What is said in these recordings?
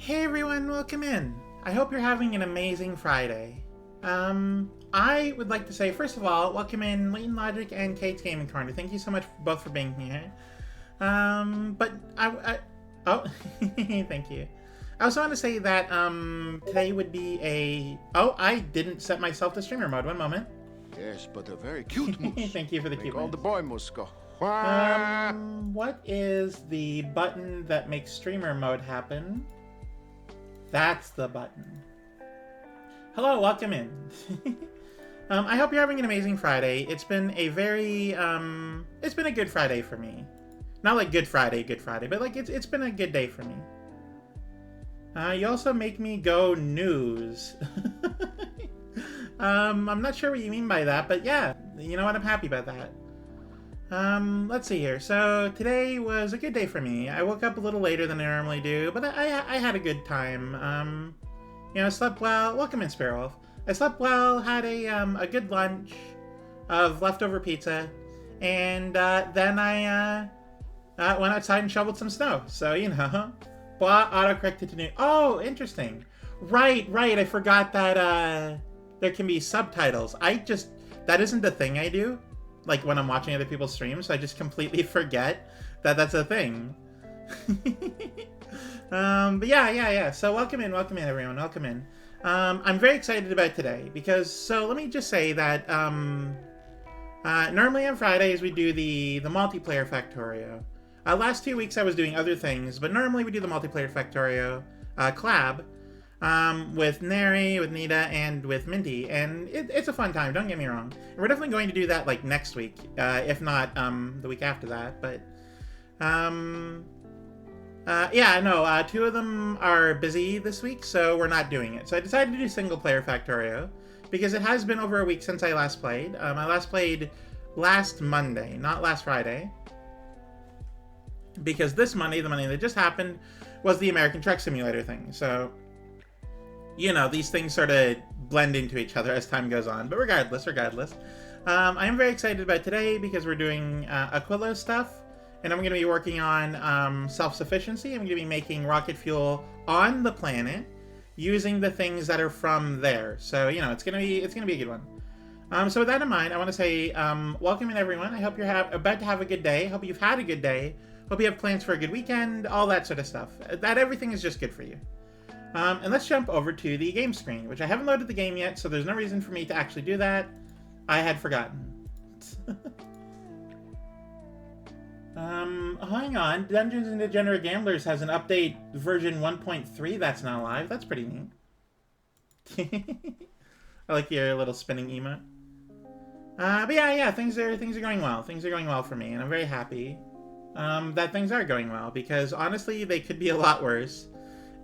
Hey everyone, welcome in. I hope you're having an amazing Friday. I would like to say, first of all, welcome in Leighton Logic and Kate's Gaming Corner. Thank you so much both for being here. Oh, thank you. I also want to say that, today would be I didn't set myself to streamer mode. One moment. Yes, but a very cute moose. Thank you for the Make cute all moose. the boy moose go. What is the button that makes streamer mode happen? That's the button. Hello, welcome in. I hope you're having an amazing Friday. It's been a very, it's been a good Friday for me. Not like Good Friday, but like it's been a good day for me. You also make me go news. I'm not sure what you mean by that, but yeah, you know what? I'm happy about that. Let's see here. So today was a good day for me. I woke up a little later than I normally do, but I had a good time. You know, slept well. Welcome in, Sparrowwolf. I slept well, had a good lunch of leftover pizza, and then I went outside and shoveled some snow. So, you know, blah, autocorrected to new. Oh, interesting. Right. I forgot that there can be subtitles. That isn't the thing I do. Like when I'm watching other people's streams, I just completely forget that that's a thing. But yeah. So welcome in everyone, welcome in. I'm very excited about today because, so let me just say that normally on Fridays we do the multiplayer Factorio. Last 2 weeks I was doing other things, but normally we do the multiplayer Factorio collab with Neri, with Nita, and with Minty, and it's a fun time, don't get me wrong. And we're definitely going to do that like next week, if not the week after that, but yeah, no, 2 of them are busy this week, so we're not doing it. So I decided to do single player Factorio, because it has been over a week since I last played. I last played last Monday, not last Friday, because this Monday, the Monday that just happened, was the American Truck Simulator thing, so you know, these things sort of blend into each other as time goes on. But regardless, I am very excited about today because we're doing Aquilo stuff, and I'm going to be working on self-sufficiency. I'm going to be making rocket fuel on the planet using the things that are from there. So, you know, it's going to be a good one. So with that in mind, I want to say welcome in everyone. I hope you're about to have a good day. Hope you've had a good day. Hope you have plans for a good weekend. All that sort of stuff. That everything is just good for you. And let's jump over to the game screen, which I haven't loaded the game yet, so there's no reason for me to actually do that. I had forgotten. Hang on. Dungeons and Degenerate Gamblers has an update version 1.3 that's now live. That's pretty neat. I like your little spinning emote. But yeah, things are going well. Things are going well for me, and I'm very happy that things are going well, because honestly, they could be a lot worse.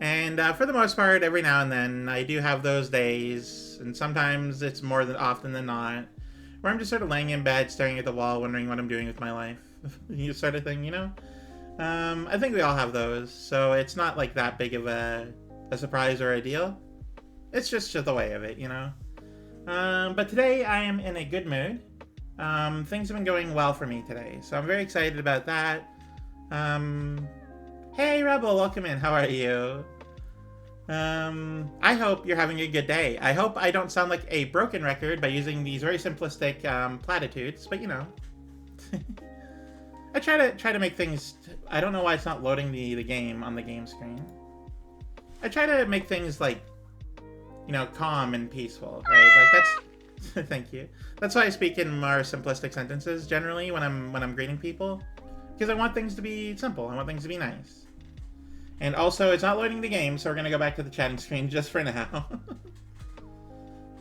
And for the most part, every now and then, I do have those days, and sometimes it's more than often than not, where I'm just sort of laying in bed, staring at the wall, wondering what I'm doing with my life, sort of thing, you know? I think we all have those, so it's not like that big of a surprise or a deal. It's just the way of it, you know? But today, I am in a good mood. Things have been going well for me today, so I'm very excited about that. Hey Rebel, welcome in. How are you? I hope you're having a good day. I hope I don't sound like a broken record by using these very simplistic platitudes, but you know. I try to make things. I don't know why it's not loading the game on the game screen. I try to make things like, you know, calm and peaceful, right? Like that's. Thank you. That's why I speak in more simplistic sentences generally when I'm greeting people, because I want things to be simple. I want things to be nice. And also, it's not loading the game, so we're going to go back to the chatting screen just for now.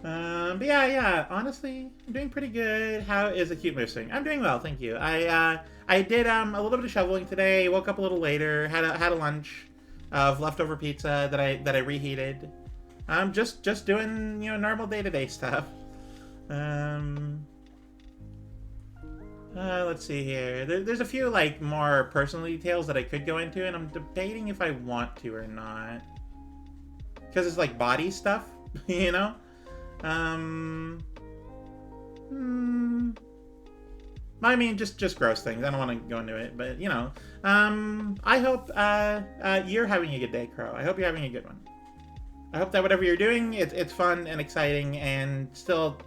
But yeah, honestly, I'm doing pretty good. How is the cute moose doing? I'm doing well, thank you. I did a little bit of shoveling today, woke up a little later, had a lunch of leftover pizza that I reheated. I'm just doing, you know, normal day-to-day stuff. Let's see here. There's a few, like, more personal details that I could go into, and I'm debating if I want to or not. Because it's, like, body stuff, you know? I mean, just gross things. I don't want to go into it, but, you know. I hope you're having a good day, Crow. I hope you're having a good one. I hope that whatever you're doing, it's fun and exciting and still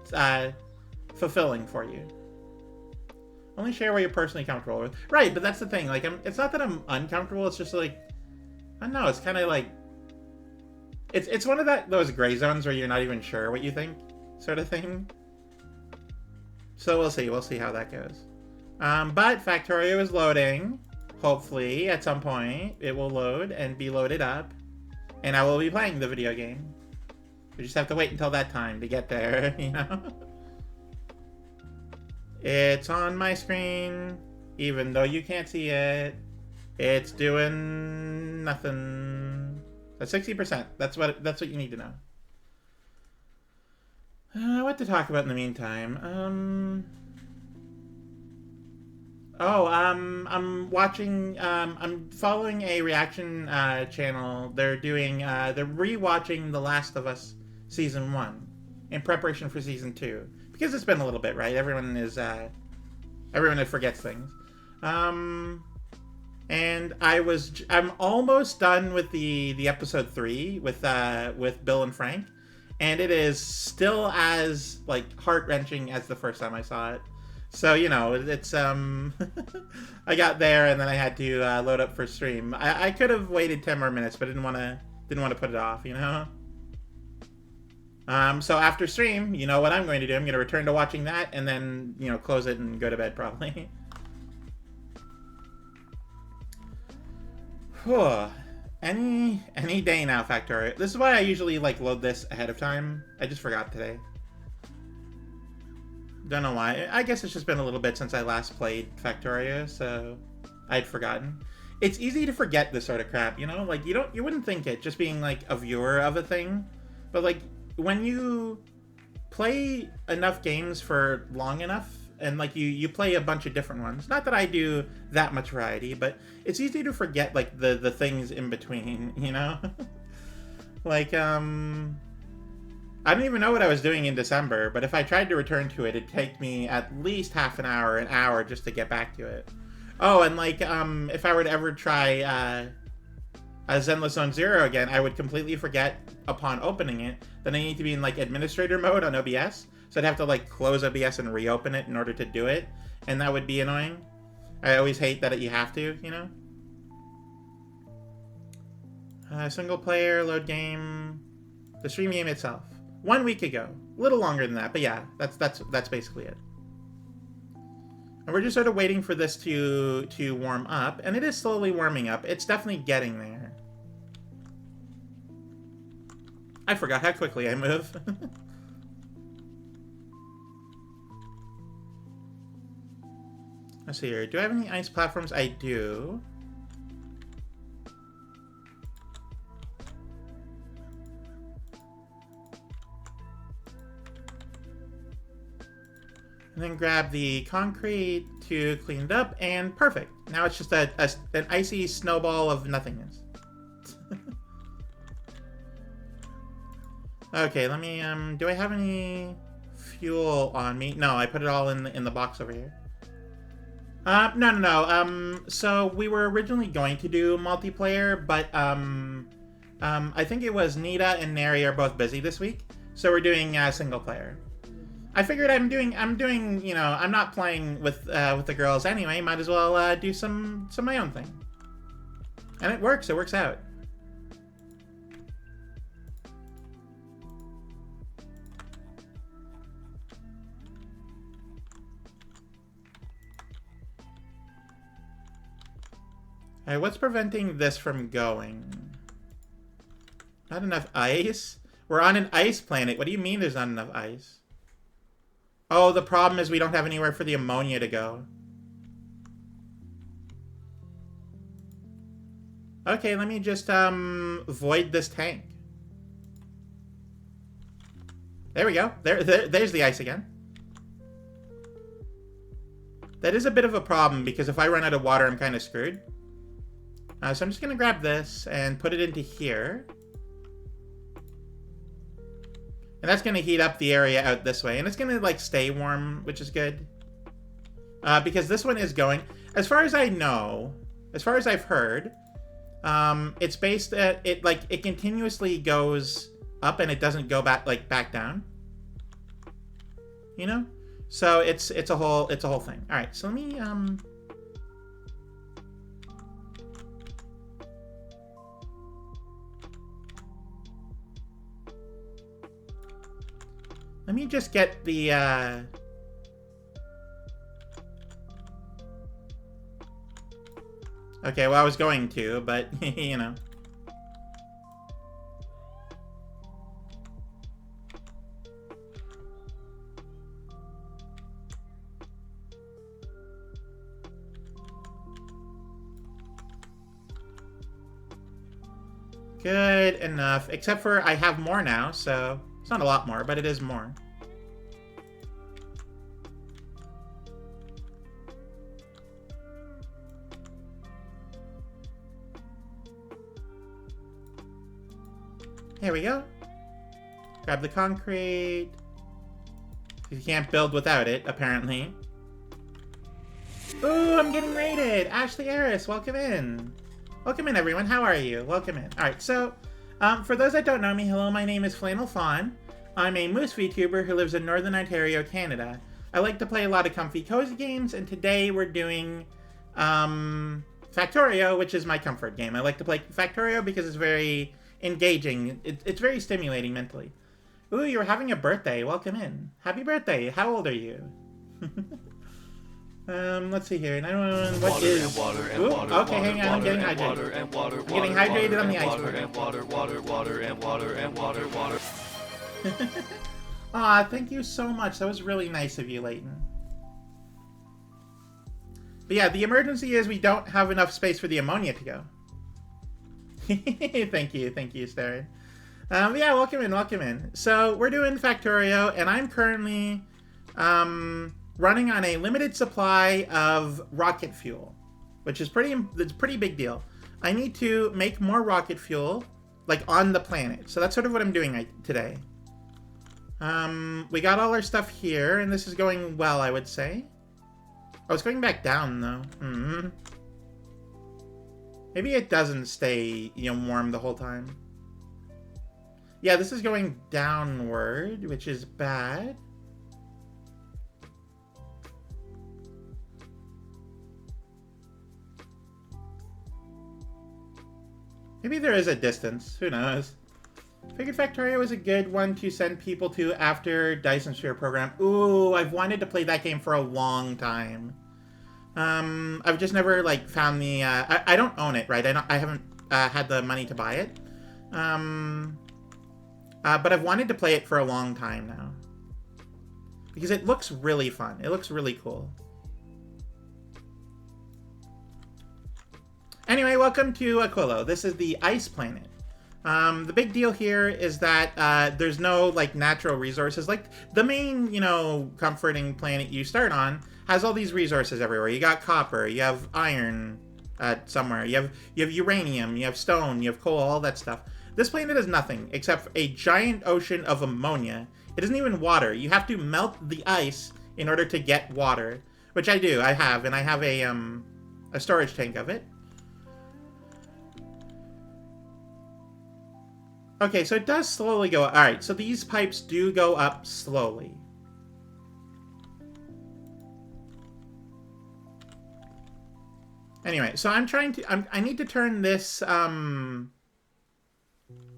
fulfilling for you. Only share what you're personally comfortable with. Right, but that's the thing. Like, it's not that I'm uncomfortable. It's just like, I don't know. It's kind of like, it's one of those gray zones where you're not even sure what you think, sort of thing. So we'll see. We'll see how that goes. But Factorio is loading. Hopefully, at some point, it will load and be loaded up. And I will be playing the video game. We just have to wait until that time to get there, you know? It's on my screen, even though you can't see it. It's doing nothing. That's 60%. That's what you need to know. What to talk about in the meantime? I'm watching. I'm following a reaction channel. They're rewatching The Last of Us Season 1 in preparation for Season 2. Because it's been a little bit, right? Everyone forgets things. And I'm almost done with the episode 3 with Bill and Frank, and it is still as like heart-wrenching as the first time I saw it. So, you know, it's I got there and then I had to load up for stream. I could have waited 10 more minutes, but didn't want to put it off, you know. So after stream, you know what I'm going to do. I'm going to return to watching that and then, you know, close it and go to bed probably. Any day now, Factorio. This is why I usually like load this ahead of time. I just forgot today. Don't know why. I guess it's just been a little bit since I last played Factorio, so I'd forgotten. It's easy to forget this sort of crap, you know? Like, you wouldn't think it, just being, like, a viewer of a thing. But, like, when you play enough games for long enough, and, like, you play a bunch of different ones. Not that I do that much variety, but it's easy to forget, like, the things in between, you know? Like, I don't even know what I was doing in December, but if I tried to return to it, it'd take me at least half an hour just to get back to it. Oh, and like, if I were to ever try Zenless Zone Zero again, I would completely forget upon opening it that I need to be in like administrator mode on OBS. So I'd have to like close OBS and reopen it in order to do it, and that would be annoying. I always hate that you have to, you know? Single player, load game, the stream game itself. 1 week ago. A little longer than that, but yeah, that's basically it. And we're just sort of waiting for this to warm up, and it is slowly warming up. It's definitely getting there. I forgot how quickly I move. Let's see here. Do I have any ice platforms? I do. And then grab the concrete to clean it up, and perfect. Now it's just an icy snowball of nothingness. Okay, let me, do I have any fuel on me? No, I put it all in the box over here. No. So we were originally going to do multiplayer, but, I think it was Nita and Neri are both busy this week, so we're doing, single player. I figured I'm doing, you know, I'm not playing with the girls anyway, might as well, do some my own thing. And it works out. Alright, what's preventing this from going? Not enough ice? We're on an ice planet. What do you mean there's not enough ice? Oh, the problem is we don't have anywhere for the ammonia to go. Okay, let me just, void this tank. There we go. There's the ice again. That is a bit of a problem, because if I run out of water, I'm kind of screwed. So I'm just going to grab this and put it into here. And that's going to heat up the area out this way. And it's going to, like, stay warm, which is good. because this one is going, as far as I know, as far as I've heard, it's based at it continuously goes up and it doesn't go back down. You know, so it's a whole thing. All right, so let me let me just get the okay, well I was going to, but you know. Good enough, except for I have more now, so it's not a lot more, but it is more. Here we go. Grab the concrete. You can't build without it, apparently. Ooh, I'm getting raided! Ashley Eris, welcome in. Welcome in, everyone. How are you? Welcome in. Alright, so, for those that don't know me, hello, my name is Flannel Fawn. I'm a moose VTuber who lives in Northern Ontario, Canada. I like to play a lot of comfy, cozy games, and today we're doing, Factorio, which is my comfort game. I like to play Factorio because it's very engaging. It's very stimulating mentally. Ooh, you're having a birthday. Welcome in. Happy birthday. How old are you? Let's see here. What is... Ooh, okay, hang on. I'm getting hydrated. I'm getting hydrated on the ice. Aw, thank you so much. That was really nice of you, Leighton. But yeah, the emergency is we don't have enough space for the ammonia to go. Thank you, Starren. Yeah, welcome in. So we're doing Factorio, and I'm currently running on a limited supply of rocket fuel, which is it's a pretty big deal. I need to make more rocket fuel, like on the planet. So that's sort of what I'm doing today. We got all our stuff here, and this is going well, I would say. Oh, it's going back down though. Maybe it doesn't stay, warm the whole time. Yeah, this is going downward, which is bad. Maybe there is a distance. Who knows? Figured Factorio was a good one to send people to after Dyson Sphere program. Ooh, I've wanted to play that game for a long time. I've just never found the. I don't own it, right? I haven't had the money to buy it. But I've wanted to play it for a long time now because it looks really fun. It looks really cool. Anyway, welcome to Aquilo. This is the ice planet. The big deal here is that there's no natural resources. Like the main, comforting planet you start on has all these resources everywhere. You got copper, you have iron somewhere, you have uranium, you have stone, you have coal, all that stuff. This planet has nothing except a giant ocean of ammonia. It isn't even water. You have to melt the ice in order to get water, which I do. I have a storage tank of it. Okay, so it does slowly go up. Alright, so these pipes do go up slowly. Anyway, so I'm trying to... I need to turn this,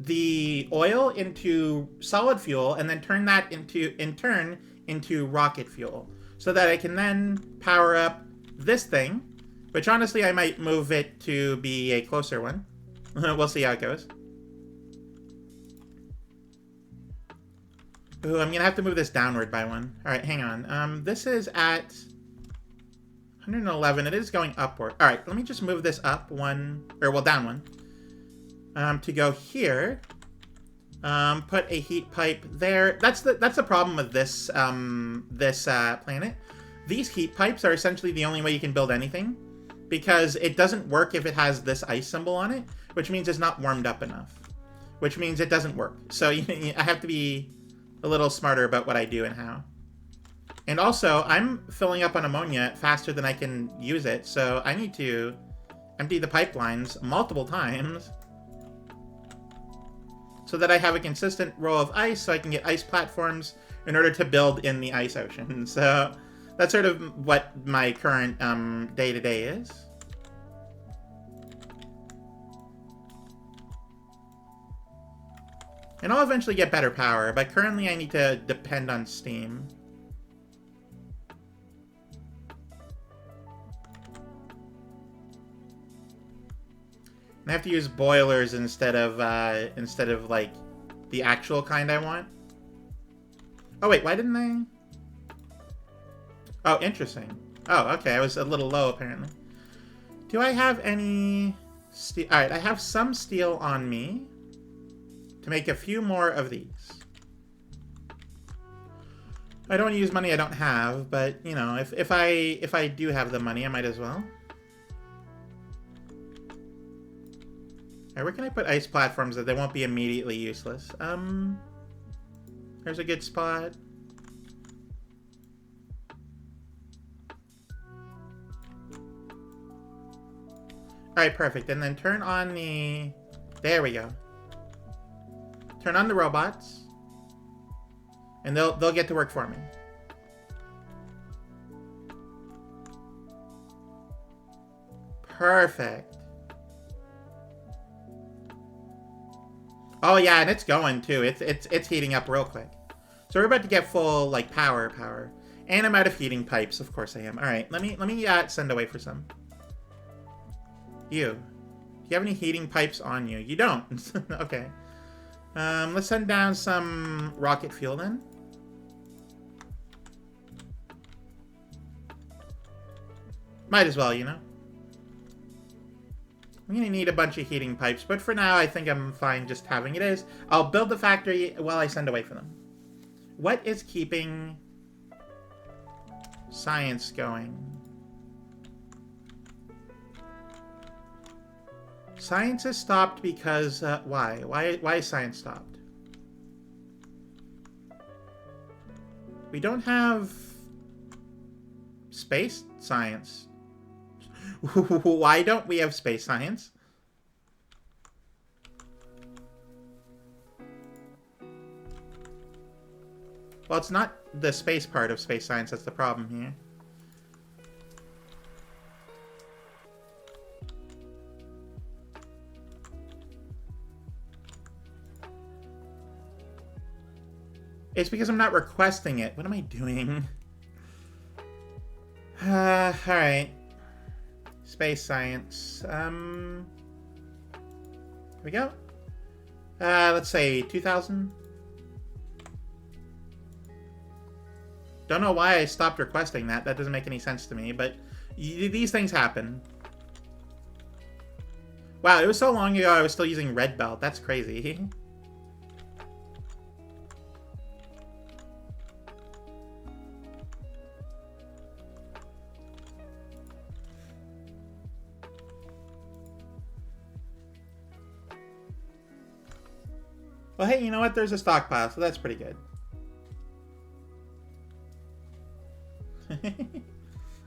the oil into solid fuel, and then turn that into rocket fuel. So that I can then power up this thing, which honestly I might move it to be a closer one. We'll see how it goes. Ooh, I'm gonna have to move this downward by one. Alright, hang on. This is at 111. It is going upward. Alright, let me just move this up one, or well, down one. To go here. Put a heat pipe there. That's the problem with this planet. These heat pipes are essentially the only way you can build anything, because it doesn't work if it has this ice symbol on it, which means it's not warmed up enough, which means it doesn't work. So I have to be a little smarter about what I do and how. And also, I'm filling up on ammonia faster than I can use it, so I need to empty the pipelines multiple times so that I have a consistent row of ice so I can get ice platforms in order to build in the ice ocean. So that's sort of what my current day-to-day is. And I'll eventually get better power, but currently I need to depend on steam. And I have to use boilers instead of like the actual kind I want. Oh wait, why didn't I? Oh, interesting. Oh, okay, I was a little low apparently. Do I have any steel? All right, I have some steel on me to make a few more of these. I don't use money I don't have, but you know, if I do have the money, I might as well. Alright, where can I put ice platforms that they won't be immediately useless? There's a good spot. Alright, perfect. And then turn on the... There we go. Turn on the robots. And they'll get to work for me. Perfect. Oh yeah, and it's going too. It's heating up real quick. So we're about to get full like power. And I'm out of heating pipes. Of course I am. All right, let me send away for some. You. Do you have any heating pipes on you? You don't. Okay. Let's send down some rocket fuel then. Might as well, you know. I'm gonna need a bunch of heating pipes, but for now I think I'm fine just having it as. I'll build the factory while I send away for them. What is keeping science going? Science has stopped because, why? Why is science stopped? We don't have space science. Why don't we have space science? Well, it's not the space part of space science that's the problem here. It's because I'm not requesting it. What am I doing? Alright. Space science. Here we go. Let's say 2,000. Don't know why I stopped requesting that. That doesn't make any sense to me, but these things happen. Wow, it was so long ago I was still using red belt. That's crazy. Well, hey, you know what? There's a stockpile, so that's pretty good.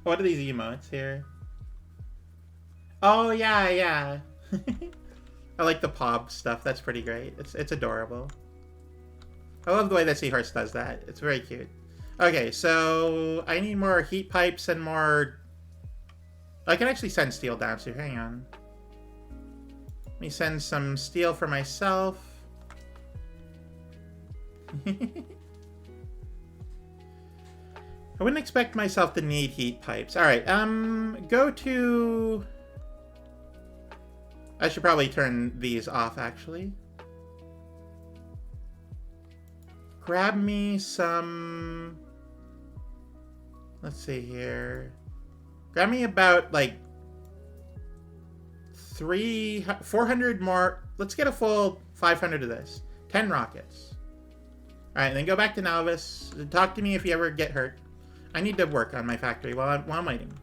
What are these emotes here? Oh, yeah. I like the Pob stuff. That's pretty great. It's adorable. I love the way that Seahorse does that. It's very cute. Okay, so I need more heat pipes and more... I can actually send steel down, so hang on. Let me send some steel for myself. I wouldn't expect myself to need heat pipes. Alright, go to... I should probably turn these off, actually. Grab me some... Let's see here. Grab me about, like... 400 more... Let's get a full 500 of this. 10 rockets. Alright, then go back to Novice. Talk to me if you ever get hurt. I need to work on my factory while I'm waiting.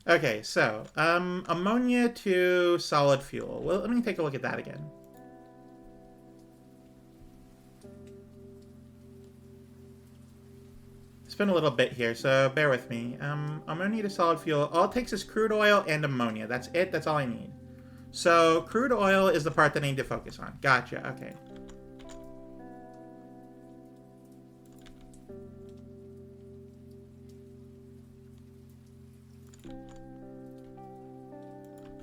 Okay, so, ammonia to solid fuel. Well, let me take a look at that again. It's been a little bit here, so bear with me. Ammonia to solid fuel. All it takes is crude oil and ammonia. That's it. That's all I need. So, crude oil is the part that I need to focus on. Gotcha. Okay.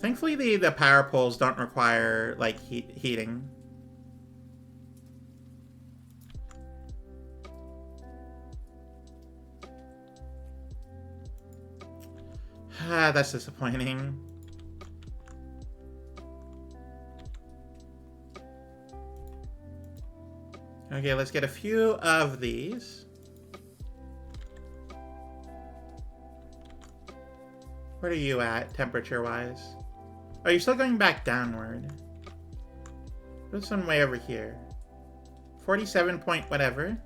Thankfully, the power poles don't require, like, heating. Ah, that's disappointing. Okay, let's get a few of these. What are you at, temperature-wise? Oh, you're still going back downward. There's one way over here. 47 point whatever.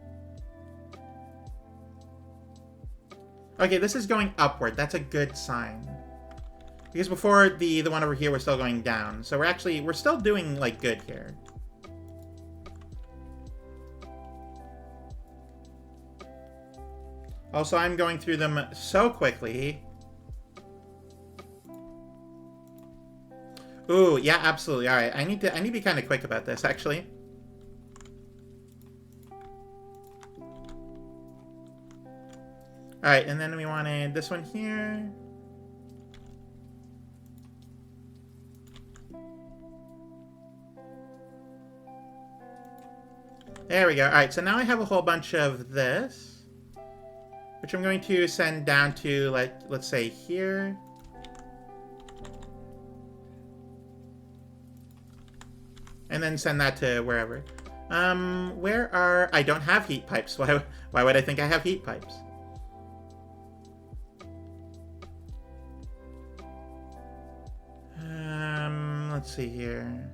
Okay, this is going upward. That's a good sign. Because before, the one over here was still going down. So we're still doing, like, good here. Also, I'm going through them so quickly. Ooh, yeah, absolutely. All right, I need to be kind of quick about this, actually. All right, and then we wanted this one here. There we go. All right, so now I have a whole bunch of this, which I'm going to send down to, like, let's say here. And then send that to wherever. Where are... I don't have heat pipes. Why would I think I have heat pipes? Let's see here.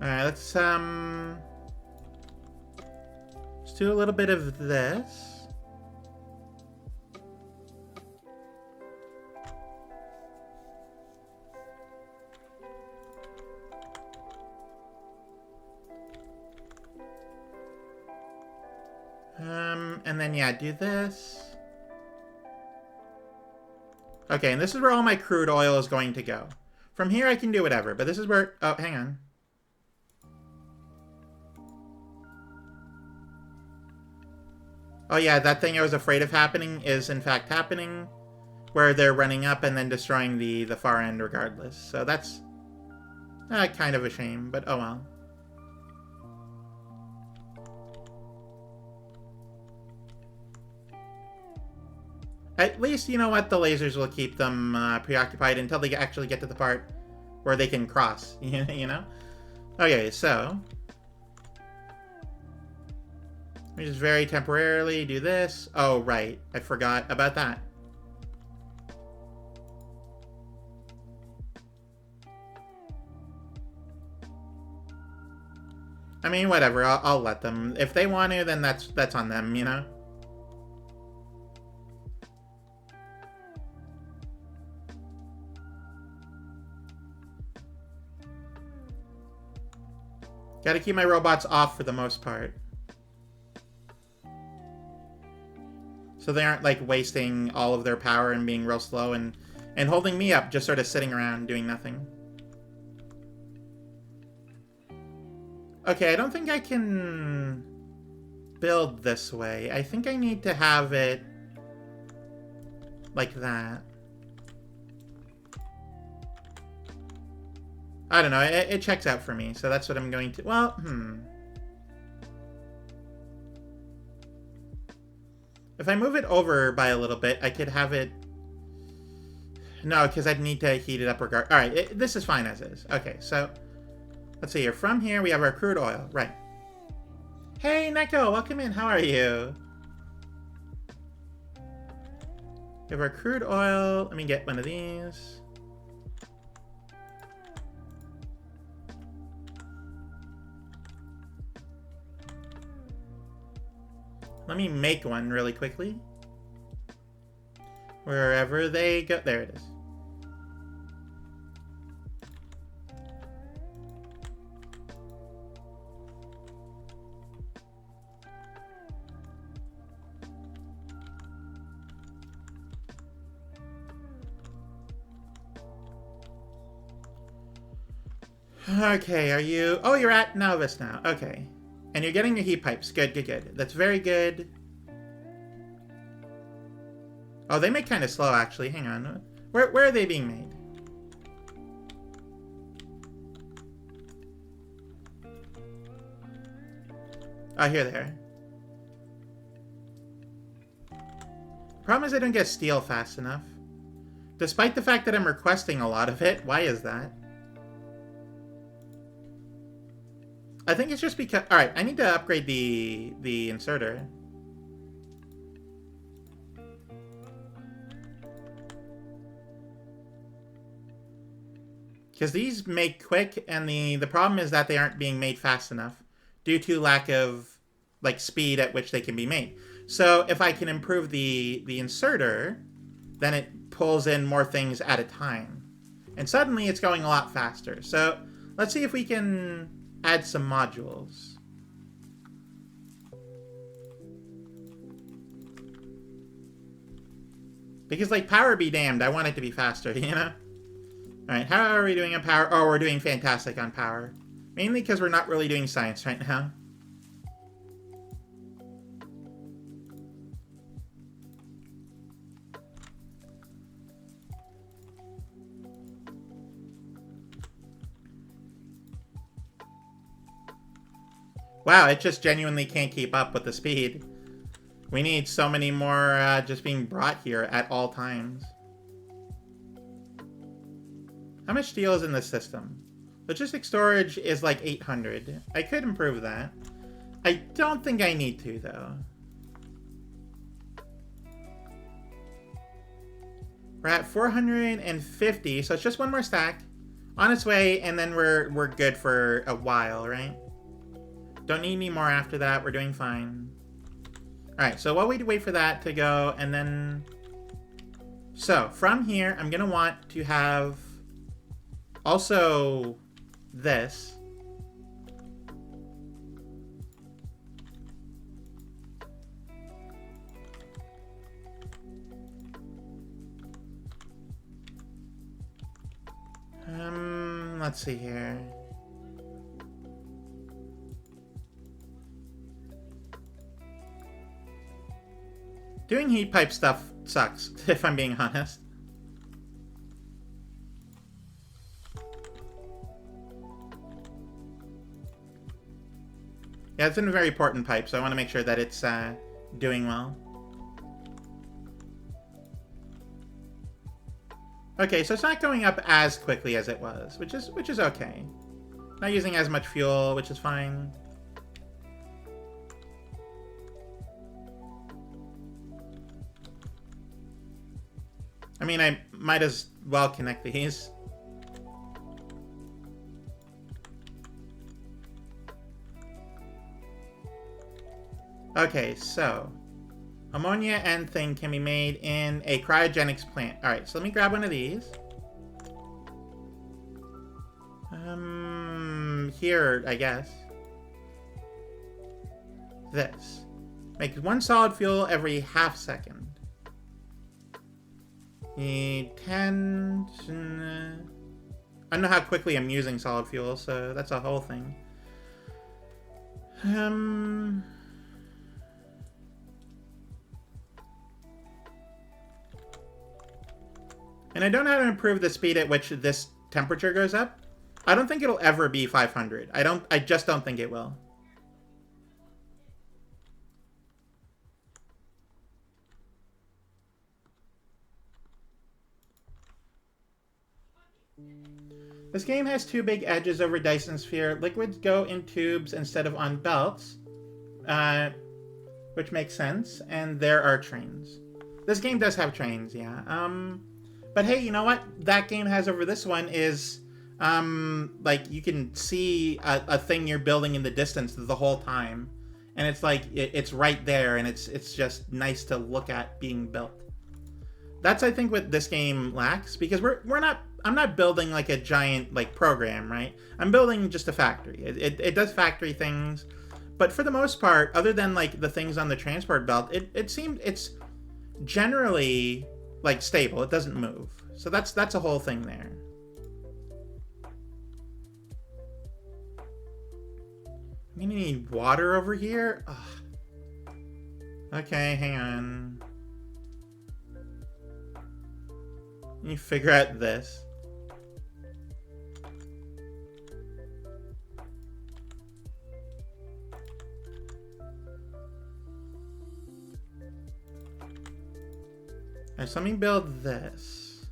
Alright, let's do a little bit of this. And then, yeah, do this. Okay, and this is where all my crude oil is going to go. From here, I can do whatever, but this is where... Oh, hang on. Oh, yeah, that thing I was afraid of happening is, in fact, happening. Where they're running up and then destroying the far end regardless. So that's kind of a shame, but oh well. At least, you know what, the lasers will keep them preoccupied until they actually get to the part where they can cross, you know? Okay, so... let me just very temporarily do this. Oh, right. I forgot about that. I mean, whatever. I'll let them. If they want to, then that's on them, you know? Gotta keep my robots off for the most part. So they aren't, like, wasting all of their power and being real slow and holding me up, just sort of sitting around doing nothing. Okay, I don't think I can build this way. I think I need to have it like that. I don't know, it checks out for me, so that's what I'm going to... Well, If I move it over by a little bit, I could have it... No, because I'd need to heat it up regard... Alright, this is fine as is. Okay, so... Let's see here. From here, we have our crude oil. Right. Hey, Neko! Welcome in. How are you? We have our crude oil. Let me get one of these. Let me make one really quickly. Wherever they go. There it is. Okay, are you... Oh, you're at Novice now. Okay. And you're getting your heat pipes. Good, good, good. That's very good. Oh, they make kind of slow, actually. Hang on. Where are they being made? Oh, here they are. Problem is I don't get steel fast enough. Despite the fact that I'm requesting a lot of it. Why is that? I think it's just because... Alright, I need to upgrade the inserter. Because these make quick, and the problem is that they aren't being made fast enough due to lack of, like, speed at which they can be made. So if I can improve the inserter, then it pulls in more things at a time. And suddenly it's going a lot faster. So let's see if we can add some modules. Because, like, power be damned, I want it to be faster, you know? Alright, how are we doing on power? Oh, we're doing fantastic on power. Mainly because we're not really doing science right now. Wow, it just genuinely can't keep up with the speed. We need so many more just being brought here at all times. How much steel is in this system? Logistic storage is like 800. I could improve that. I don't think I need to, though. We're at 450, so it's just one more stack. On its way, and then we're good for a while, right? Don't need any more after that. We're doing fine. Alright, so while we wait for that to go, and then... So, from here, I'm going to want to have... Also, this. Let's see here. Doing heat pipe stuff sucks, if I'm being honest. Yeah, it's a very important pipe, so I want to make sure that it's doing well. Okay, so it's not going up as quickly as it was, which is okay. Not using as much fuel, which is fine. I mean, I might as well connect these. Okay, so ammonia and thing can be made in a cryogenics plant. Alright, so let me grab one of these. Here, I guess. This. Makes one solid fuel every half second. Need 10... I don't know how quickly I'm using solid fuel, so that's a whole thing. And I don't know how to improve the speed at which this temperature goes up. I don't think it'll ever be 500. I just don't think it will. This game has two big edges over Dyson Sphere. Liquids go in tubes instead of on belts, which makes sense. And there are trains. This game does have trains, yeah. But hey, you know what? That game has over this one is, like, you can see a thing you're building in the distance the whole time. and it's like it's right there, and it's just nice to look at being built. That's, I think, what this game lacks, because I'm not building like a giant like program, right? I'm building just a factory. It does factory things, but for the most part, other than like the things on the transport belt, it seemed it's generally like stable. It doesn't move. So that's a whole thing there. I'm gonna need water over here. Ugh. Okay, hang on. Let me figure out this. Alright, so let me build this.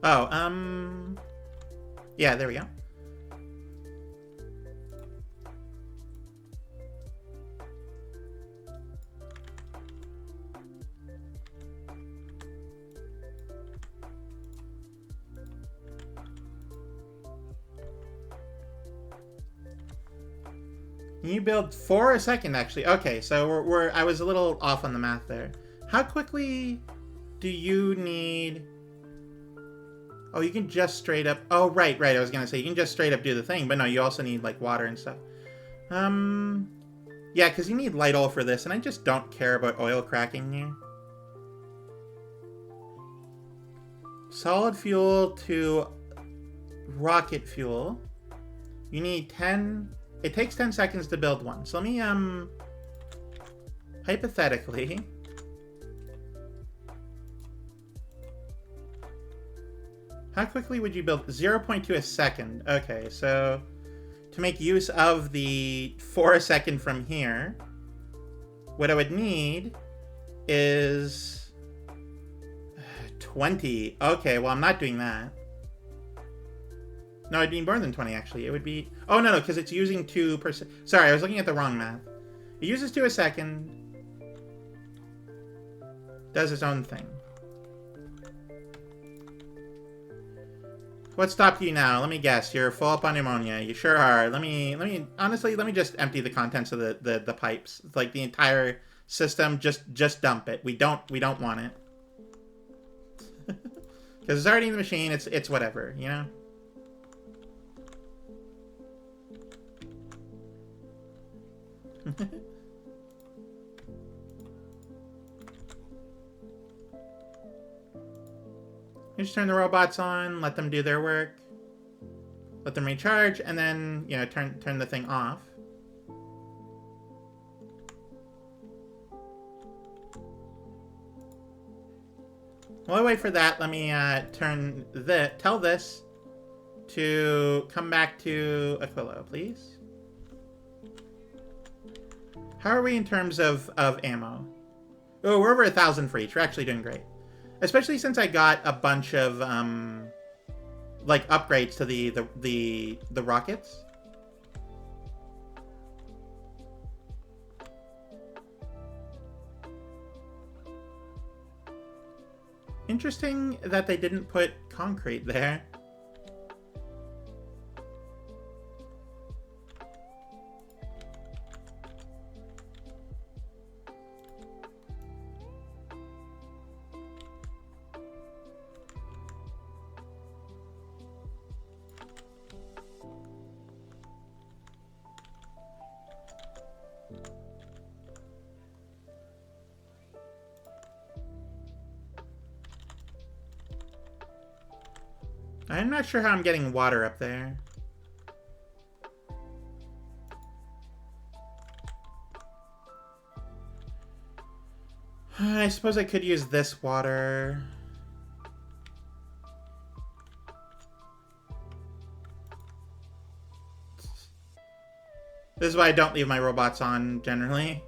Oh, yeah, there we go. You build 4 a second, actually. Okay, so I was a little off on the math there. How quickly do you need... Oh, you can just straight up... Oh, right. I was gonna say, you can just straight up do the thing, but no, you also need, like, water and stuff. Yeah, because you need light oil for this, and I just don't care about oil cracking here. Solid fuel to rocket fuel. You need 10... It takes 10 seconds to build one. So let me, hypothetically... How quickly would you build? 0.2 a second. Okay, so to make use of the 4 a second from here, what I would need is 20. Okay, well, I'm not doing that. No, I'd need more than 20, actually. It would be... Oh, no, because it's using 2%. Sorry, I was looking at the wrong math. It uses 2 a second. Does its own thing. What stopped you now? Let me guess. You're full up on ammonia. You sure are. Honestly, let me just empty the contents of the pipes. Like the entire system, just dump it. We don't want it. Because it's already in the machine. It's whatever, you know? You just turn the robots on, let them do their work, let them recharge, and then, you know, turn the thing off. While I wait for that, let me tell this to come back to Aquilo, please. How are we in terms of ammo? Oh, we're over 1,000 for each. We're actually doing great. Especially since I got a bunch of, like, upgrades to the rockets. Interesting that they didn't put concrete there. I'm not sure how I'm getting water up there. I suppose I could use this water. This is why I don't leave my robots on, generally.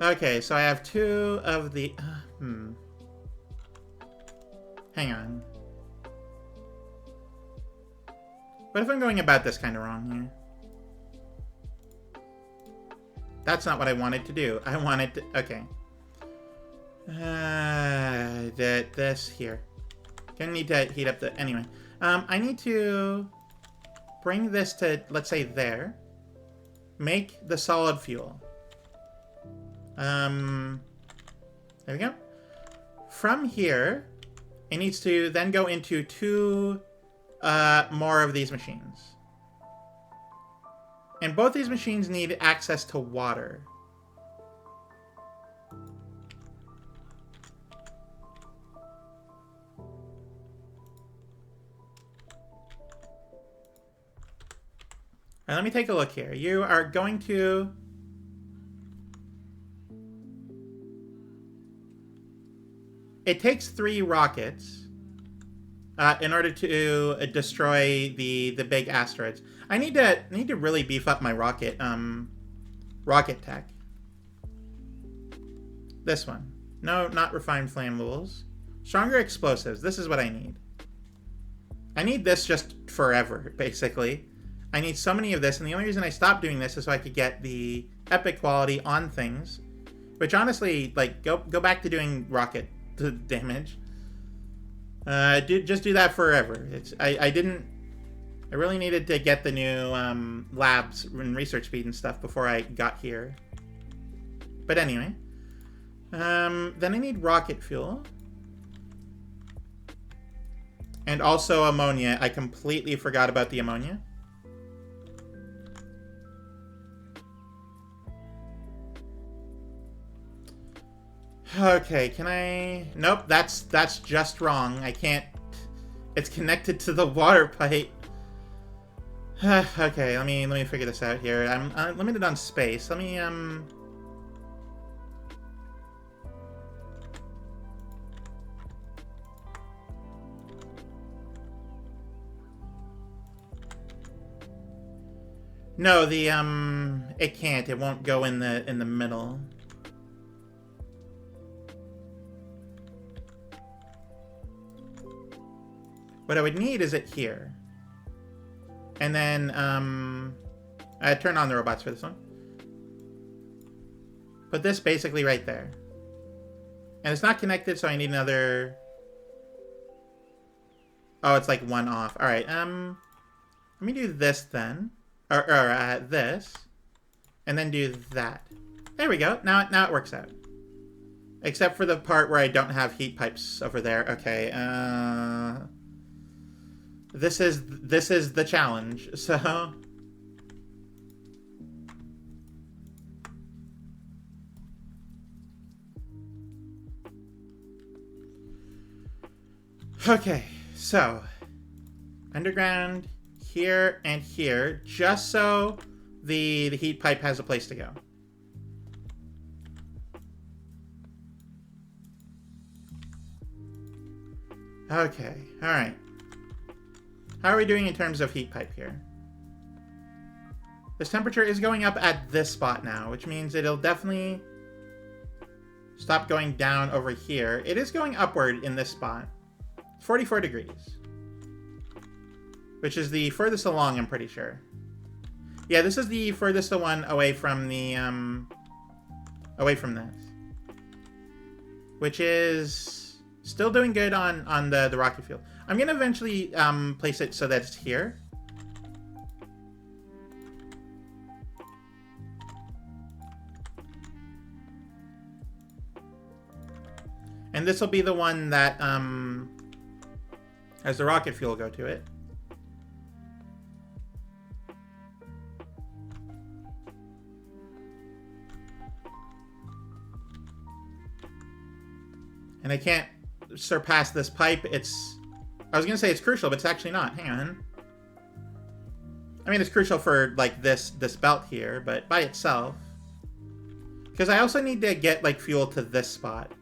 Okay, so I have 2 of the... Hang on. What if I'm going about this kind of wrong here? That's not what I wanted to do. I wanted to... Okay. This here. Gonna need to heat up the... Anyway. I need to bring this to, let's say, there. Make the solid fuel. There we go. From here, it needs to then go into 2 more of these machines. And both these machines need access to water. Alright, let me take a look here. You are going to... It takes 3 rockets in order to destroy the big asteroids. I need to really beef up my rocket tech. This one. No, not refined flammables. Stronger explosives. This is what I need. I need this just forever, basically. I need so many of this, and the only reason I stopped doing this is so I could get the epic quality on things. Which honestly, like, go back to doing rocket damage. Just do that forever. I really needed to get the new labs and research speed and stuff before I got here. But anyway. Then I need rocket fuel. And also ammonia. I completely forgot about the ammonia. Okay, can I... Nope, that's just wrong. I can't... It's connected to the water pipe. Okay, let me figure this out here. I'm limited on space. Let me, No, the, it can't. It won't go in the middle. What I would need is it here. And then, I turn on the robots for this one. Put this basically right there. And it's not connected, so I need another... Oh, it's like 1 off. Alright, let me do this then. Or this. And then do that. There we go. Now it works out. Except for the part where I don't have heat pipes over there. Okay, This is the challenge, so... Okay, so... Underground, here, and here, just so the heat pipe has a place to go. Okay, alright. How are we doing in terms of heat pipe here? This temperature is going up at this spot now, which means it'll definitely stop going down over here. It is going upward in this spot. 44 degrees. Which is the furthest along, I'm pretty sure. Yeah, this is the furthest one away from the, away from this. Which is still doing good on the rocket fuel. I'm gonna eventually place it so that it's here. And this will be the one that has the rocket fuel go to it. And I can't surpass this pipe. I was gonna say it's crucial, but it's actually not. Hang on. I mean, it's crucial for, like, this belt here, but by itself. Because I also need to get, like, fuel to this spot.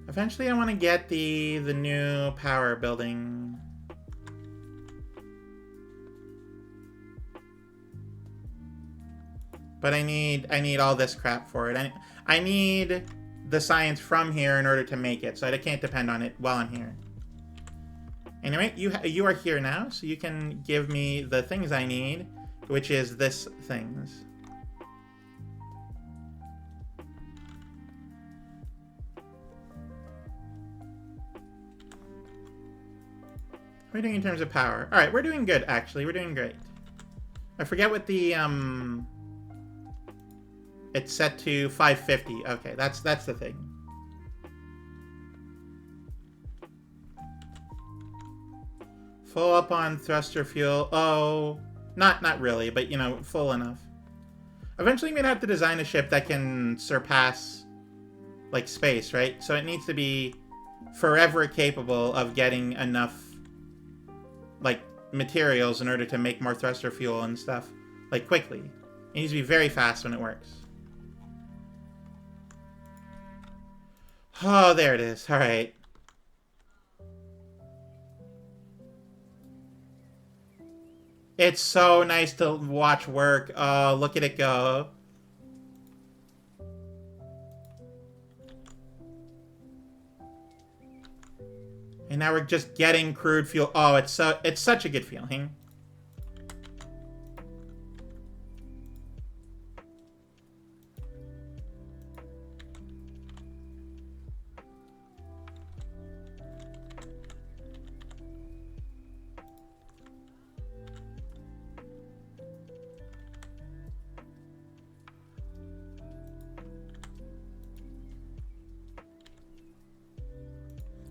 Eventually I want to get the new power building. But I need all this crap for it. I need the science from here in order to make it, so I can't depend on it while I'm here. Anyway, you are here now, so you can give me the things I need, which is this things. What are we doing in terms of power? Alright, we're doing good, actually. We're doing great. I forget what the, it's set to 550. Okay, that's the thing. Full up on thruster fuel. Oh, not really, but, you know, full enough. Eventually, I'm going to have to design a ship that can surpass, like, space, right? So it needs to be forever capable of getting enough, like, materials in order to make more thruster fuel and stuff, like, quickly. It needs to be very fast when it works. Oh, there it is. All right. It's so nice to watch work. Oh, look at it go. And now we're just getting crude fuel. Oh, it's such a good feeling.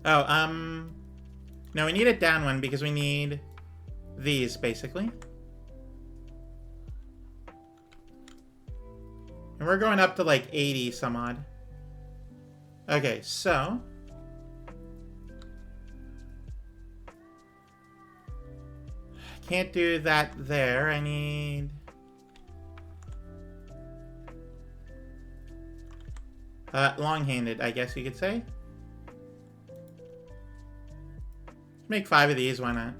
Oh, no, we need it down one because we need these, basically. And we're going up to, like, 80 some odd. Okay, so... I can't do that there. I need... long-handed, I guess you could say. Make 5 of these, why not?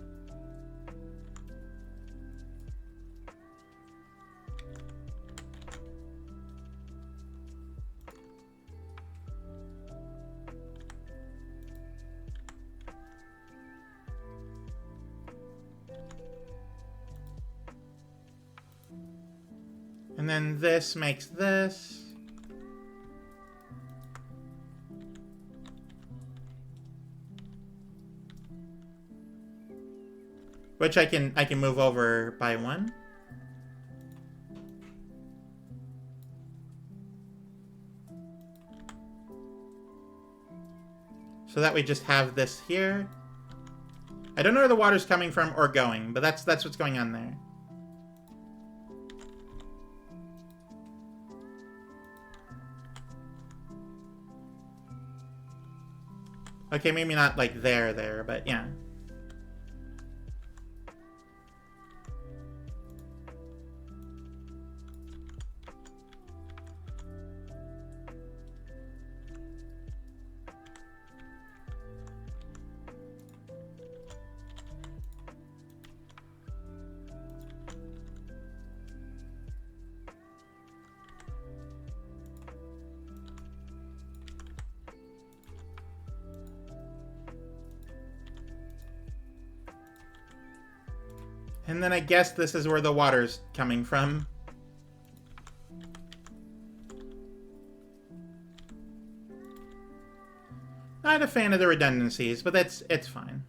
And then this makes this. Which I can move over by 1. So that we just have this here. I don't know where the water's coming from or going, but that's what's going on there. Okay, maybe not like there, but yeah. And then I guess this is where the water's coming from. Not a fan of the redundancies, but it's fine.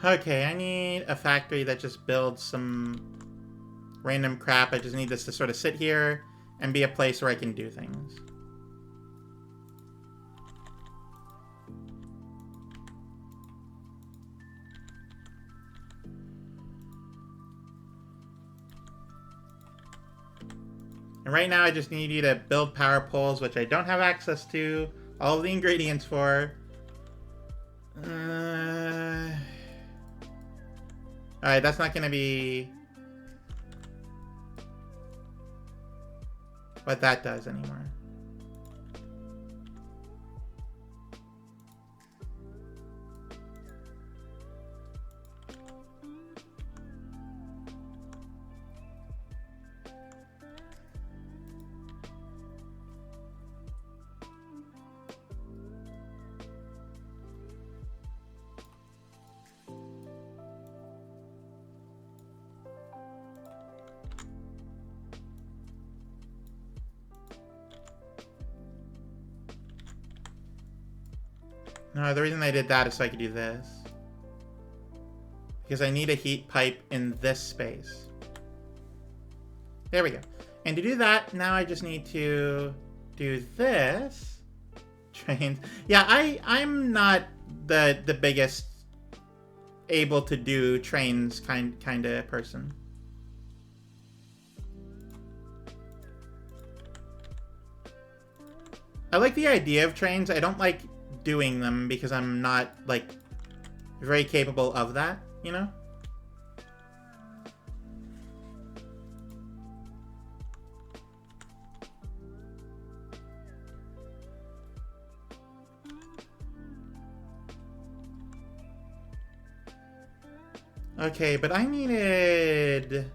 Okay, I need a factory that just builds some random crap. I just need this to sort of sit here and be a place where I can do things. And right now I just need you to build power poles, which I don't have access to all of the ingredients for. Alright, that's not gonna be what that does anymore. No, the reason I did that is so I could do this. Because I need a heat pipe in this space. There we go. And to do that, now I just need to do this. Trains. Yeah, I'm not the biggest able to do trains kind of person. I like the idea of trains. I don't like doing them because I'm not, like, very capable of that, you know? Okay, but I needed...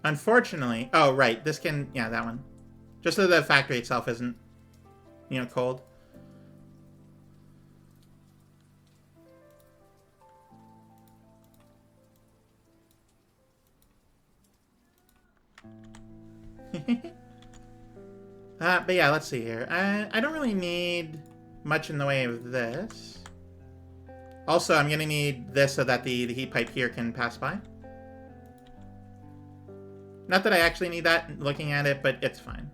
Unfortunately... Oh, right. This can... Yeah, that one. Just so the factory itself isn't, you know, cold. But yeah, let's see here. I don't really need much in the way of this. Also, I'm going to need this so that the heat pipe here can pass by. Not that I actually need that looking at it, but it's fine.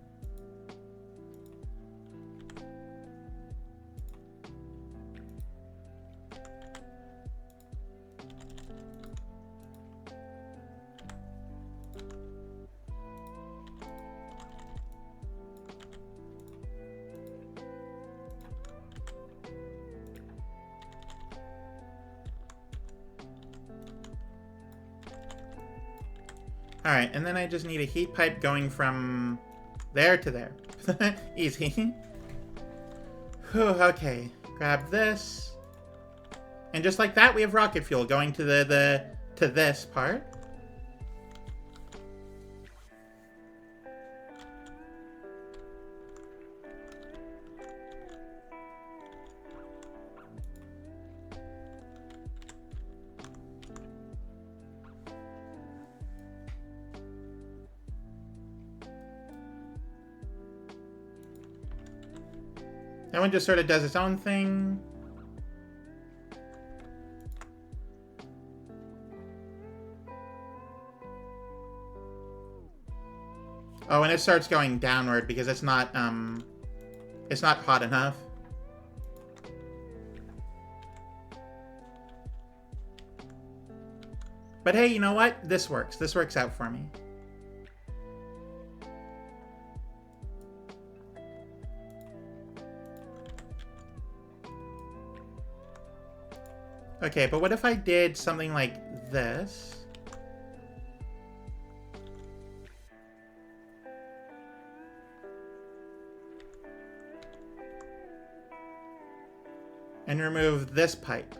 Alright, and then I just need a heat pipe going from there to there. Easy. Whew, okay, grab this. And just like that, we have rocket fuel going to to this part. That one just sort of does its own thing. Oh, and it starts going downward because it's not hot enough. But hey, you know what? This works. This works out for me. Okay, but what if I did something like this? And remove this pipe.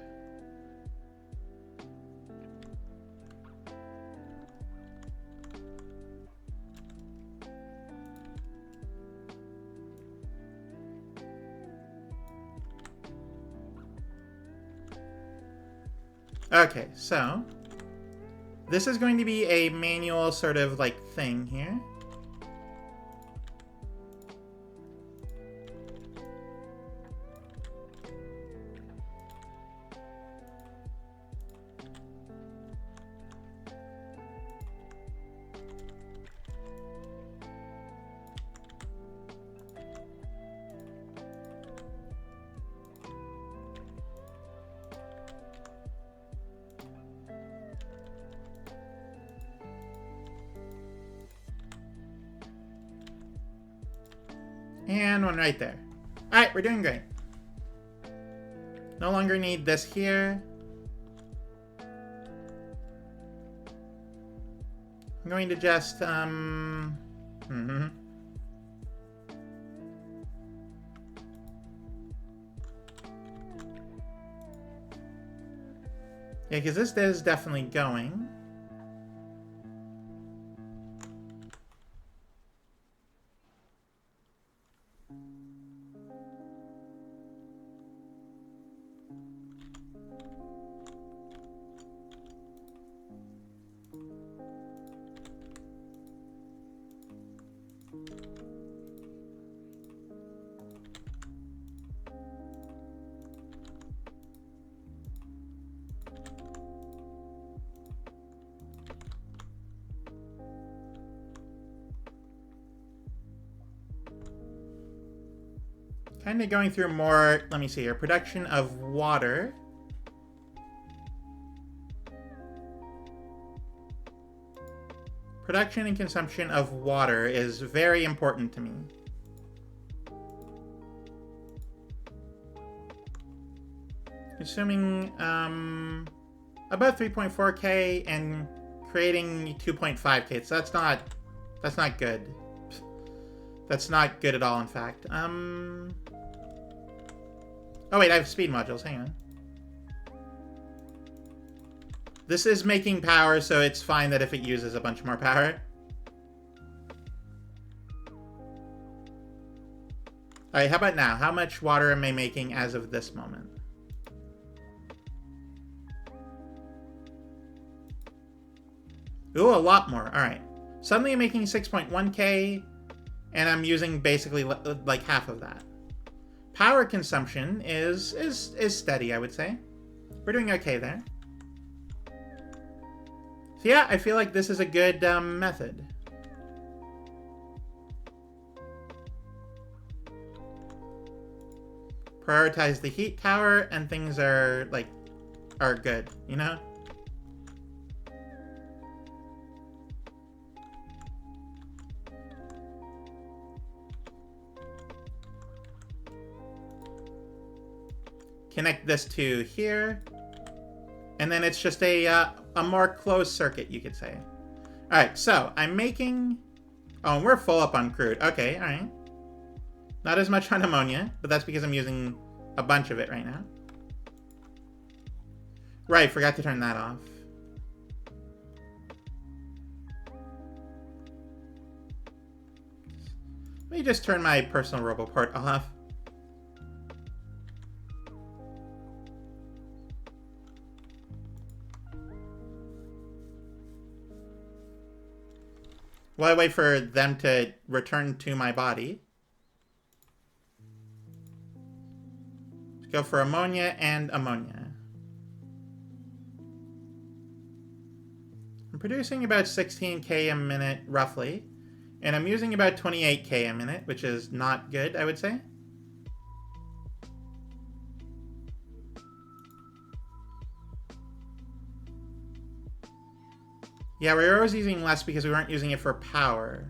Okay, so this is going to be a manual sort of like thing here. And one right there. Alright, we're doing great. No longer need this here. I'm going to just, Yeah, because this is definitely going. Kind of going through more, let me see here, production of water. Production and consumption of water is very important to me. Consuming about 3.4k and creating 2.5k, so that's not good. That's not good at all, in fact. Oh wait, I have speed modules, hang on. This is making power, so it's fine that if it uses a bunch more power. Alright, how about now? How much water am I making as of this moment? Ooh, a lot more. Alright. Suddenly I'm making 6.1k, and I'm using basically like half of that. Power consumption is steady, I would say. We're doing okay there. So yeah, I feel like this is a good method. Prioritize the heat tower, and things are good, you know? Connect this to here. And then it's just a more closed circuit, you could say. Alright, so I'm making... Oh, and we're full up on crude. Okay, alright. Not as much on ammonia, but that's because I'm using a bunch of it right now. Right, forgot to turn that off. Let me just turn my personal roboport off. While I wait for them to return to my body. Let's go for ammonia and ammonia. I'm producing about 16k a minute, roughly. And I'm using about 28k a minute, which is not good, I would say. Yeah, we were always using less because we weren't using it for power.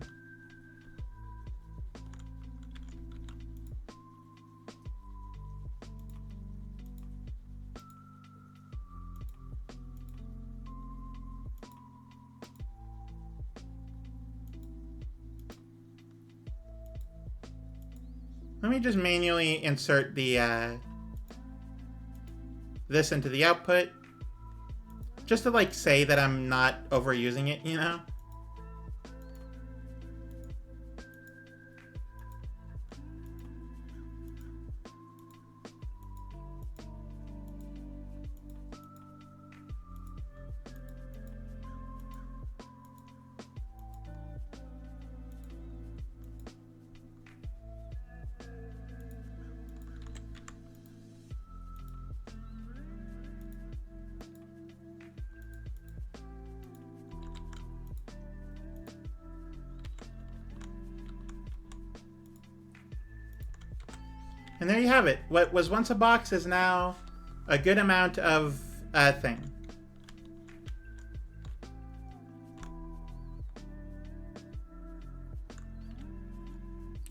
Let me just manually insert the this into the output. Just to, like, say that I'm not overusing it, you know? And there you have it. What was once a box is now a good amount of thing.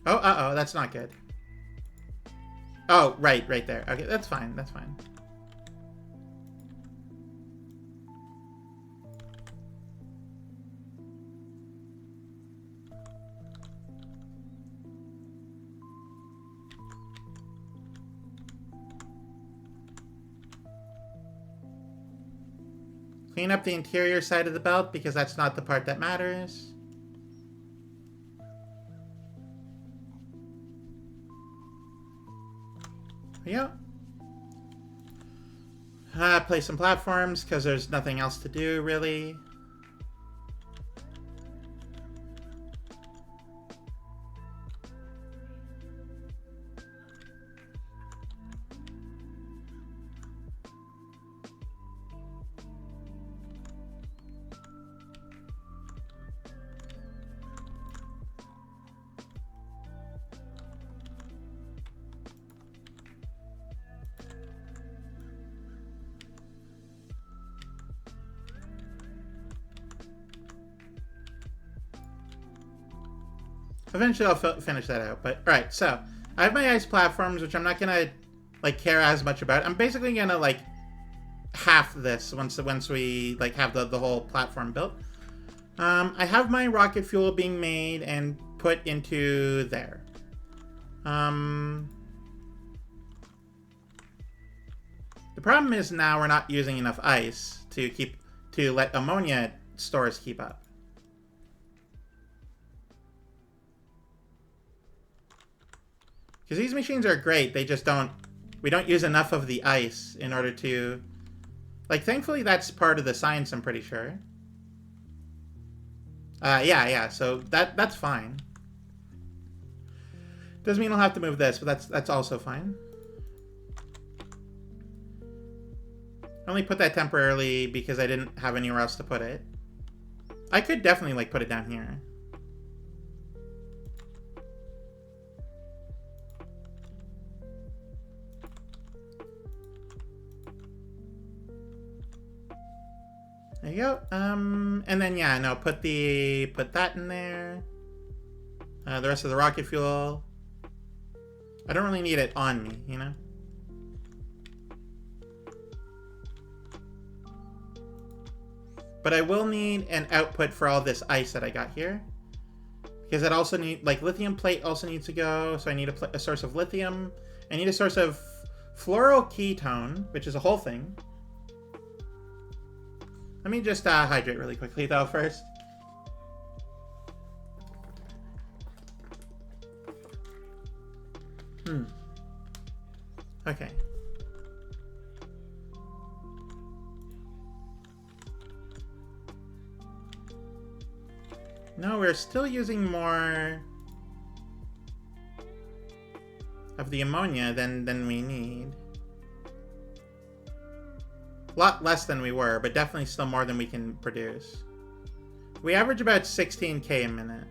Oh, uh-oh, that's not good. Oh, right there. Okay, that's fine, that's fine. Clean up the interior side of the belt because that's not the part that matters. Yeah. Place some platforms because there's nothing else to do, really. Eventually I'll finish that out. But alright, so I have my ice platforms, which I'm not gonna like care as much about. I'm basically gonna like half this once we like have the whole platform built. I have my rocket fuel being made and put into there. The problem is now we're not using enough ice to let ammonia stores keep up. Because these machines are great, they just we don't use enough of the ice in order to... Like, thankfully that's part of the science, I'm pretty sure. Yeah, so that's fine. Doesn't mean I'll have to move this, but that's also fine. I only put that temporarily because I didn't have anywhere else to put it. I could definitely, like, put it down here. There you go. And then yeah, no, put that in there. The rest of the rocket fuel. I don't really need it on me, you know? But I will need an output for all this ice that I got here. Because it also need, like, lithium plate also needs to go, so I need a source of lithium. I need a source of fluoroketone, which is a whole thing. Let me just hydrate really quickly, though, first. Okay. No, we're still using more of the ammonia than we need. A lot less than we were, but definitely still more than we can produce. We average about 16K a minute.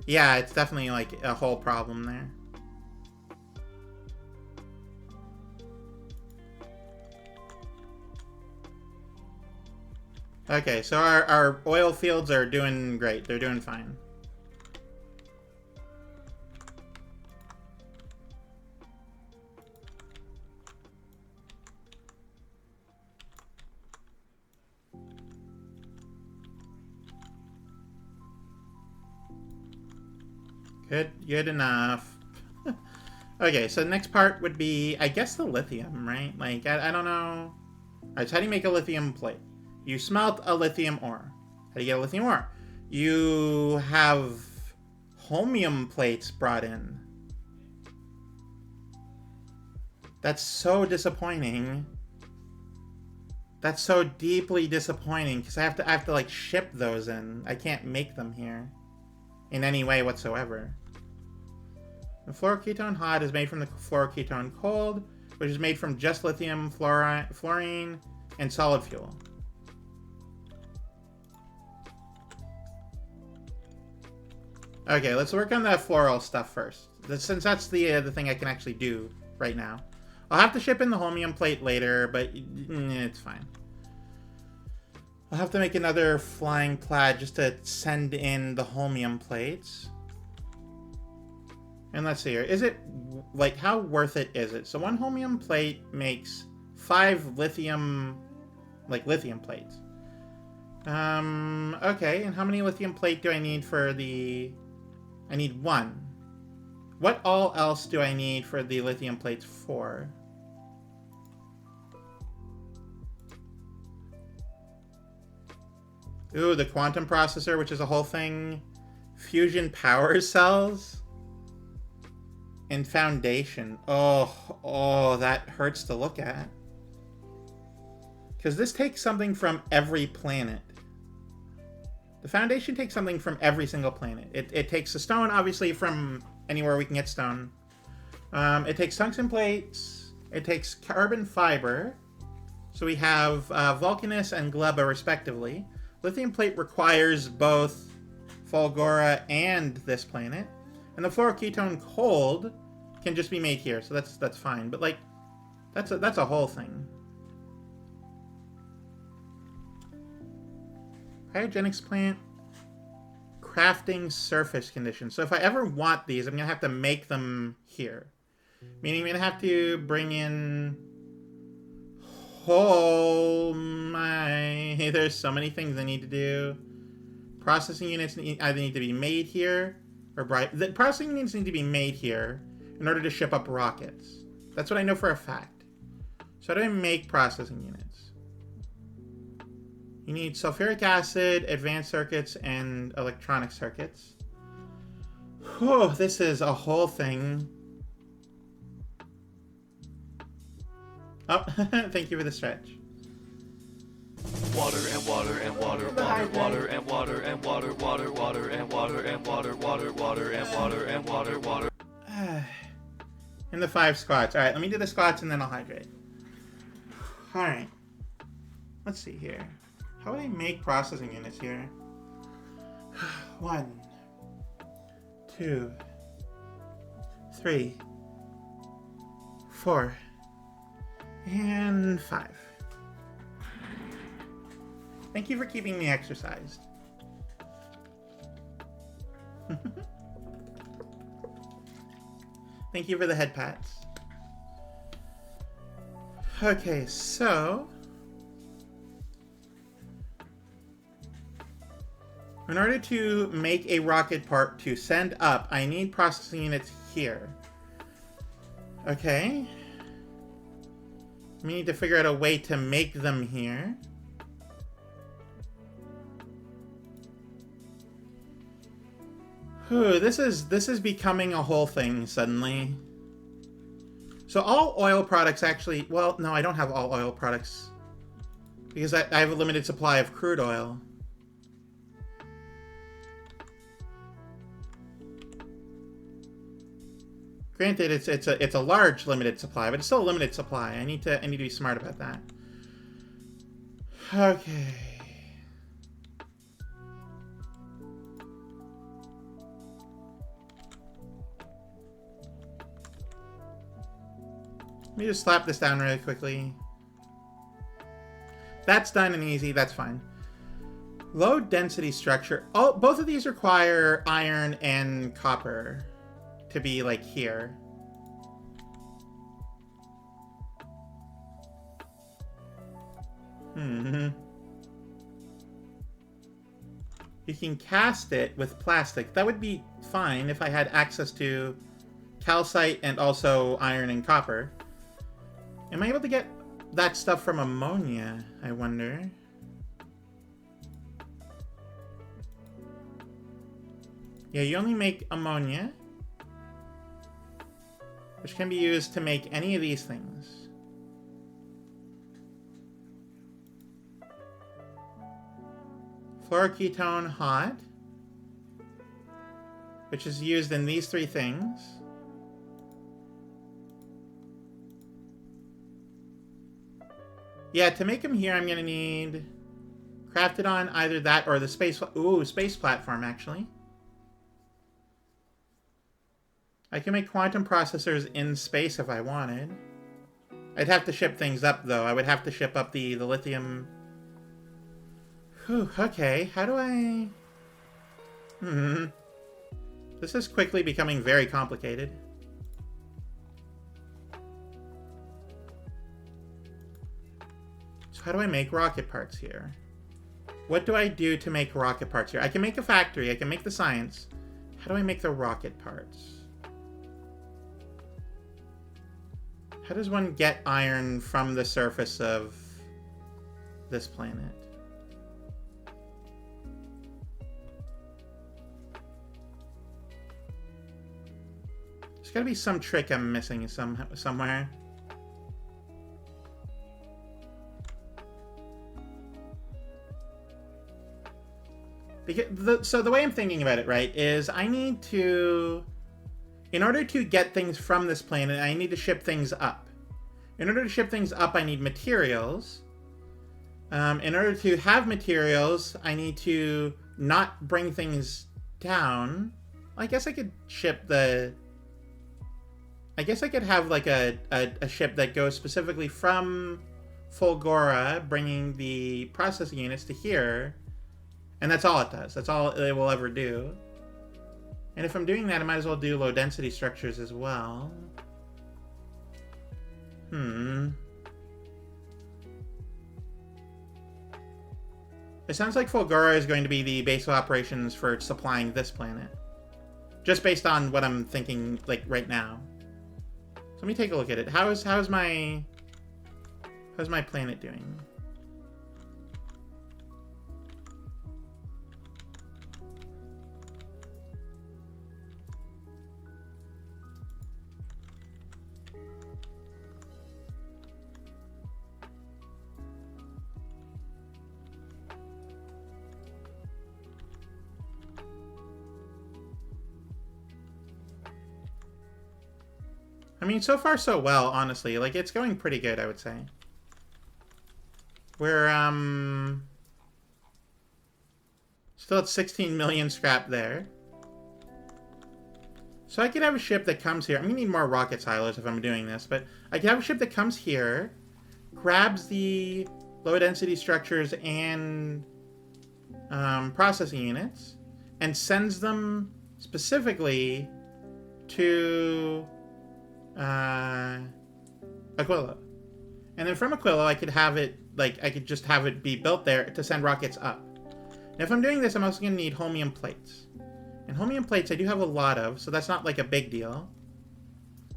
Yeah, it's definitely like a whole problem there. Okay, so our oil fields are doing great. They're doing fine. Good enough. Okay, so the next part would be, I guess, the lithium, right? Like, I don't know. Alright, so how do you make a lithium plate? You smelt a lithium ore. How do you get a lithium ore? You have holmium plates brought in. That's so disappointing. That's so deeply disappointing, because I have to like ship those in. I can't make them here in any way whatsoever. The fluoroketone hot is made from the fluoroketone cold, which is made from just lithium, fluorine, and solid fuel. Okay, let's work on that floral stuff first, since that's the thing I can actually do right now. I'll have to ship in the holmium plate later, but it's fine. I'll have to make another flying plaid just to send in the holmium plates. And let's see here. Is it, like, how worth it is it? So one holmium plate makes 5 lithium, like, lithium plates. Okay, and how many lithium plate do I need for the... I need 1. What all else do I need for the lithium plates for? Ooh, the quantum processor, which is a whole thing. Fusion power cells. And foundation. Oh, that hurts to look at. Because this takes something from every planet. The foundation takes something from every single planet. It takes the stone, obviously, from anywhere we can get stone. It takes tungsten plates. It takes carbon fiber. So we have Vulcanus and Gleba, respectively. Lithium plate requires both Fulgora and this planet. And the fluoroketone cold can just be made here, so that's fine. But, like, that's a whole thing. Cryogenics plant. Crafting surface conditions. So if I ever want these, I'm going to have to make them here. Meaning I'm going to have to bring in... Oh my... There's so many things I need to do. Processing units either need to be made here, or the processing units need to be made here in order to ship up rockets. That's what I know for a fact. So how do I make processing units? You need sulfuric acid, advanced circuits, and electronic circuits. Whew, this is a whole thing. Oh, thank you for the stretch. Water and water and water, water, water and water and water, water, water and water and water, water, water and water and water, water. And the 5 squats. Alright, let me do the squats and then I'll hydrate. Alright. Let's see here. How would I make processing units here? 1, 2, 3, 4, and 5. Thank you for keeping me exercised. Thank you for the head pats. Okay, so... in order to make a rocket part to send up, I need processing units here. Okay. We need to figure out a way to make them here. Whew, this is becoming a whole thing suddenly. So all oil products actually... well, no, I don't have all oil products. Because I have a limited supply of crude oil. Granted, it's a large limited supply, but it's still a limited supply. I need to be smart about that. Okay. Let me just slap this down really quickly. That's done and easy. That's fine. Low density structure. Oh, both of these require iron and copper to be like here. You can cast it with plastic. That would be fine if I had access to calcite and also iron and copper. Am I able to get that stuff from ammonia, I wonder? Yeah, you only make ammonia, which can be used to make any of these things. Fluoroketone hot, which is used in these 3 things. Yeah, to make them here, I'm going to need crafted on either that or the space... ooh, space platform, actually. I can make quantum processors in space if I wanted. I'd have to ship things up, though. I would have to ship up the lithium. Whew, okay, how do I... This is quickly becoming very complicated. So how do I make rocket parts here? What do I do to make rocket parts here? I can make a factory, I can make the science. How do I make the rocket parts? How does one get iron from the surface of this planet? There's gotta be some trick I'm missing somewhere. Because so the way I'm thinking about it, right, is I need to... In order to get things from this planet, I need to ship things up. In order to ship things up, I need materials. In order to have materials, I need to not bring things down. I guess I could ship the... I guess I could have like a ship that goes specifically from Fulgora, bringing the processing units to here. And that's all it does. That's all it will ever do. And if I'm doing that, I might as well do low-density structures as well. It sounds like Fulgora is going to be the base of operations for supplying this planet. Just based on what I'm thinking, like, right now. So let me take a look at it. How's my planet doing? I mean, so far so well, honestly. Like, it's going pretty good, I would say. We're, still at 16 million scrap there. So I could have a ship that comes here. I'm gonna need more rocket silos if I'm doing this, but I could have a ship that comes here, grabs the low-density structures and processing units, and sends them specifically to... Aquilo. And then from Aquilo, I could have it, like, I could just have it be built there to send rockets up. Now, if I'm doing this, I'm also going to need holmium plates. And holmium plates I do have a lot of, so that's not, like, a big deal.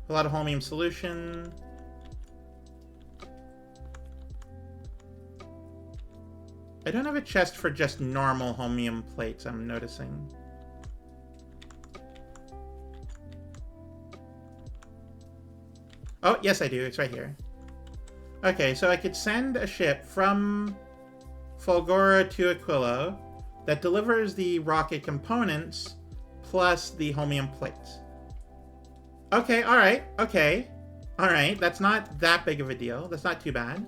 A lot of holmium solution. I don't have a chest for just normal holmium plates, I'm noticing. Oh, yes I do. It's right here. Okay, so I could send a ship from Fulgora to Aquilo that delivers the rocket components plus the holmium plates. Okay, alright, okay. Alright, that's not that big of a deal. That's not too bad.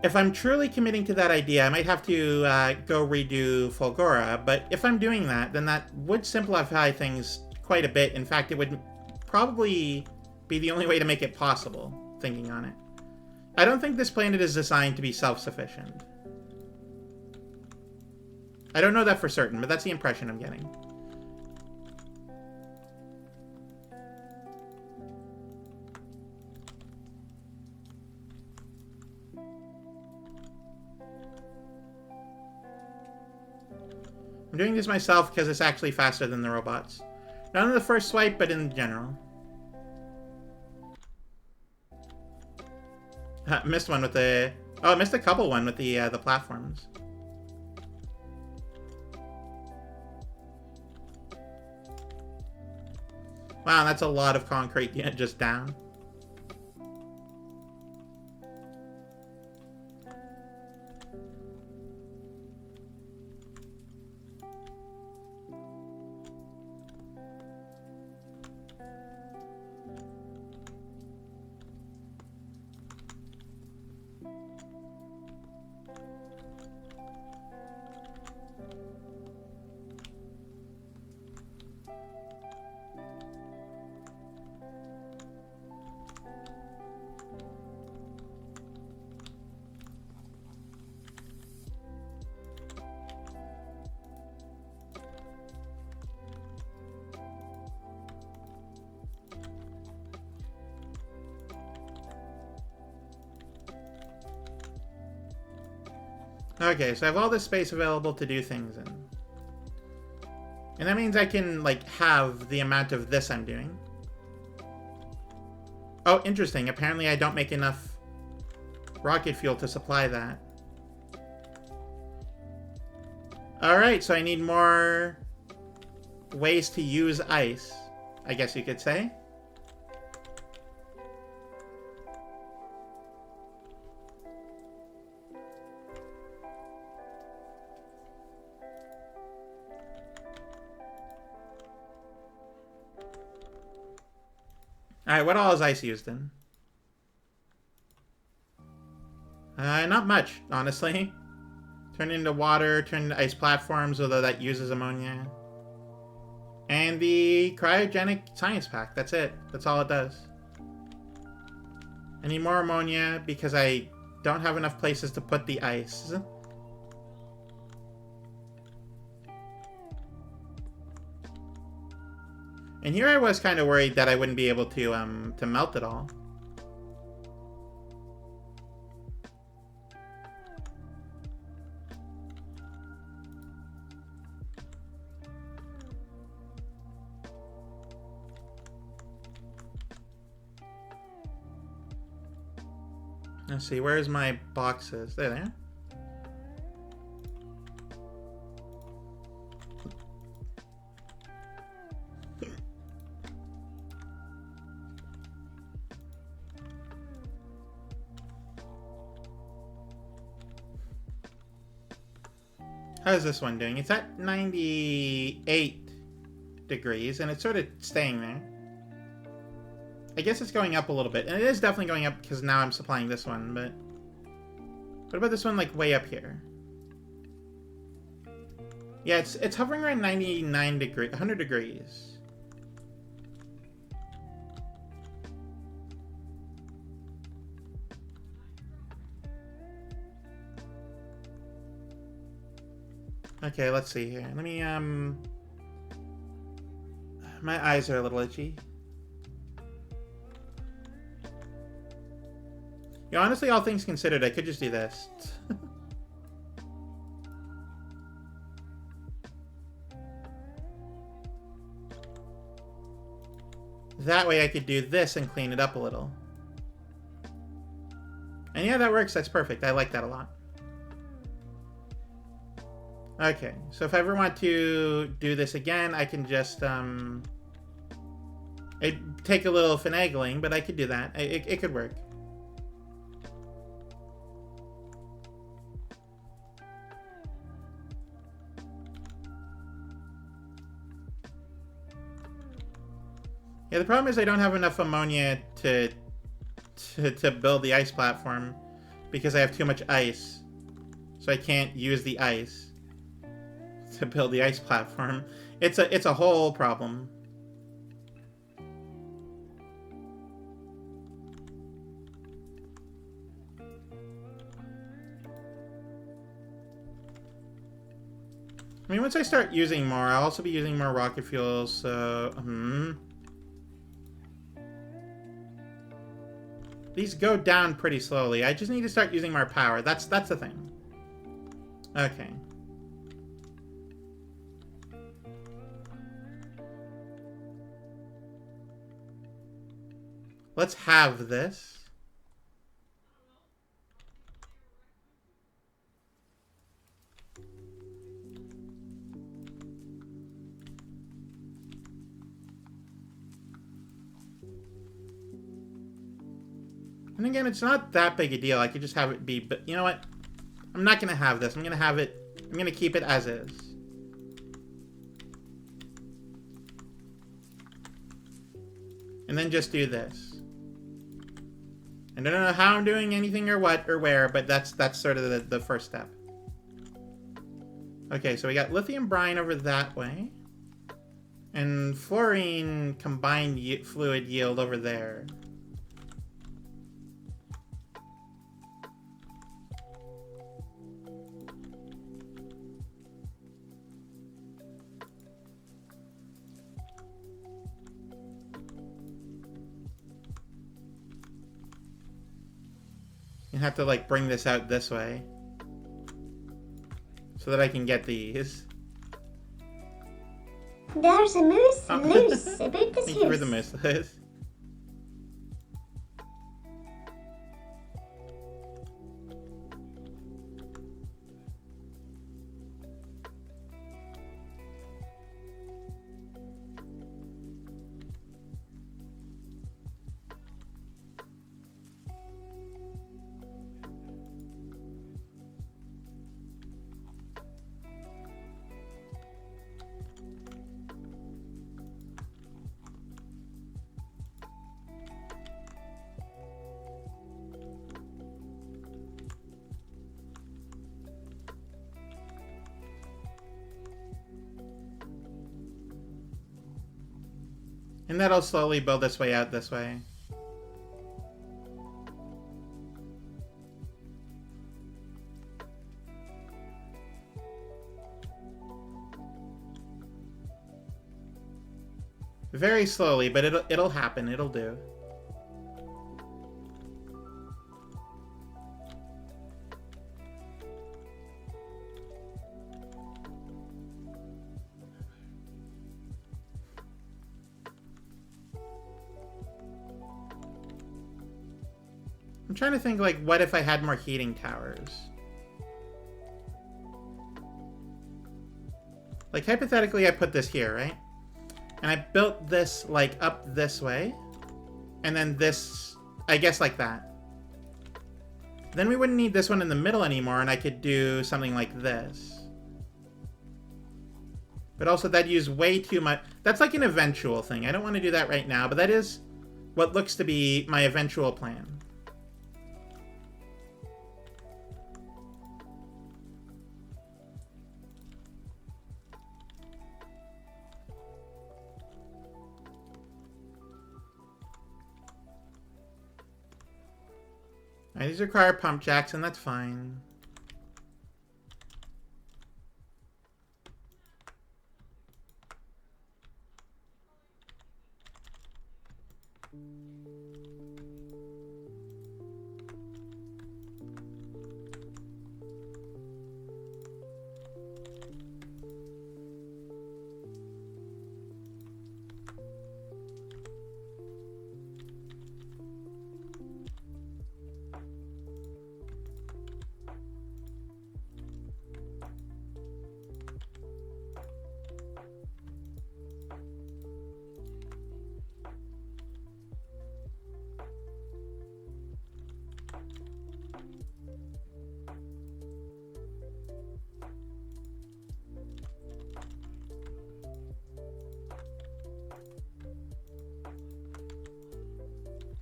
If I'm truly committing to that idea, I might have to go redo Fulgora, but if I'm doing that, then that would simplify things quite a bit. In fact, it would probably be the only way to make it possible, thinking on it. I don't think this planet is designed to be self-sufficient. I don't know that for certain, but that's the impression I'm getting. I'm doing this myself because it's actually faster than the robots. Not on the first swipe, but in general. Missed one with the... Oh, I missed a couple one with the platforms. Wow, that's a lot of concrete just down. Okay, so I have all this space available to do things in. And that means I can, like, have the amount of this I'm doing. Oh, interesting. Apparently I don't make enough rocket fuel to supply that. Alright, so I need more ways to use ice, I guess you could say. Alright, what all is ice used in? Not much, honestly. Turn into water, turn into ice platforms, although that uses ammonia. And the cryogenic science pack, that's it. That's all it does. I need more ammonia because I don't have enough places to put the ice. And here I was kind of worried that I wouldn't be able to melt it all. Let's see, where's my boxes? There they are. How's this one doing? It's at 98 degrees, and it's sort of staying there. I guess it's going up a little bit, and it is definitely going up because now I'm supplying this one, but... What about this one, like, way up here? Yeah, it's hovering around 99 degrees, 100 degrees. Okay, let's see here. Let me, my eyes are a little itchy. Yeah, honestly, all things considered, I could just do this. That way I could do this and clean it up a little. And yeah, that works. That's perfect. I like that a lot. Okay, so if I ever want to do this again, I can just, it'd take a little finagling, but I could do that. It could work. Yeah, the problem is I don't have enough ammonia to build the ice platform because I have too much ice. So I can't use the ice to build the ice platform. It's a whole problem. I mean, once I start using more, I'll also be using more rocket fuels, so... These go down pretty slowly. I just need to start using more power. That's the thing. Okay. Let's have this. And again, it's not that big a deal. I could just have it be, but you know what? I'm not going to have this. I'm going to keep it as is. And then just do this. And I don't know how I'm doing anything or what or where, but that's sort of the first step. Okay, so we got lithium brine over that way. And fluorine combined fluid yield over there. You have to, like, bring this out this way. so that I can get these. There's a moose Oh. loose. A bit Thank you for the loose. moose. And that'll slowly build its way out this way. Very slowly, but it'll happen. It'll do. I'm trying to think, like, what if I had more heating towers? Like, hypothetically, I put this here, right? And I built this, like, up this way. And then this, I guess, like that. Then we wouldn't need this one in the middle anymore, and I could do something like this. But also, that'd use way too much. That's like an eventual thing. I don't want to do that right now, but that is what looks to be my eventual plan. Alright, these require pump jacks, and that's fine.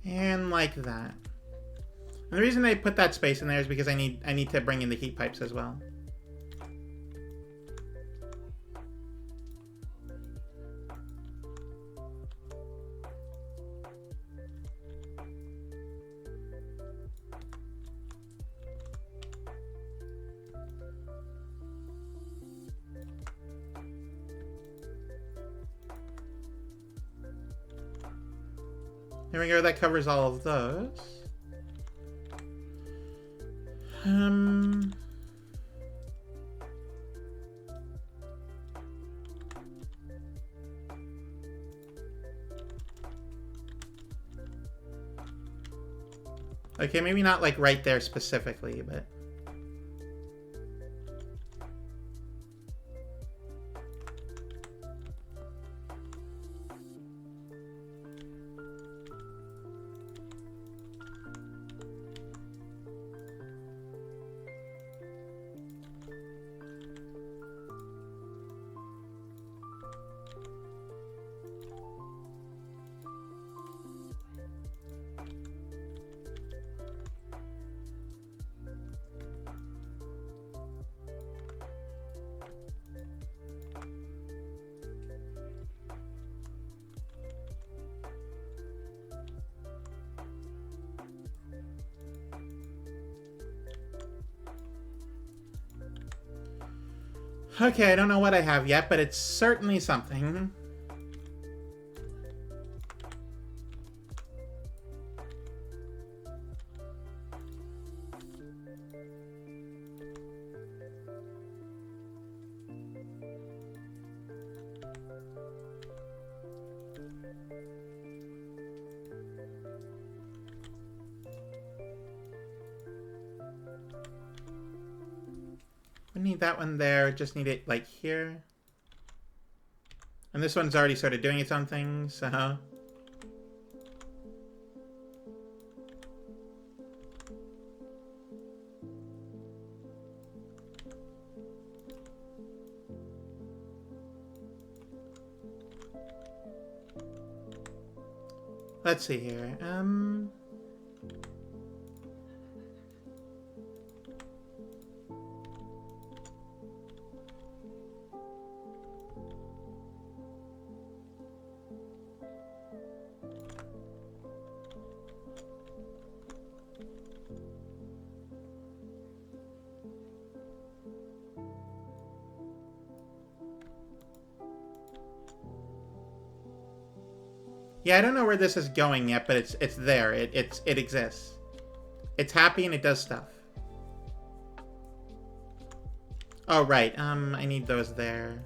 And like that. And the reason I put that space in there is because I need to bring in the heat pipes as well. There we go, that covers all of those. Okay, maybe not like right there specifically, but... Okay, I don't know what I have yet, but it's certainly something. We need that one there. Just need it like here. And this one's already started doing its own thing, so... Let's see here. Yeah, I don't know where this is going yet, but it's there. It exists. It's happy and it does stuff. Oh right, I need those there.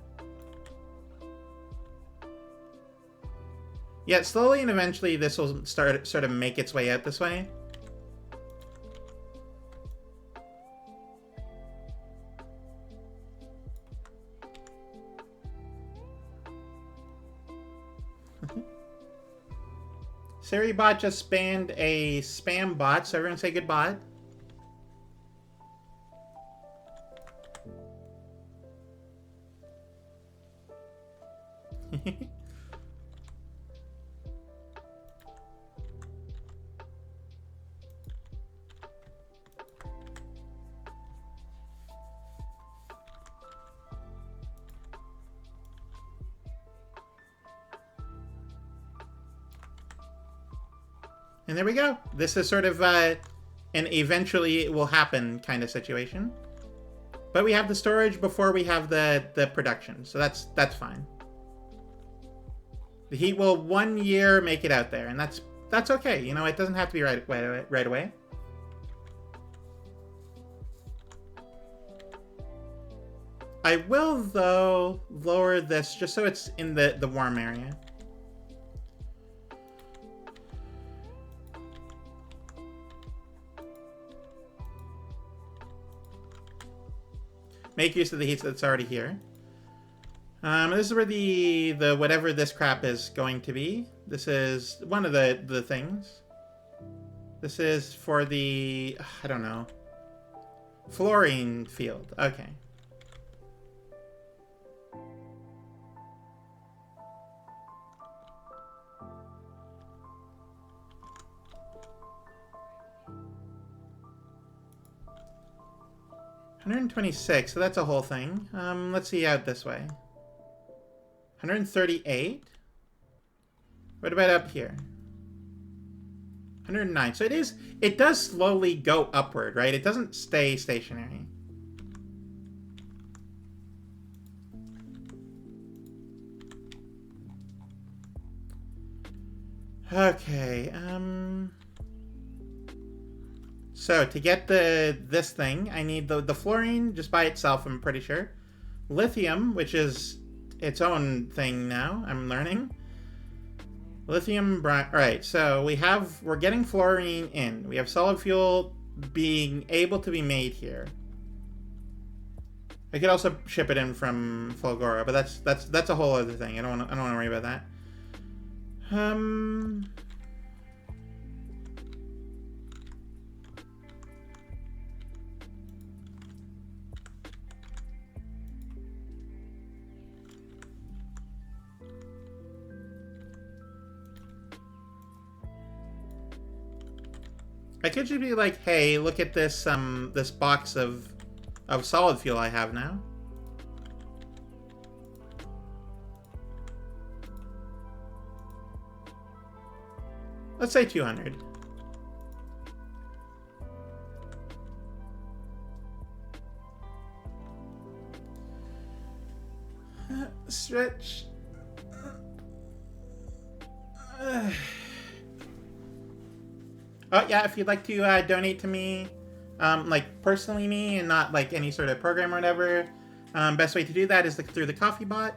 Yeah, slowly and eventually this will start sort of make its way out this way. SiriBot just spanned a spam bot, so everyone say goodbye. And there we go. This is sort of an eventually it will happen kind of situation. But we have the storage before we have the production, so that's fine. The heat will 1 year make it out there, and that's okay. You know, it doesn't have to be right away. I will, though, lower this just so it's in the warm area. Make use of the heat that's already here. This is where the whatever this crap is going to be. This is one of the things. This is for the, I don't know, fluorine field. Okay. $126, so that's a whole thing. Let's see out this way. 138. What about up here? 109. So it does slowly go upward, right? It doesn't stay stationary. Okay, so to get this thing, I need the fluorine just by itself, I'm pretty sure. Lithium, which is its own thing now, I'm learning. Lithium, alright, so we're getting fluorine in. We have solid fuel being able to be made here. I could also ship it in from Fulgora, but that's a whole other thing. I don't want to worry about that. I could just be like, hey, look at this this box of solid fuel I have now. Let's say 200. Stretch. Oh yeah, if you'd like to donate to me, like personally me and not like any sort of program or whatever, best way to do that is through the coffee bot.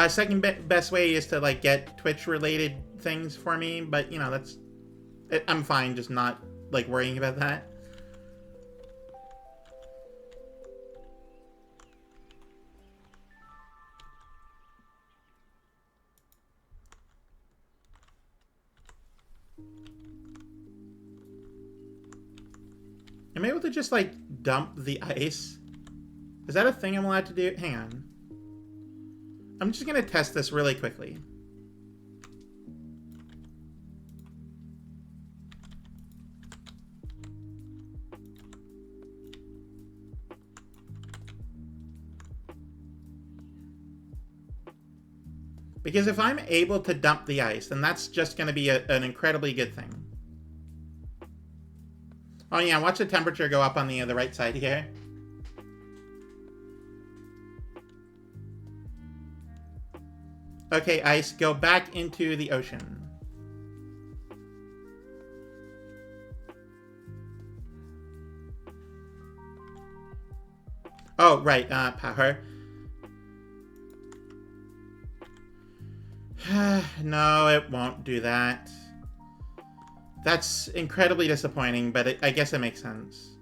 Second best way is to like get Twitch related things for me, but you know, I'm fine just not like worrying about that. I'm able to just, like, dump the ice. Is that a thing I'm allowed to do? Hang on. I'm just gonna test this really quickly. Because if I'm able to dump the ice, then that's just going to be an incredibly good thing. Oh yeah, watch the temperature go up on the right side here. Okay, ice, go back into the ocean. Oh, right, power. No, it won't do that. That's incredibly disappointing, but I guess it makes sense.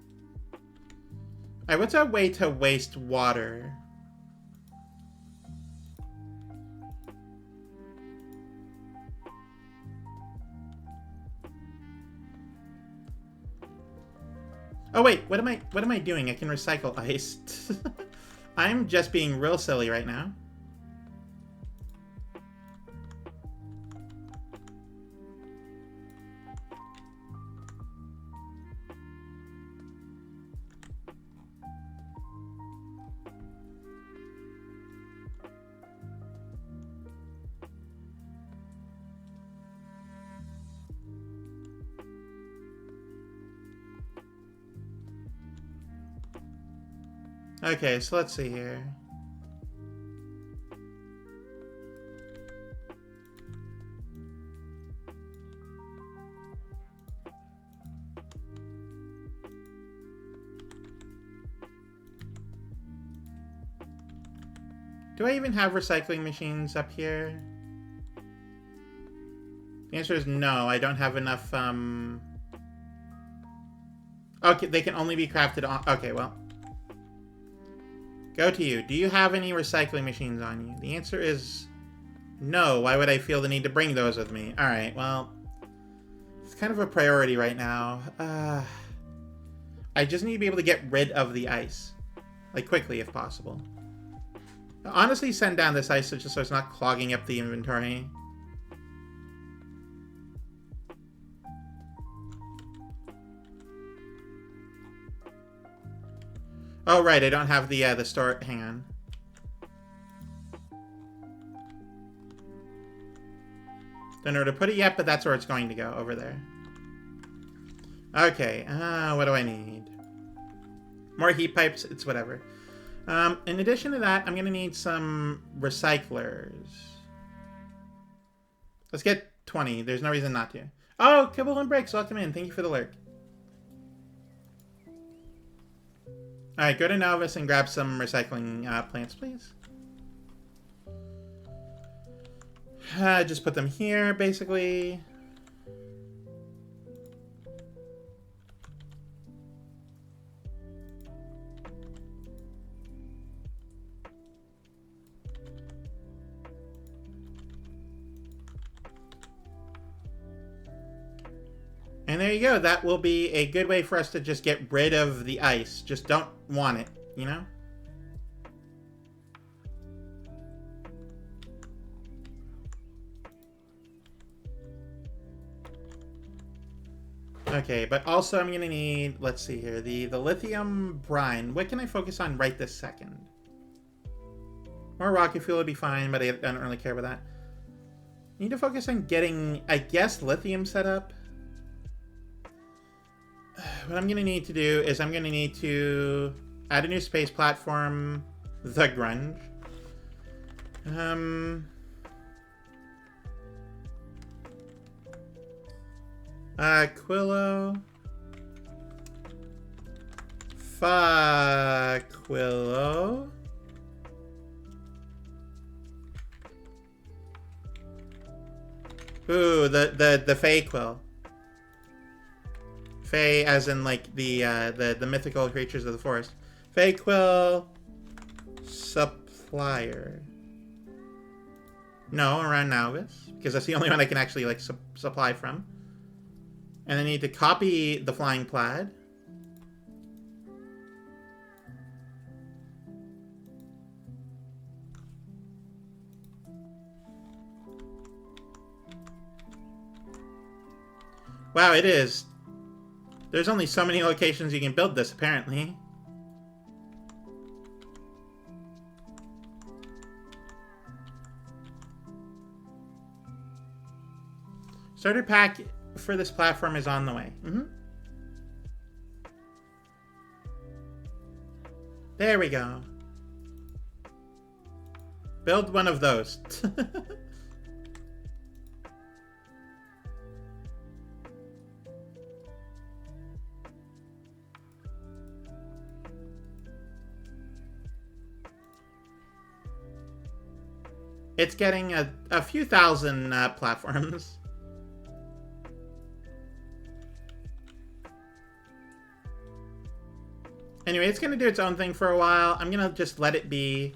Alright, what's our way to waste water? Oh wait, what am I doing? I can recycle ice. I'm just being real silly right now. Okay, so let's see here. Do I even have recycling machines up here? The answer is no, I don't have enough, Okay, they can only be crafted on... Okay, well. Go to you. Do you have any recycling machines on you? The answer is no. Why would I feel the need to bring those with me? Alright, well. It's kind of a priority right now. I just need to be able to get rid of the ice. Like, quickly, if possible. Honestly, send down this ice just so it's not clogging up the inventory. Oh, right, I don't have the store... Hang on. Don't know where to put it yet, but that's where it's going to go, over there. Okay, what do I need? More heat pipes, it's whatever. In addition to that, I'm going to need some recyclers. Let's get 20. There's no reason not to. Oh, Kibble and Bricks, welcome in. Thank you for the lurk. Alright, go to Novus and grab some recycling plants, please. Just put them here, basically. And there you go. That will be a good way for us to just get rid of the ice. Just don't want it, you know? Okay, but also I'm going to need, let's see here, the lithium brine. What can I focus on right this second? More rocket fuel would be fine, but I don't really care about that. Need to focus on getting, I guess, lithium set up. What I'm going to need to do is I'm going to need to add a new space platform, the Grunge. Aquilo. Aquilo. Ooh, the Fey Quill. Fey, as in like the mythical creatures of the forest. Fey Quill supplier. No, around Novus, because that's the only one I can actually like supply from. And I need to copy the flying plaid. Wow, it is. There's only so many locations you can build this, apparently. Starter pack for this platform is on the way. There we go. Build one of those. It's getting a few thousand platforms. Anyway, it's going to do its own thing for a while. I'm going to just let it be.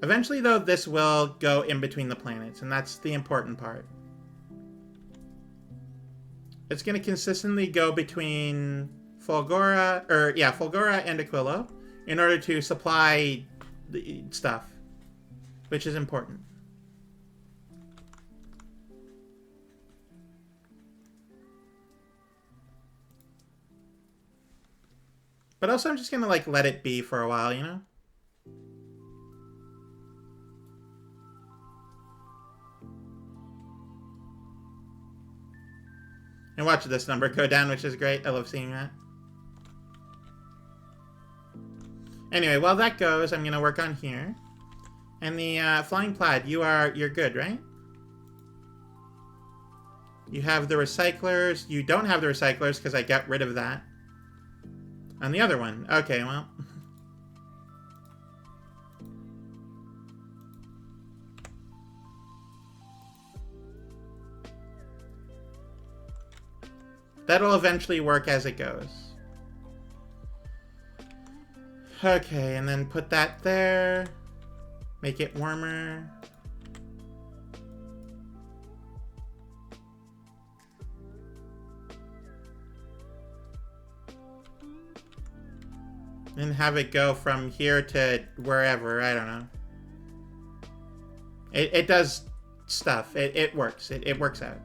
Eventually, though, this will go in between the planets, and that's the important part. It's going to consistently go between Fulgora and Aquilo in order to supply the stuff, which is important. But also, I'm just going to, like, let it be for a while, you know? And watch this number go down, which is great. I love seeing that. Anyway, while that goes, I'm going to work on here. And the Flying Plaid, you're good, right? You have the recyclers. You don't have the recyclers because I got rid of that. On the other one. Okay, well. That'll eventually work as it goes. Okay, and then put that there. Make it warmer. And have it go from here to wherever, I don't know. It does stuff. It works. It works out.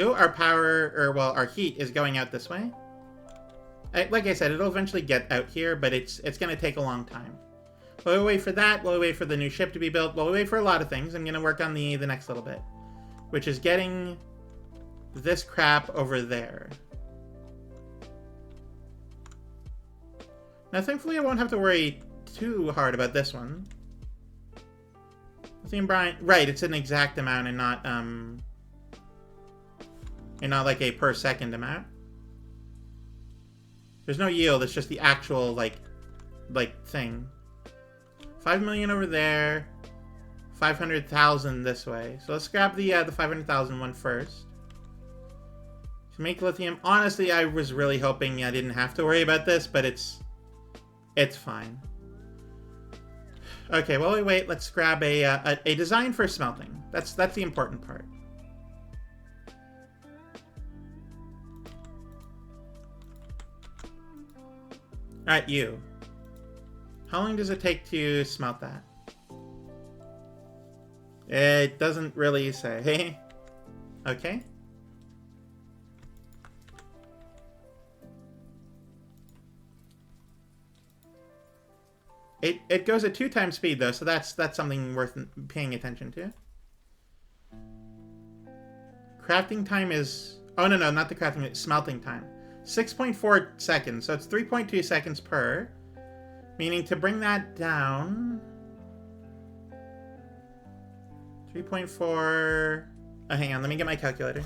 Ooh, our power, our heat is going out this way. Like I said, it'll eventually get out here, but it's going to take a long time. While we wait for that, while we wait for the new ship to be built, while we wait for a lot of things, I'm going to work on the next little bit. Which is getting this crap over there. Now, thankfully, I won't have to worry too hard about this one. Lithium brine, right? It's an exact amount and not like a per second amount. There's no yield. It's just the actual like thing. 5 million over there. 500,000 this way. So let's grab the 500,000 one first. To make lithium, honestly, I was really hoping I didn't have to worry about this, but it's fine. Okay, while we wait, let's grab a design for smelting. That's the important part. Alright, you. How long does it take to smelt that? It doesn't really say. Okay. It goes at 2 times speed though, so that's something worth paying attention to. Crafting time is... Oh, no, not the crafting, it's smelting time. 6.4 seconds, so it's 3.2 seconds per. Meaning to bring that down... 3.4... Oh, hang on, let me get my calculator.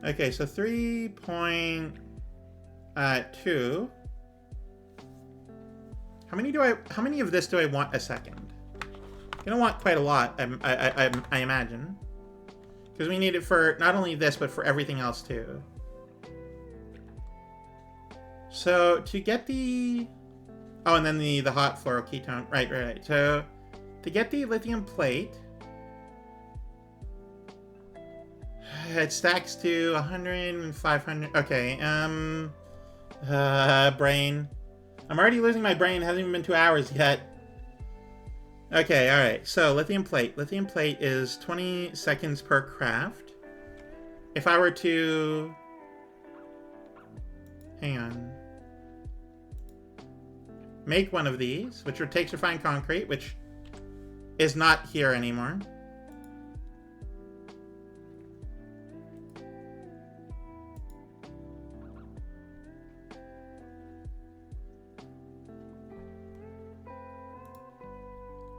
Okay, so 3.2... How many of this do I want a second? I'm gonna want quite a lot, I imagine. Because we need it for not only this, but for everything else too. So to get the... Oh, and then the hot fluoro ketone. Right. So to get the lithium plate, it stacks to 100 and 500. Okay, brain. I'm already losing my brain. It hasn't even been 2 hours yet. Okay, alright. So, lithium plate. Lithium plate is 20 seconds per craft. If I were to... Hang on. Make one of these, which takes refined concrete, which is not here anymore.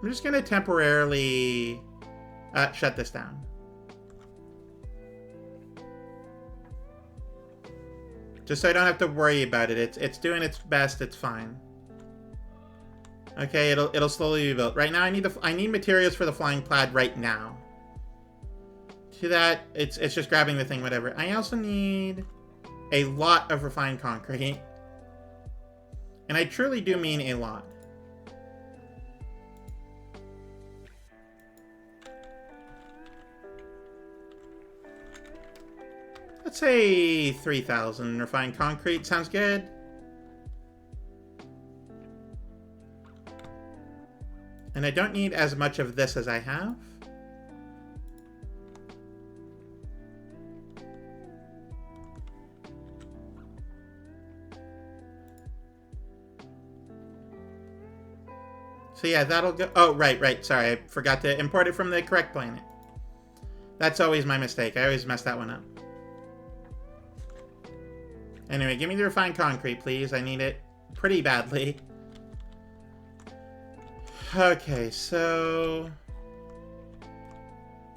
I'm just going to temporarily shut this down. Just so I don't have to worry about it. It's doing its best. It's fine. Okay, it'll slowly be built. Right now, I need materials for the flying plaid right now. To that, it's just grabbing the thing, whatever. I also need a lot of refined concrete, and I truly do mean a lot. Let's say 3,000 refined concrete. Sounds good. And I don't need as much of this as I have. So yeah, that'll go... Oh, right. Sorry, I forgot to import it from the correct planet. That's always my mistake. I always mess that one up. Anyway, give me the refined concrete, please. I need it pretty badly. Okay, so...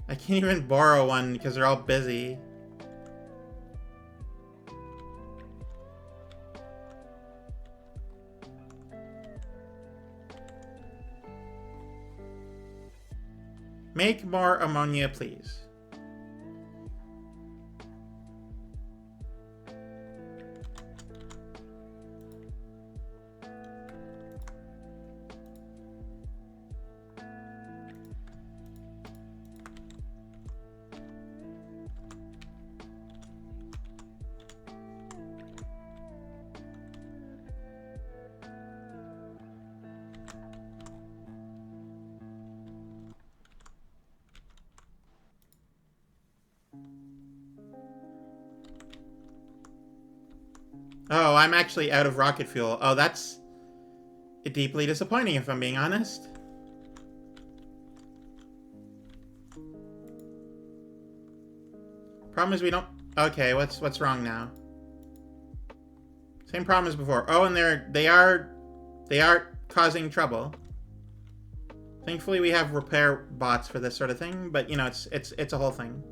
I can't even borrow one because they're all busy. Make more ammonia, please. Oh, I'm actually out of rocket fuel. Oh, that's deeply disappointing if I'm being honest. Problem is we don't... Okay, what's wrong now? Same problem as before. Oh, and they are causing trouble. Thankfully we have repair bots for this sort of thing, but you know, it's a whole thing.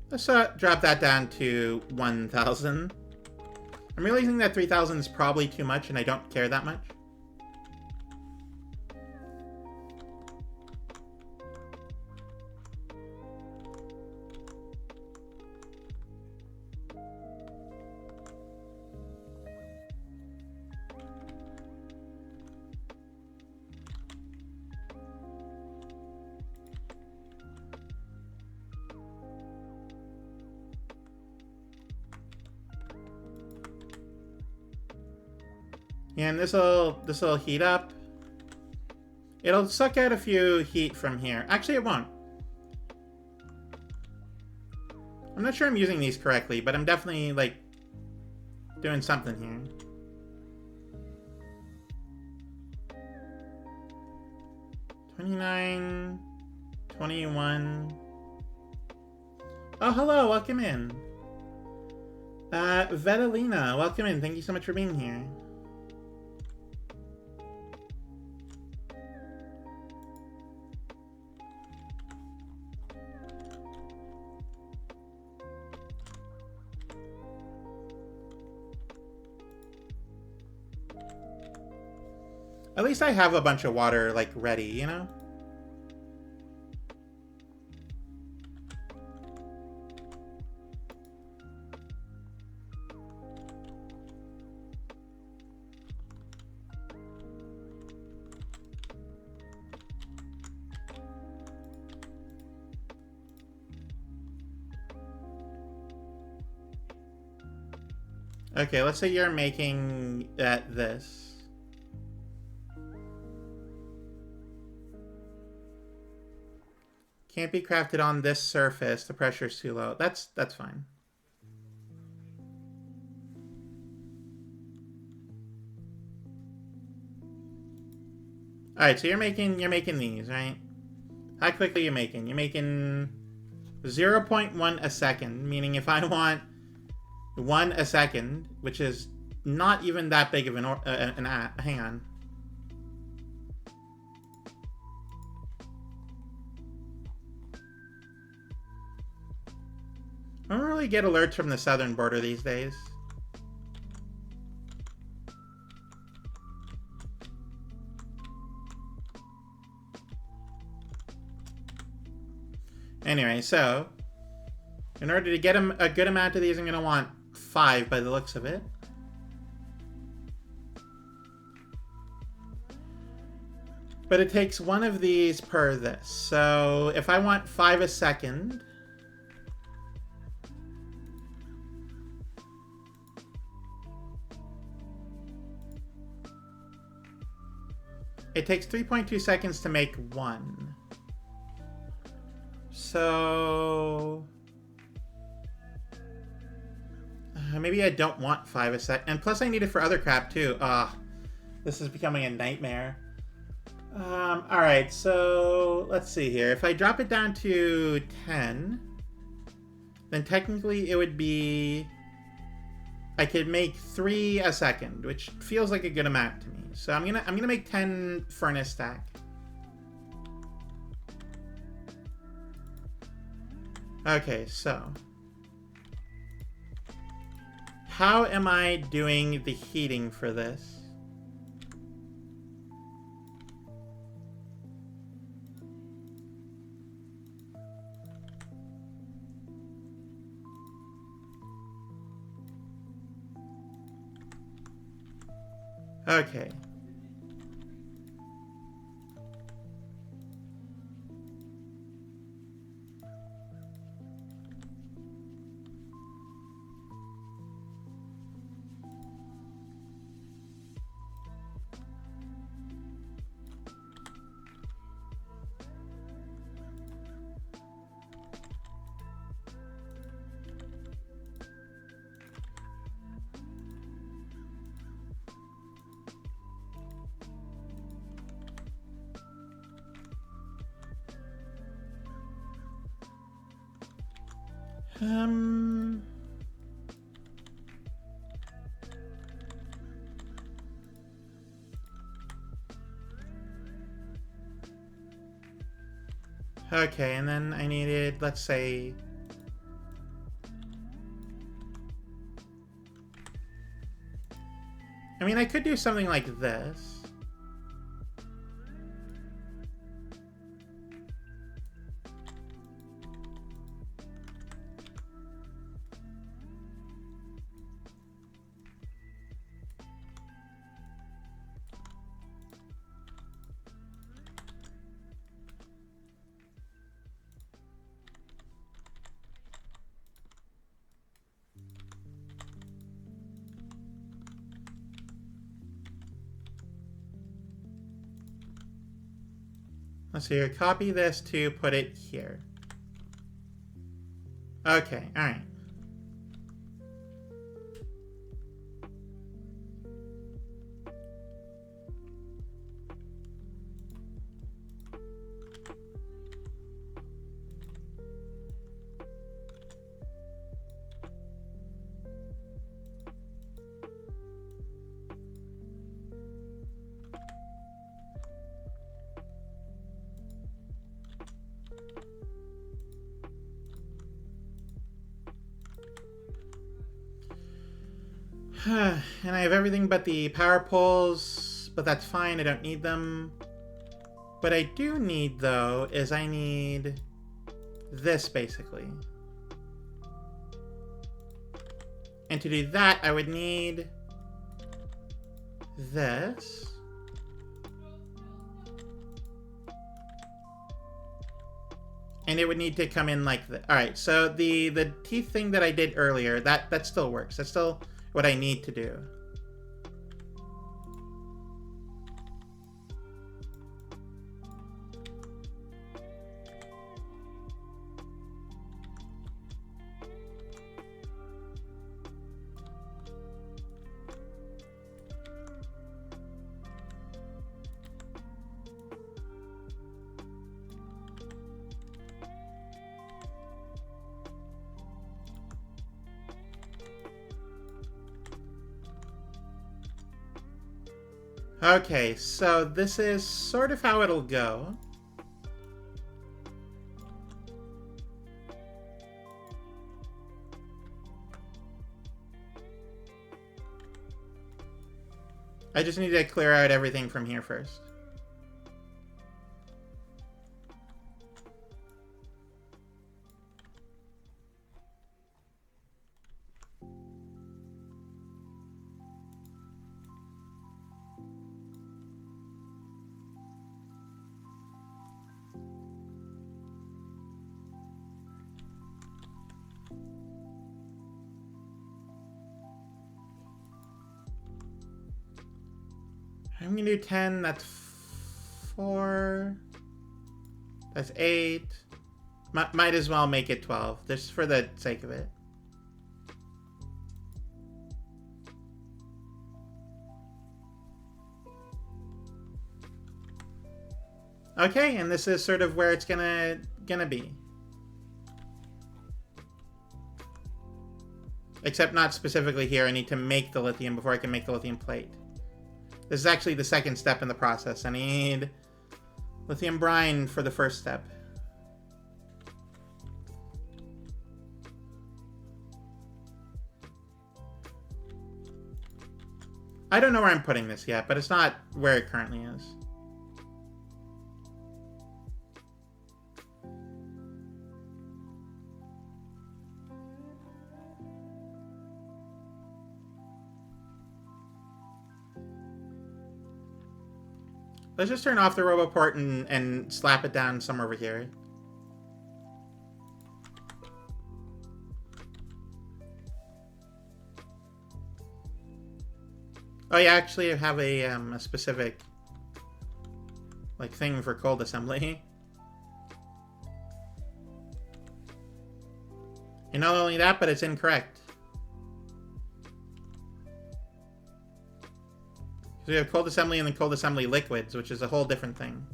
Let's drop that down to 1,000. I'm realizing that 3,000 is probably too much and I don't care that much. Yeah, and this'll heat up. It'll suck out a few heat from here. Actually, it won't. I'm not sure I'm using these correctly, but I'm definitely, like, doing something here. $29, $21. Oh, hello, welcome in. Vetalina, welcome in. Thank you so much for being here. At least I have a bunch of water, like, ready, you know? Okay, let's say you're making this. Can't be crafted on this surface. The pressure's too low. That's fine. All right, so you're making these, right? How quickly are you making? You're making 0.1 a second, meaning if I want 1 a second, which is not even that big of hang on. I don't really get alerts from the southern border these days. Anyway, so in order to get a good amount of these, I'm going to want 5 by the looks of it. But it takes 1 of these per this. So if I want 5 a second, it takes 3.2 seconds to make 1. So maybe I don't want 5 a sec. And plus I need it for other crap too. This is becoming a nightmare. Alright, so let's see here. If I drop it down to 10, then technically it would be... I could make 3 a second, which feels like a good amount to me. So I'm gonna make 10 furnace stack. Okay, so how am I doing the heating for this? Okay. Okay, and then I needed, let's say... I mean, I could do something like this. Let's see here. Copy this to put it here. Okay, alright. And I have everything but the power poles, but that's fine, I don't need them. What I do need, though, is I need this, basically. And to do that, I would need this. And it would need to come in like this. Alright, so the teeth thing that I did earlier, that still works. That still what I need to do. Okay, so this is sort of how it'll go. I just need to clear out everything from here first. I'm gonna do 10, that's 4, that's 8. Might as well make it 12, just for the sake of it. Okay, and this is sort of where it's gonna be. Except not specifically here, I need to make the lithium before I can make the lithium plate. This is actually the second step in the process. I need lithium brine for the first step. I don't know where I'm putting this yet, but it's not where it currently is. Let's just turn off the roboport and slap it down somewhere over here. Oh yeah, actually I have a specific like thing for cold assembly. And not only that, but it's incorrect. So we have cold assembly and then cold assembly liquids, which is a whole different thing.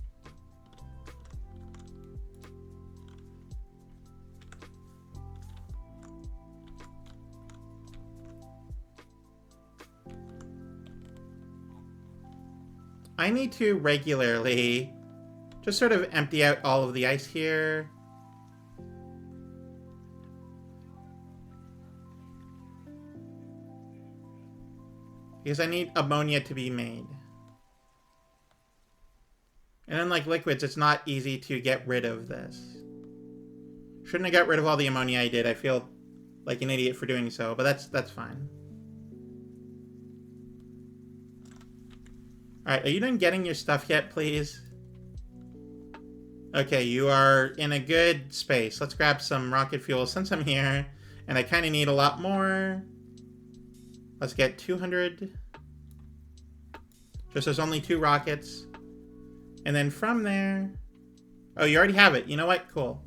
I need to regularly just sort of empty out all of the ice here. Because I need ammonia to be made. And unlike liquids, it's not easy to get rid of this. Shouldn't have got rid of all the ammonia I did. I feel like an idiot for doing so, but that's fine. Alright, are you done getting your stuff yet, please? Okay, you are in a good space. Let's grab some rocket fuel since I'm here. And I kind of need a lot more. Let's get 200. Just there's only 2 rockets. And then from there... Oh, you already have it. You know what? Cool.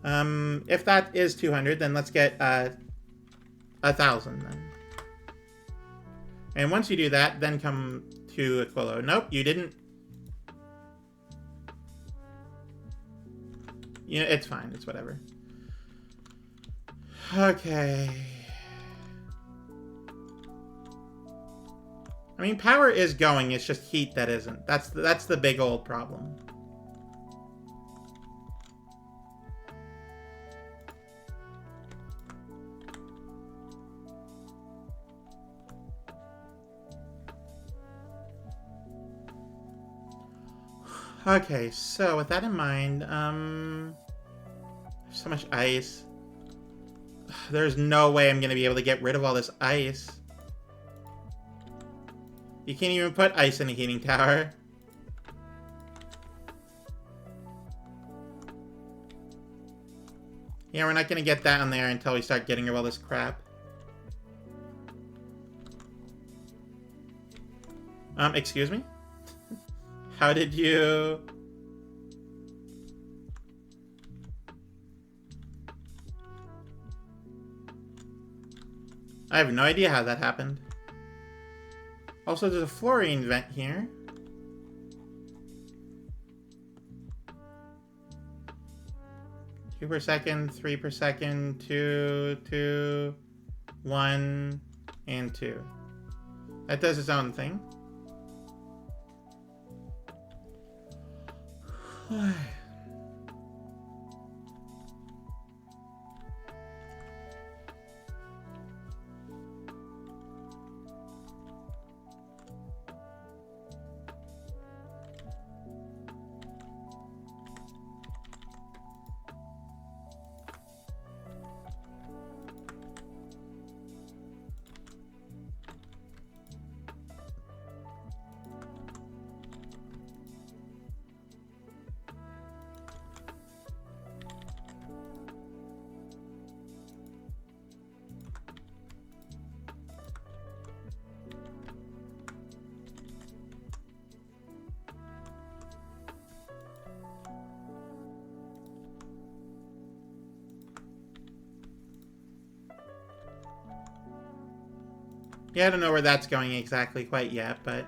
If that is 200, then let's get 1,000 then. And once you do that, then come to Aquilo. Nope, you didn't. You know, it's fine. It's whatever. Okay. I mean, power is going. It's just heat that isn't. That's the big old problem. Okay, so with that in mind, so much ice. There's no way I'm gonna be able to get rid of all this ice. You can't even put ice in a heating tower. Yeah, we're not gonna get that on there until we start getting rid of all this crap. Excuse me? How did you... I have no idea how that happened. Also, there's a fluorine vent here. Two per second, 3 per second, 2, 2, 1, and 2. That does its own thing. Yeah, I don't know where that's going exactly quite yet, but...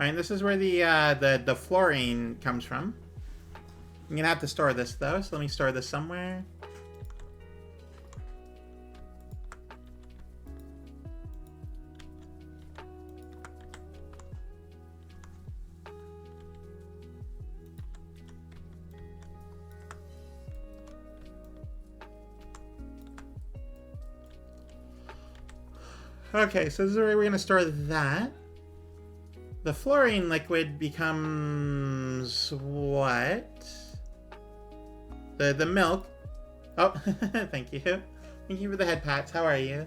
Alright, this is where the fluorine comes from. I'm gonna have to store this though, so let me store this somewhere. Okay, so this is where we're gonna store that. The fluorine liquid becomes what? The milk. Oh, thank you. Thank you for the head pats. How are you?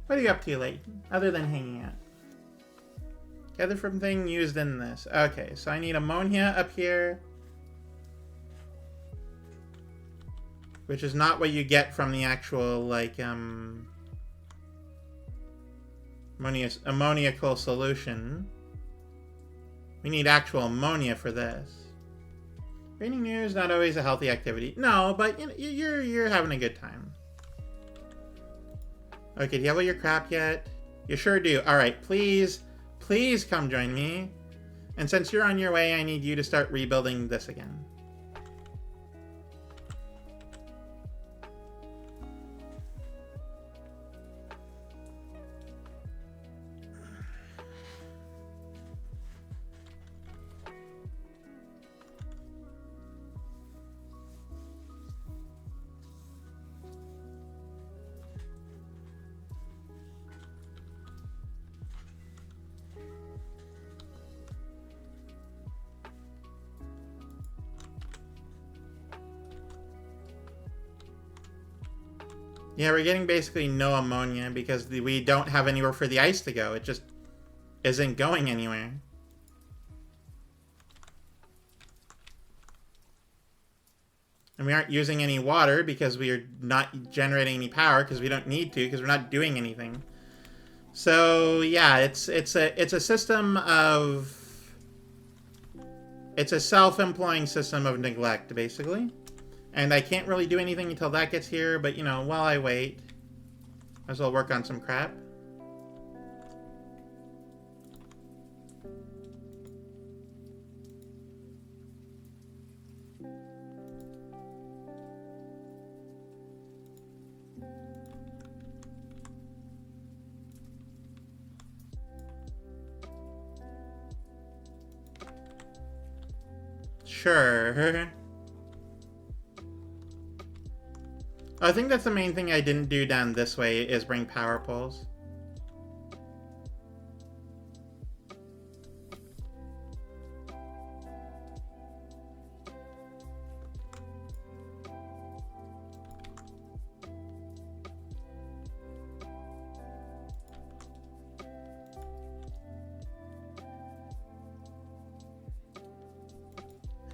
What are you up to late, other than hanging out? Gather from thing used in this. Okay, so I need ammonia up here. Which is not what you get from the actual, like, ammoniacal solution. We need actual ammonia for this. Reading news, not always a healthy activity. No, but you know, you're having a good time. Okay, do you have all your crap yet? You sure do. Alright, please come join me. And since you're on your way, I need you to start rebuilding this again. Yeah, we're getting basically no ammonia because we don't have anywhere for the ice to go. It just isn't going anywhere. And we aren't using any water because we are not generating any power because we don't need to because we're not doing anything. So yeah, it's a system of... It's a self-employing system of neglect, basically. And I can't really do anything until that gets here, but, you know, while I wait, might as well work on some crap. Sure. I think that's the main thing I didn't do down this way is bring power poles.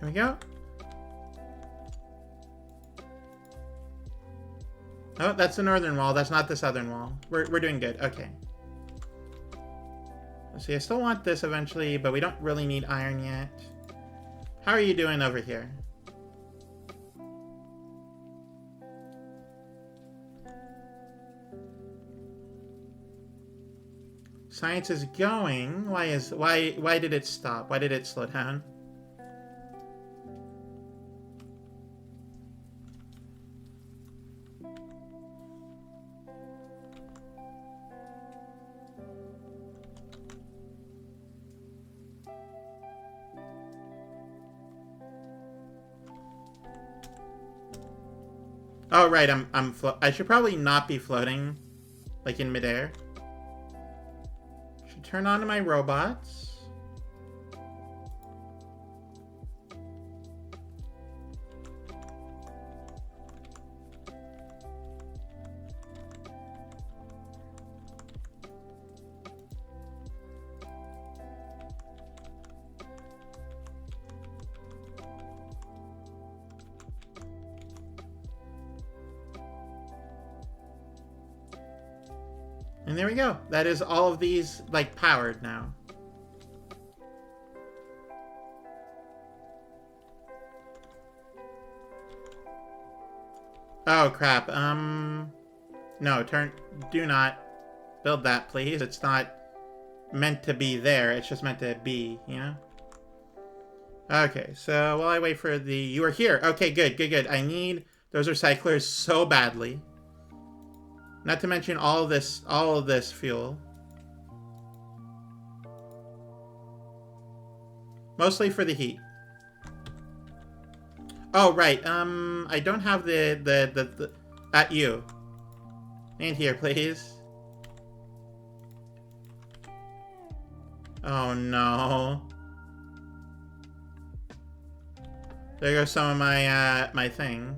There we go. Oh, that's the northern wall. That's not the southern wall. We're doing good. Okay. Let's see, I still want this eventually, but we don't really need iron yet. How are you doing over here? Science is going. Why did it stop? Why did it slow down? Oh right, I should probably not be floating, like in midair. Should turn on to my robots. And there we go. That is all of these, like, powered now. Oh, crap. No, do not build that, please. It's not meant to be there. It's just meant to be, you know? Okay, so while I wait for the... You are here. Okay, good. I need those recyclers so badly. Not to mention all of this fuel. Mostly for the heat. Oh, right. I don't have the at you. And here, please. Oh, no. There goes some of my, my thing.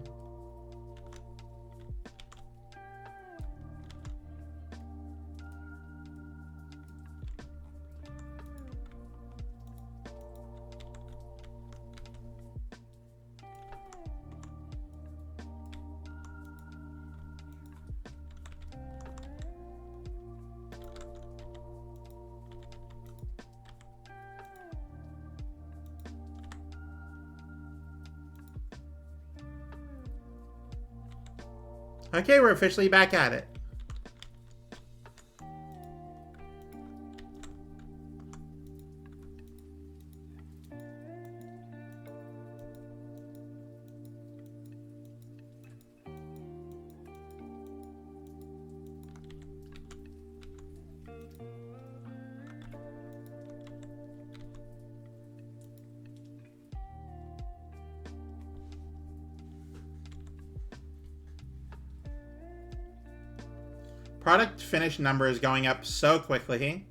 Okay, we're officially back at it. Product finish number is going up so quickly.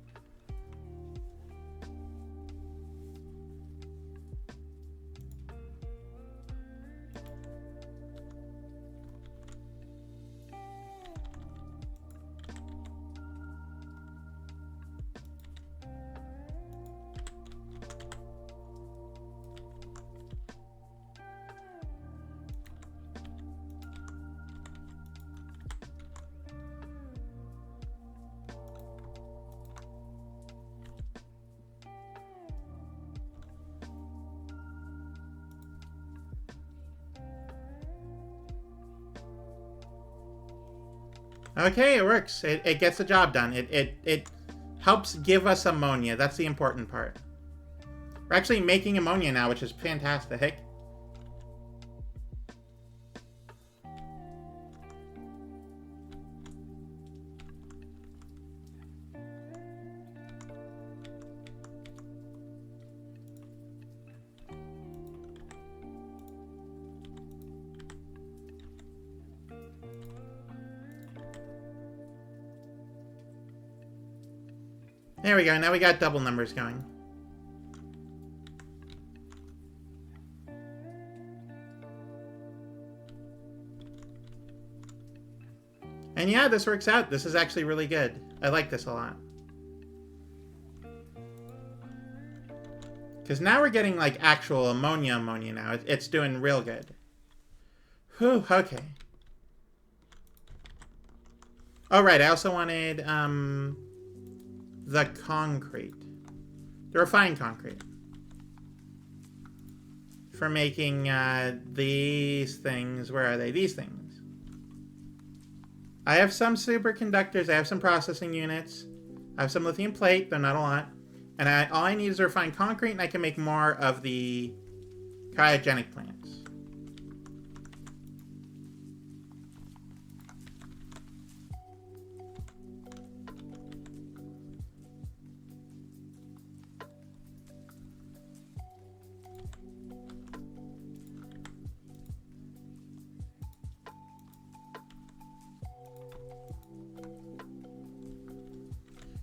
Okay, it works. It gets the job done. It helps give us ammonia. That's the important part. We're actually making ammonia now, which is fantastic. There we go. Now we got double numbers going. And yeah, this works out. This is actually really good. I like this a lot. Because now we're getting, like, actual ammonia now. It's doing real good. Whew, okay. Oh, right. I also wanted, the concrete. The refined concrete. For making, these things. Where are they? These things. I have some superconductors. I have some processing units. I have some lithium plate, though not a lot. And all I need is to refine concrete, and I can make more of the cryogenic plants.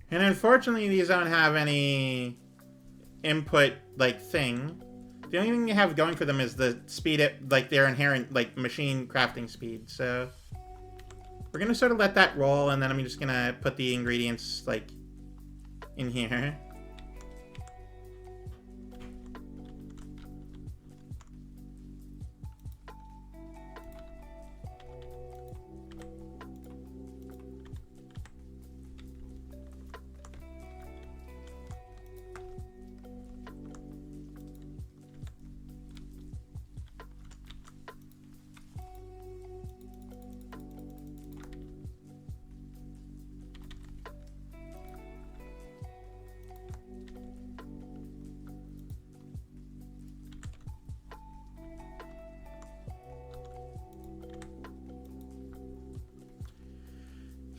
And unfortunately, these don't have any input, like, thing. The only thing they have going for them is the speed, like, their inherent, like, machine crafting speed. So we're going to sort of let that roll, and then I'm just going to put the ingredients, like, in here.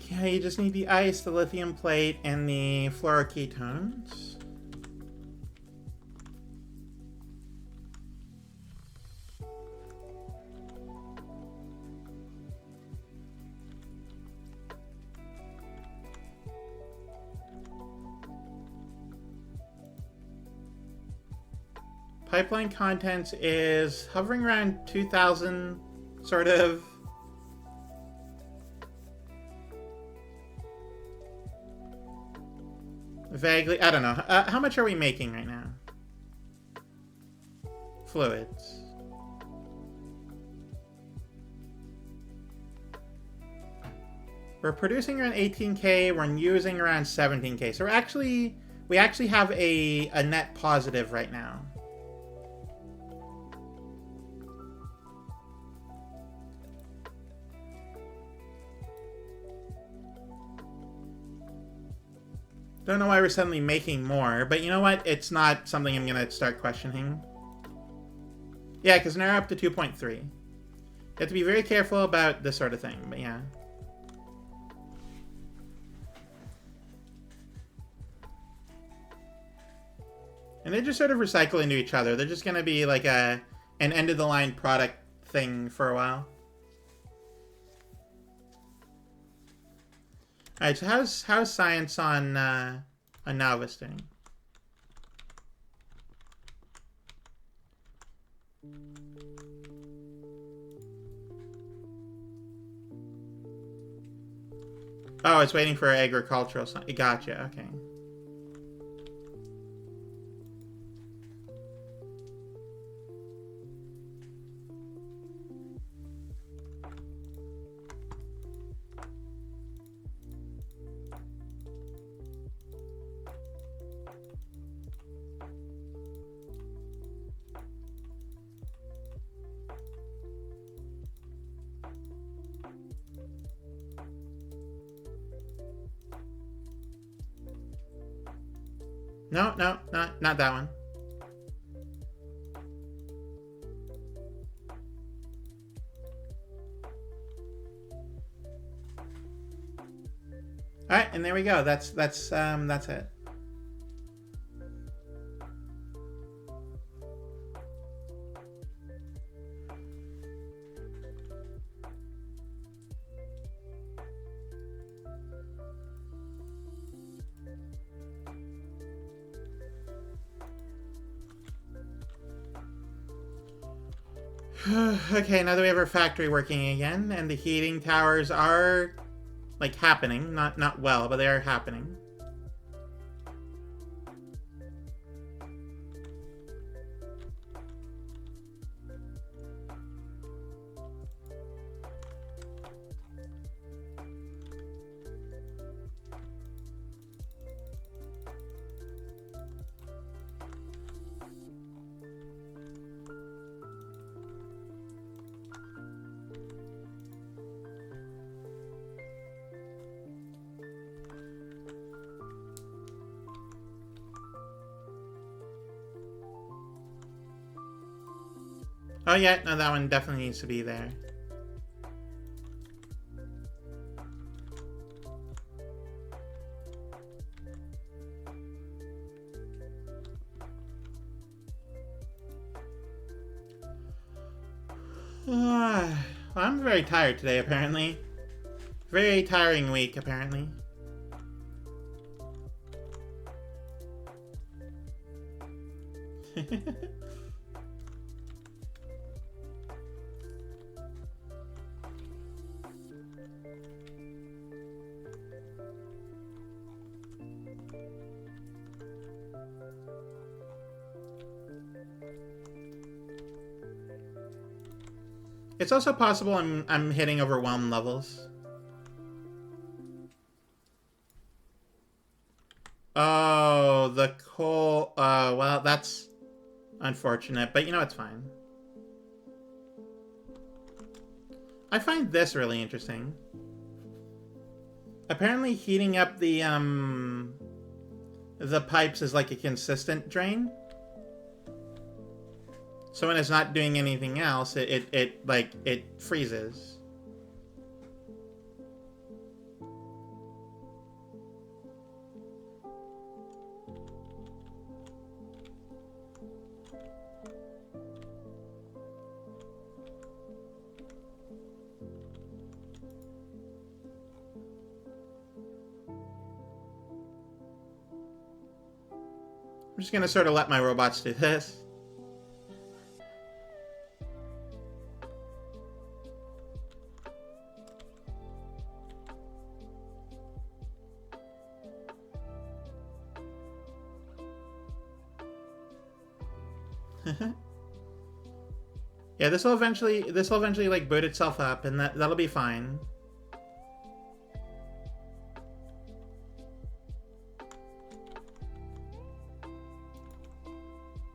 Yeah, you just need the ice, the lithium plate, and the fluoroketones. Pipeline contents is hovering around 2,000, sort of. Vaguely, I don't know. How much are we making right now? Fluids. We're producing around 18K. We're using around 17K. So we actually have a net positive right now. Don't know why we're suddenly making more, but you know what? It's not something I'm going to start questioning. Yeah, because now we're up to 2.3. You have to be very careful about this sort of thing, but yeah. And they just sort of recycle into each other. They're just going to be like an end-of-the-line product thing for a while. All right, so how's science on Novice doing? Oh, it's waiting for agricultural science. Gotcha. Okay. No, not that one. All right, and there we go. That's it. Okay, now that we have our factory working again, and the heating towers are, like, happening. Not well, but they are happening. Oh yeah, no, that one definitely needs to be there. I'm very tired today, apparently. Very tiring week, apparently. It's also possible I'm hitting overwhelm levels. Oh, the coal. Well, that's unfortunate, but you know, it's fine. I find this really interesting. Apparently heating up the pipes is like a consistent drain. So when it's not doing anything else, it freezes. I'm just gonna sort of let my robots do this. Yeah, this will eventually like boot itself up, and that'll be fine.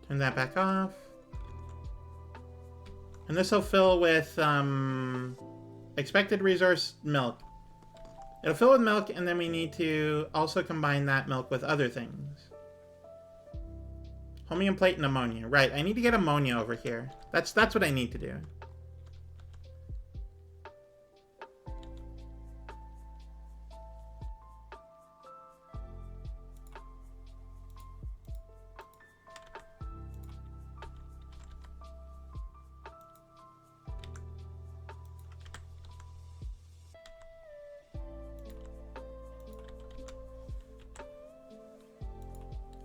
Turn that back off. And this will fill with expected resource milk. It'll fill with milk, and then we need to also combine that milk with other things. Chromium plate and ammonia. Right, I need to get ammonia over here. That's what I need to do.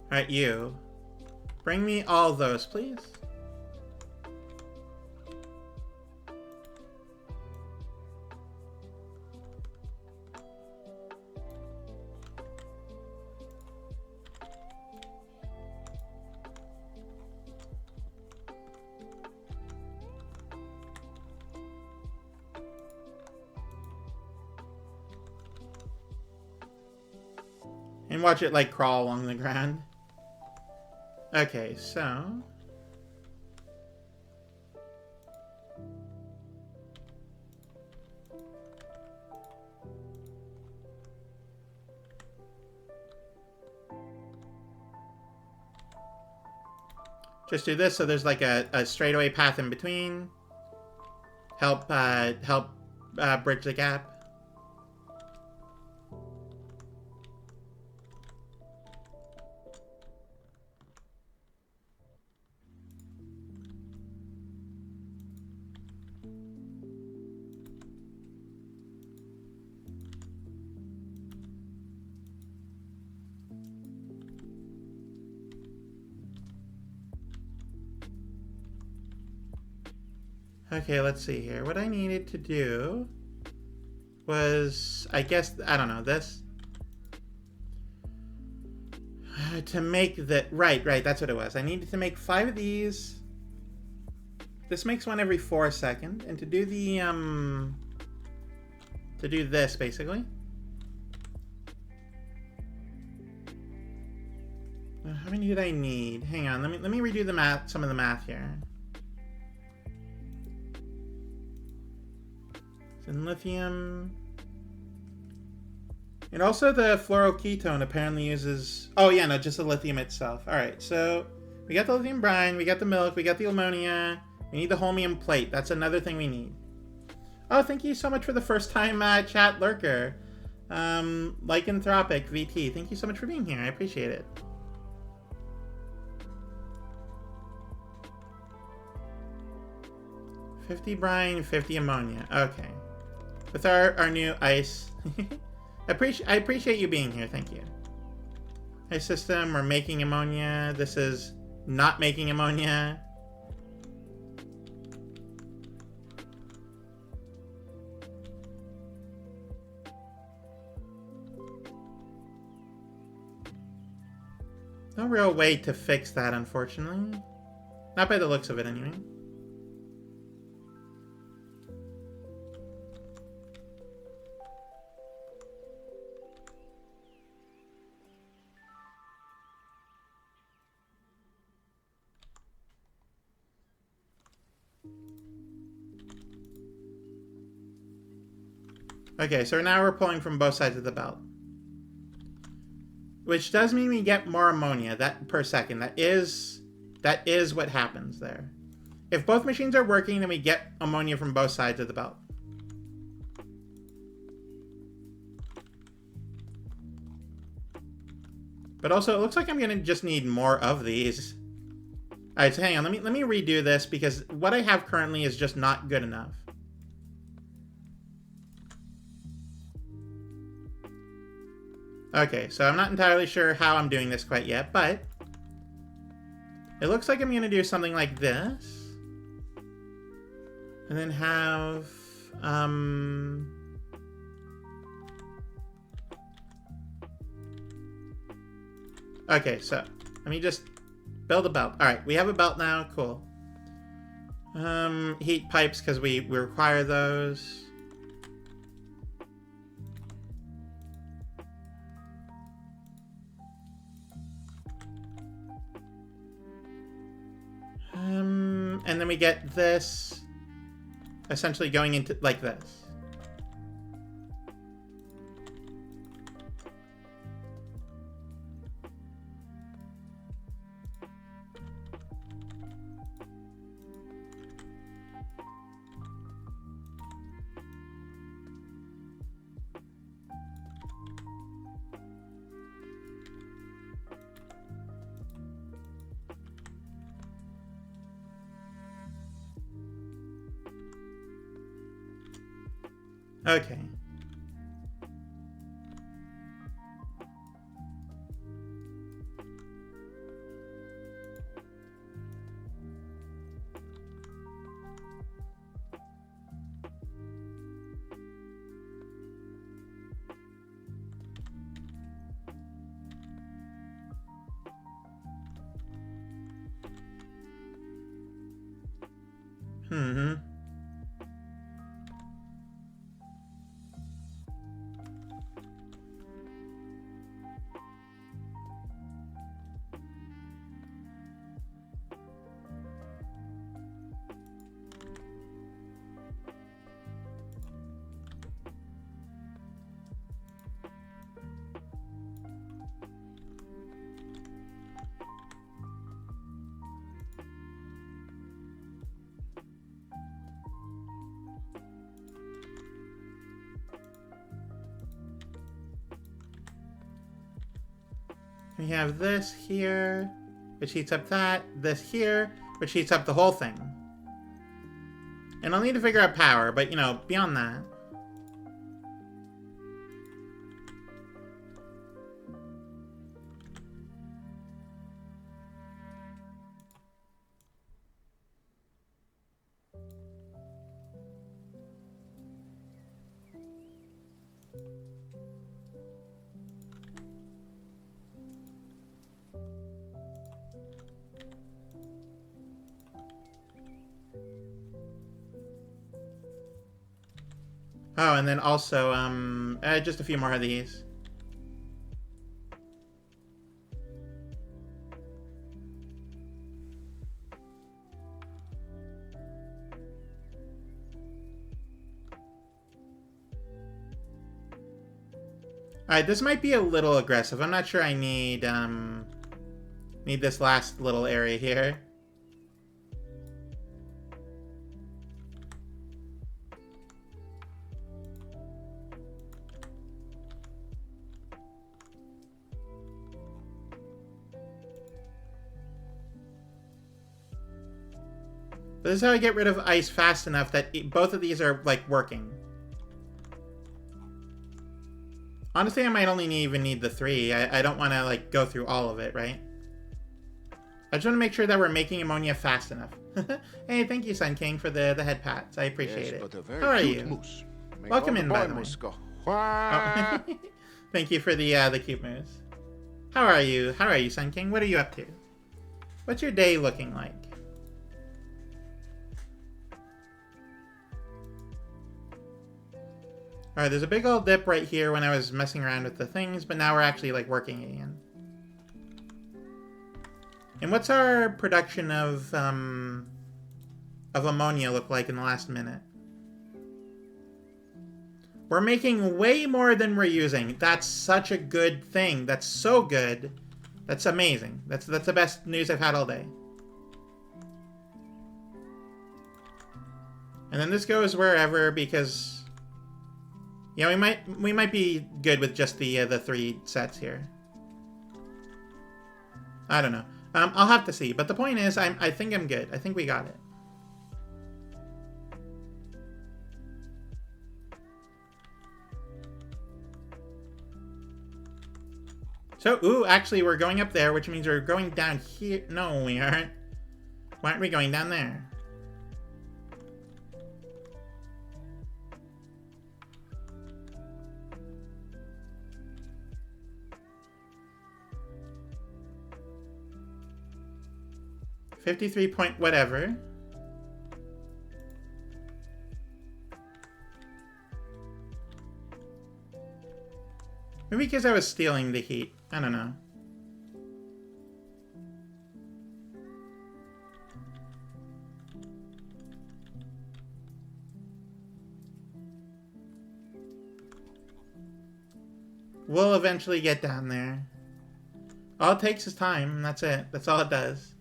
Alright, you. Bring me all those, please. And watch it, like, crawl along the ground. Okay, so... just do this so there's like a straightaway path in between. Help bridge the gap. Okay, let's see here. What I needed to do was, I guess, I don't know, this. To make the, right, that's what it was. I needed to make 5 of these. This makes one every 4 seconds. And to do the, to do this, basically. How many did I need? Hang on, let me redo the math, some of the math here. And lithium. And also the fluoroketone apparently uses... Oh yeah, no, just the lithium itself. Alright, so we got the lithium brine, we got the milk, we got the ammonia. We need the holmium plate. That's another thing we need. Oh, thank you so much for the first time chat lurker. Lycanthropic VT, thank you so much for being here. I appreciate it. $50 brine, 50 ammonia. Okay. With our new ice. I appreciate you being here. Thank you. Ice system, we're making ammonia. This is not making ammonia. No real way to fix that, unfortunately. Not by the looks of it, anyway. Okay, so now we're pulling from both sides of the belt. Which does mean we get more ammonia per second. That is what happens there. If both machines are working, then we get ammonia from both sides of the belt. But also, it looks like I'm going to just need more of these. Alright, so hang on. Let me redo this because what I have currently is just not good enough. Okay, so I'm not entirely sure how I'm doing this quite yet, but it looks like I'm going to do something like this. And then have... Okay, so let me just build a belt. Alright, we have a belt now. Cool. Heat pipes, because we require those. And then we get this essentially going into like this. Okay. Mm-hmm. We have this here, which heats up that. This here, which heats up the whole thing. And I'll need to figure out power, but, you know, beyond that. Oh, and then also, just a few more of these. Alright, this might be a little aggressive. I'm not sure I need this last little area here. But this is how I get rid of ice fast enough that both of these are, like, working. Honestly, I might only even need the 3. I don't want to, like, go through all of it, right? I just want to make sure that we're making ammonia fast enough. Hey, thank you, Sun King, for the head pats. I appreciate it. How are you? Moose. Welcome in, by the way. Go. Oh. Thank you for the cute moves. How are you? How are you, Sun King? What are you up to? What's your day looking like? Alright, there's a big old dip right here when I was messing around with the things, but now we're actually, like, working again. And what's our production of ammonia look like in the last minute? We're making way more than we're using. That's such a good thing. That's so good. That's amazing. That's the best news I've had all day. And then this goes wherever because... yeah, we might be good with just the 3 sets here. I don't know. I'll have to see. But the point is, I think I'm good. I think we got it. So, ooh, actually, we're going up there, which means we're going down here. No, we aren't. Why aren't we going down there? $53 point whatever. Maybe because I was stealing the heat. I don't know. We'll eventually get down there. All it takes is time, and that's it. That's all it does.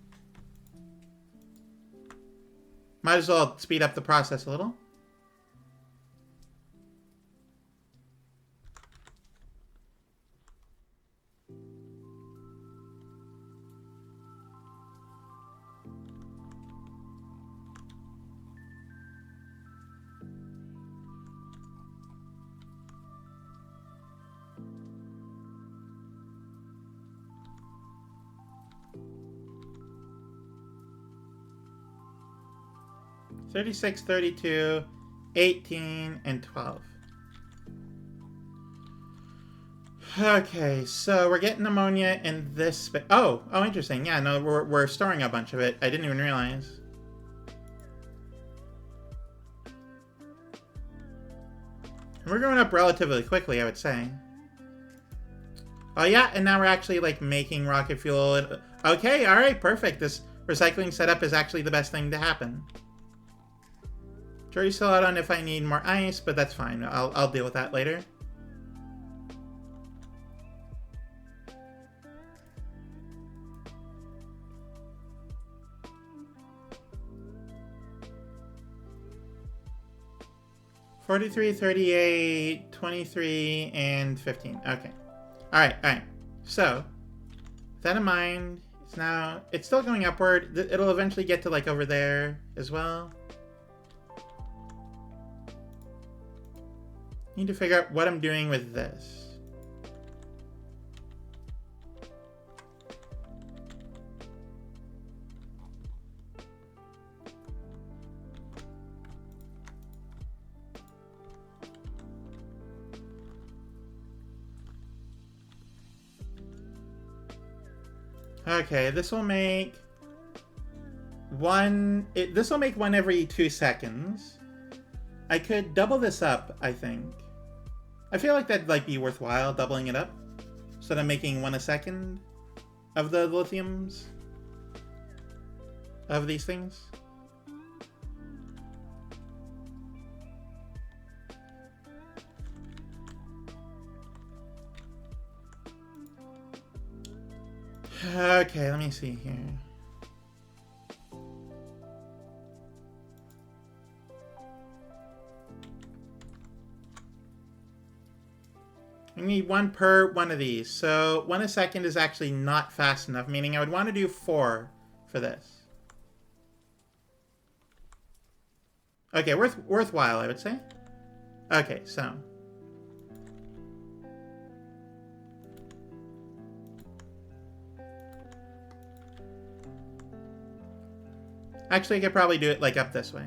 Might as well speed up the process a little. $36, $32, $18, and $12. Okay, so we're getting ammonia in this... Oh, interesting. Yeah, no, we're storing a bunch of it. I didn't even realize. And we're going up relatively quickly, I would say. Oh, yeah, and now we're actually, like, making rocket fuel. Okay, alright, perfect. This recycling setup is actually the best thing to happen. Jury's still out on if I need more ice, but that's fine. I'll deal with that later. $43, $38, $23, and $15. Okay. Alright. So, with that in mind, it's still going upward. It'll eventually get to, like, over there as well. Need to figure out what I'm doing with this. Okay, this will make one. This will make one every 2 seconds. I could double this up, I think. I feel like that'd like be worthwhile, doubling it up. So that I'm making 1 a second of the lithiums of these things. Okay, let me see here. I need 1 per one of these. So 1 a second is actually not fast enough, meaning I would want to do 4 for this. Okay, worthwhile, I would say. Okay, so. Actually, I could probably do it like up this way.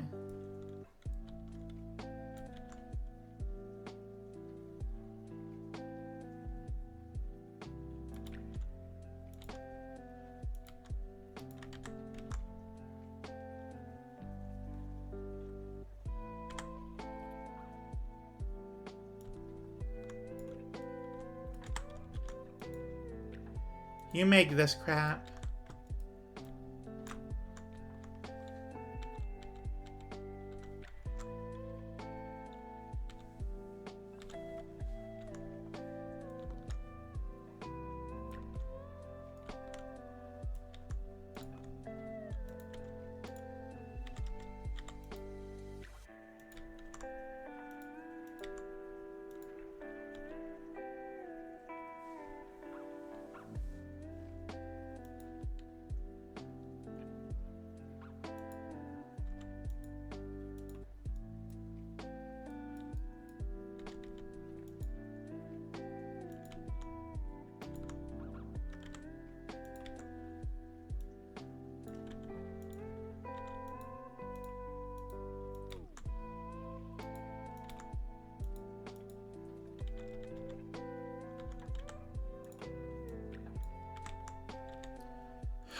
You make this crap.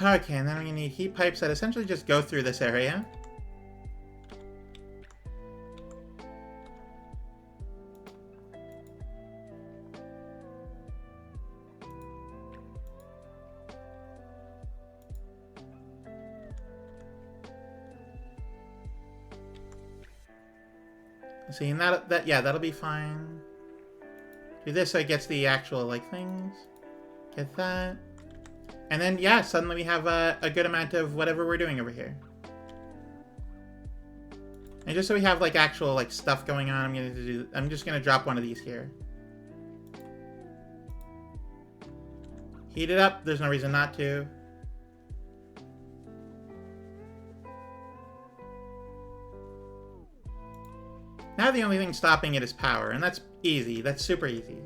Okay, and then we need heat pipes that essentially just go through this area. See, and that'll be fine. Do this so it gets the actual, like, things. Get that. And then, yeah, suddenly we have a good amount of whatever we're doing over here. And just so we have, like, actual, like, stuff going on, I'm just gonna drop one of these here. Heat it up. There's no reason not to. Now the only thing stopping it is power, and that's easy. That's super easy.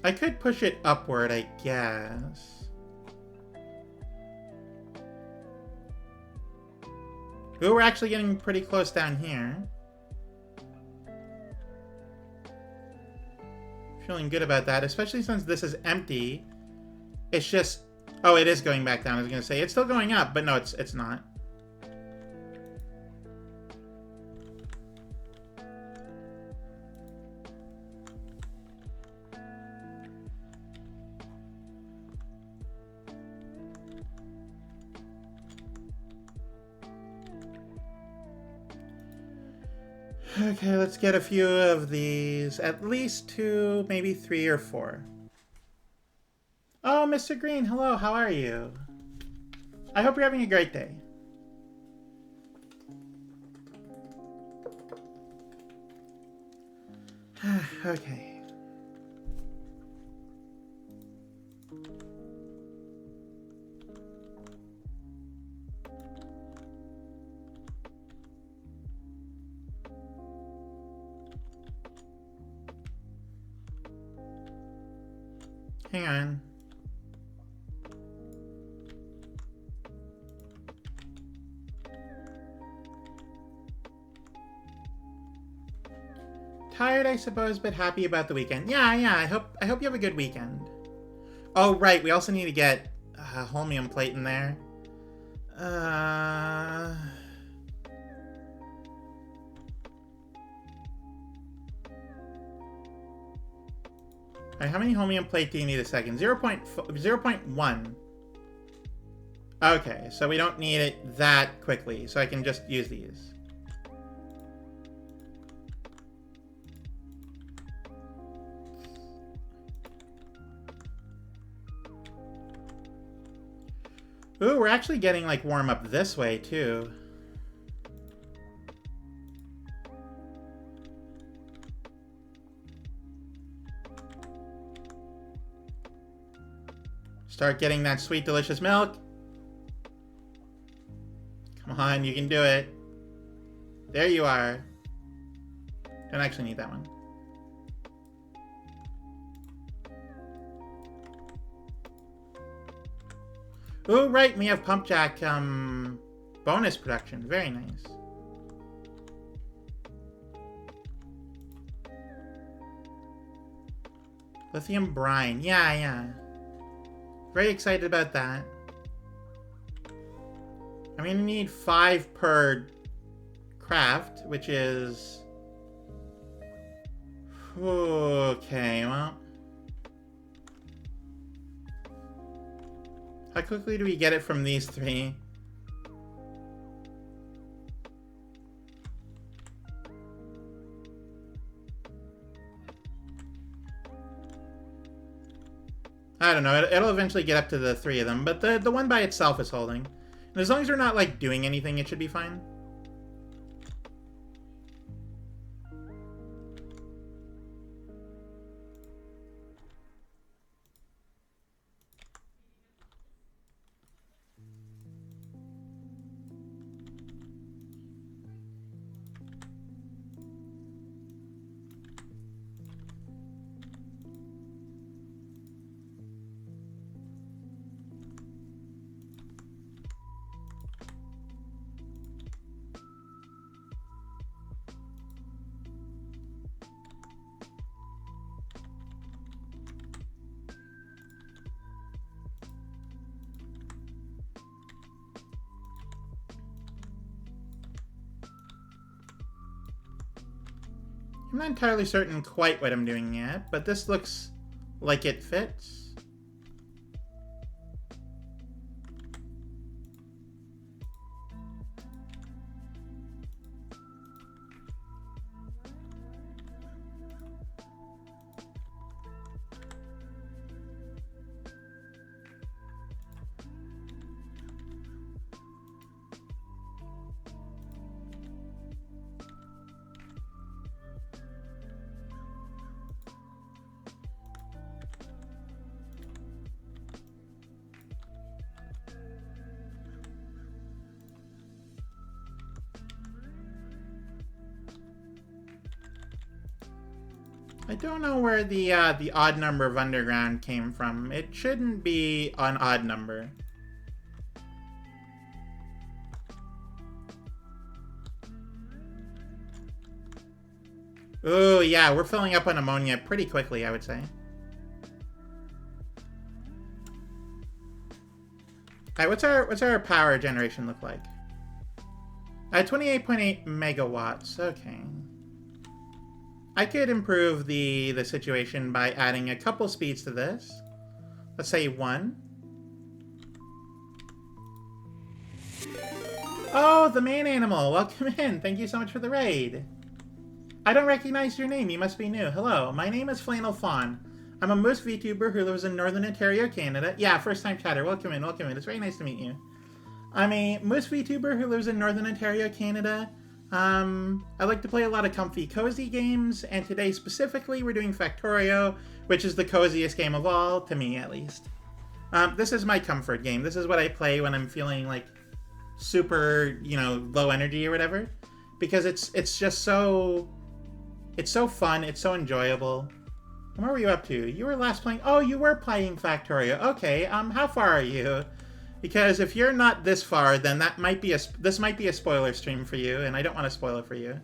I could push it upward, I guess. Ooh, we're actually getting pretty close down here. Feeling good about that, especially since this is empty. It's just... Oh, it is going back down, I was going to say. It's still going up, but no, it's not. Okay, let's get a few of these. At least 2, maybe 3 or 4. Oh, Mr. Green, hello, how are you? I hope you're having a great day. Okay. Hang on. Tired, I suppose, but happy about the weekend. Yeah, I hope you have a good weekend. Oh, right. We also need to get a holmium plate in there. Alright, how many holmium plate do you need a second? 0.1. Okay, so we don't need it that quickly, so I can just use these. Ooh, we're actually getting, like, warm up this way, too. Start getting that sweet, delicious milk. Come on, you can do it. There you are. Don't actually need that one. Ooh, right, we have pump jack bonus production. Very nice. Lithium brine. Yeah. Very excited about that. I'm gonna need 5 per craft, which is... Okay, well... How quickly do we get it from these 3? I don't know. It'll eventually get up to the 3 of them, but the one by itself is holding. And as long as we're not, like, doing anything, it should be fine. I'm not entirely certain quite what I'm doing yet, but this looks like it fits. I don't know where the odd number of underground came from. It shouldn't be an odd number. Ooh, yeah, we're filling up on ammonia pretty quickly, I would say. Alright, what's our power generation look like? 28.8 megawatts. Okay. I could improve the situation by adding a couple speeds to this. Let's say 1. Oh, the man animal. Welcome in. Thank you so much for the raid. I don't recognize your name. You must be new. Hello, my name is Flannel Fawn. I'm a moose VTuber who lives in Northern Ontario, Canada. Yeah, first time chatter. Welcome in, welcome in. It's very nice to meet you. I'm a moose VTuber who lives in Northern Ontario, Canada. I like to play a lot of comfy, cozy games, and today specifically we're doing Factorio, which is the coziest game of all, to me at least. This is my comfort game. This is what I play when I'm feeling like super, you know, low energy or whatever, because it's just so, it's so fun, it's so enjoyable. And where were you up to? You were last playing, oh, you were playing Factorio. Okay, how far are you? Because if you're not this far, then that might be this might be a spoiler stream for you, and I don't want to spoil it for you.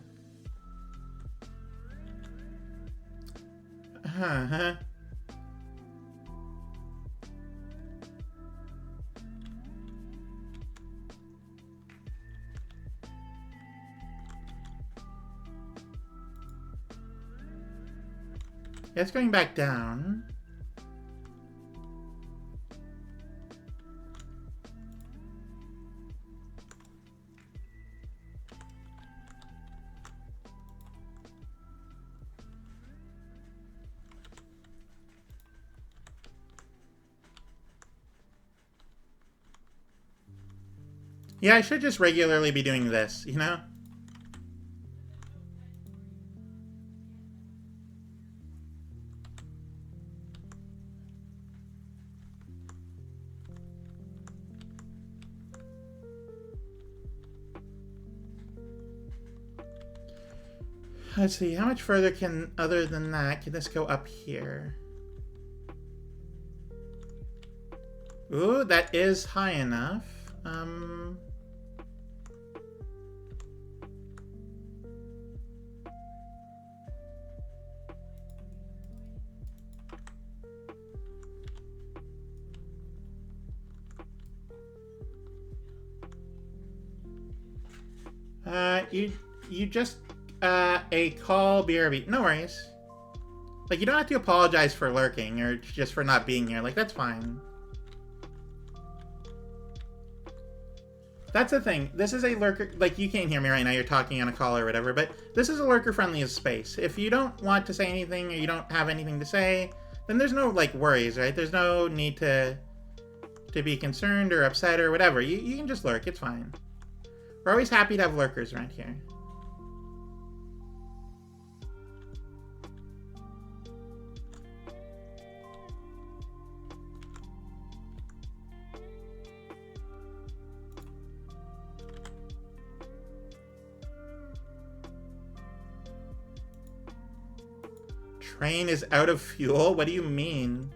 Yeah, it's going back down. Yeah, I should just regularly be doing this, you know? Let's see, how much further can, other than that, can this go up here? Ooh, that is high enough. You just, a call BRB. No worries. Like, you don't have to apologize for lurking or just for not being here. Like, that's fine. That's the thing. This is a lurker... Like, you can't hear me right now. You're talking on a call or whatever, but this is a lurker-friendly space. If you don't want to say anything or you don't have anything to say, then there's no, like, worries, right? There's no need to be concerned or upset or whatever. You can just lurk. It's fine. We're always happy to have lurkers around here. Train is out of fuel? What do you mean?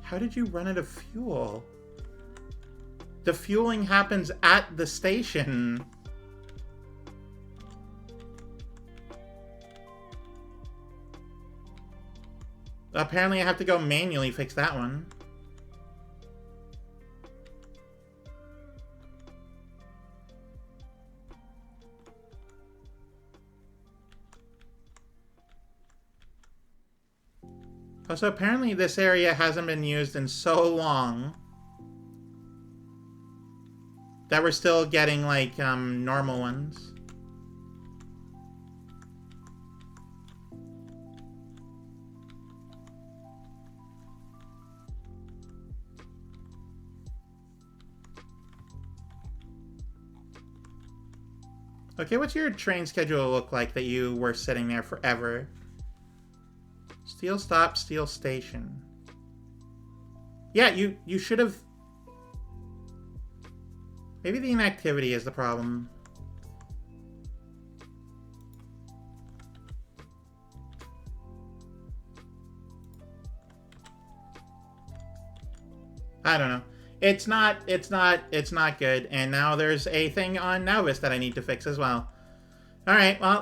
How did you run out of fuel? The fueling happens at the station. Apparently I have to go manually fix that one. Also, apparently this area hasn't been used in so long that we're still getting, like, normal ones. Okay, what's your train schedule look like that you were sitting there forever? Steel stop, steel station. Yeah, you should have... Maybe the inactivity is the problem. I don't know. It's not good. And now there's a thing on Nauvis that I need to fix as well. Alright, well,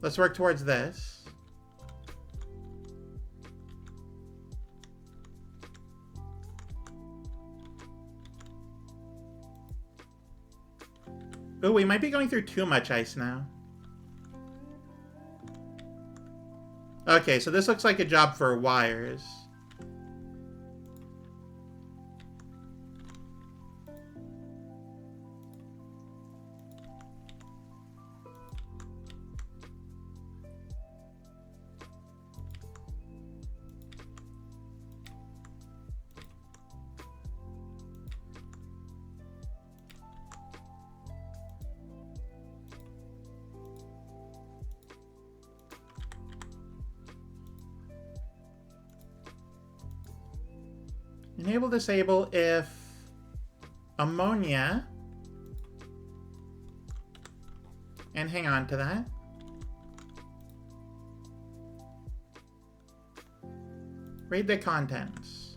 let's work towards this. Ooh, we might be going through too much ice now. Okay, so this looks like a job for wires. Enable disable if ammonia, and hang on to that. Read the contents.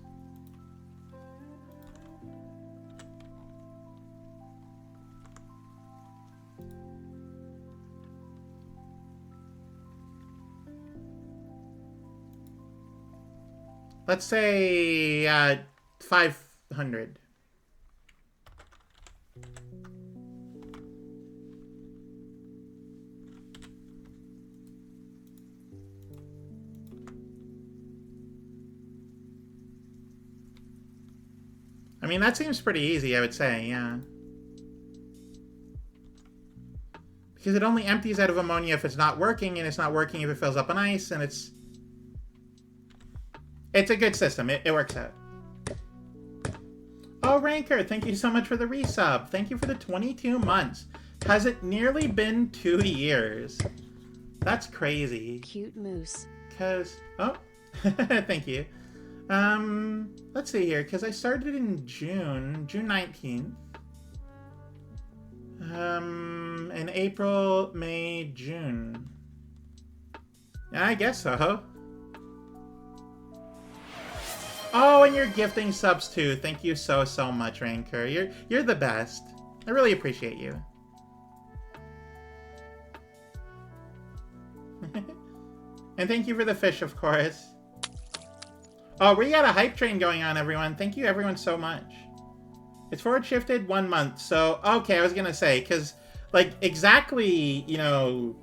Let's say 500. I mean, that seems pretty easy, I would say, yeah. Because it only empties out of ammonia if it's not working, and it's not working if it fills up on ice, and it's a good system. It works out. Oh, Ranker, thank you so much for the resub. Thank you for the 22 months. Has it nearly been 2 years? That's crazy. Cute moose. Because, oh, thank you. Let's see here, because I started in June 19th. In April, May, June. Yeah, I guess so. Oh, and you're gifting subs too. Thank you so much, Ranker. You're the best. I really appreciate you. And thank you for the fish, of course. Oh, we got a hype train going on, everyone. Thank you, everyone, so much. It's forward shifted 1 month. So, okay, I was gonna say, because, like, exactly, you know,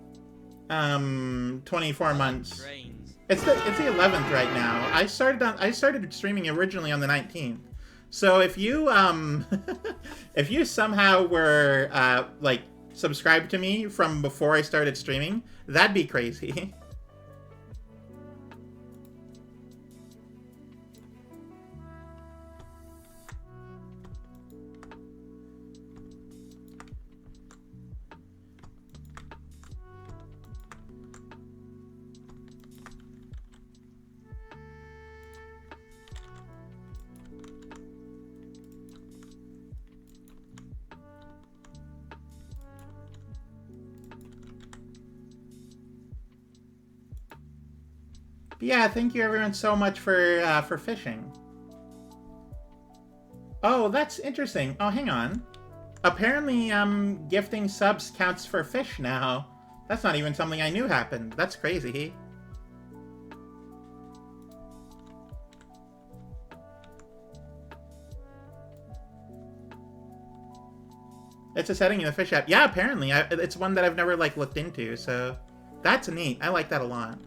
24 months. It's the 11th right now. I started streaming originally on the 19th. So if you if you somehow were like subscribed to me from before I started streaming, that'd be crazy. But yeah, thank you everyone so much for fishing. Oh, that's interesting. Oh, hang on. Apparently, gifting subs counts for fish now. That's not even something I knew happened. That's crazy. It's a setting in the fish app. Yeah, apparently. It's one that I've never, like, looked into, so that's neat. I like that a lot.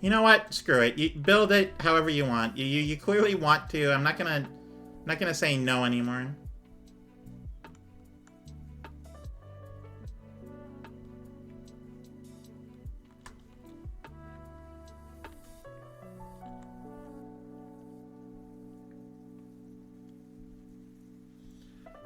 You know what? Screw it. You build it however you want. You clearly want to. I'm not gonna say no anymore.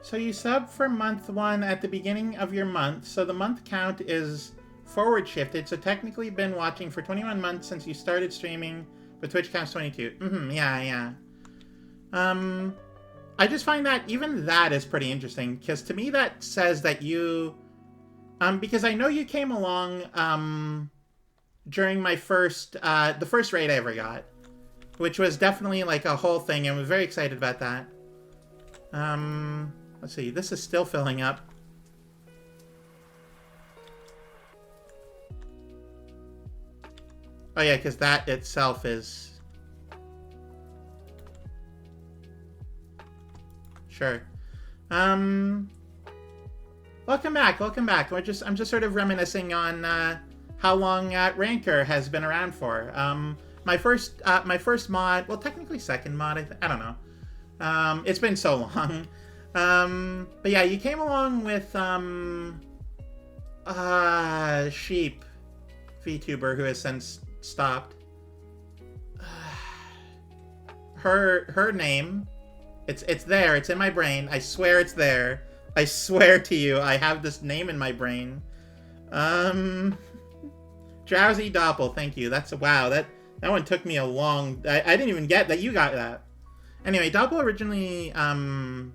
So you sub for month 1 at the beginning of your month, so the month count is forward shifted, so technically been watching for 21 months since you started streaming, but Twitch counts 22. Yeah. I just find that even that is pretty interesting, because to me that says that you, because I know you came along, during my first, the first raid I ever got, which was definitely like a whole thing, and I was very excited about that. Let's see, this is still filling up. Oh yeah, because that itself is... Sure. Welcome back. I'm just sort of reminiscing on how long Ranker has been around for. My first mod, well, technically second mod, I don't know. It's been so long. But yeah, you came along with Sheep VTuber, who has since stopped. Her name, it's there, it's in my brain. I swear it's there. I swear to you, I have this name in my brain. Drowsy Doppel, thank you. That's wow. That one took me a long. I didn't even get that you got that. Anyway, Doppel originally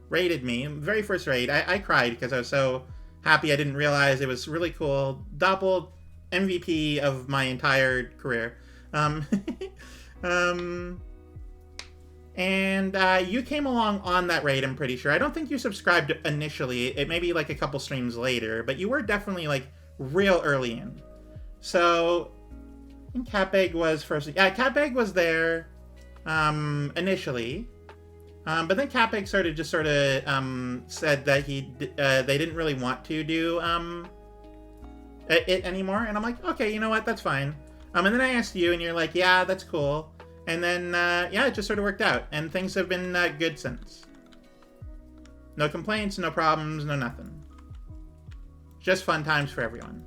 raided me, very first raid. I cried because I was so happy. I didn't realize it was really cool. Doppel, MVP of my entire career. And you came along on that raid, I'm pretty sure. I don't think you subscribed initially. It may be like a couple streams later, but you were definitely like real early in. So, I think Catbag was first. Yeah, Catbag was there initially. But then Catbag sort of said that they didn't really want to do it anymore. And I'm like, okay, you know what? That's fine. And then I asked you, and you're like, yeah, that's cool. And then, yeah, it just sort of worked out. And things have been good since. No complaints, no problems, no nothing. Just fun times for everyone.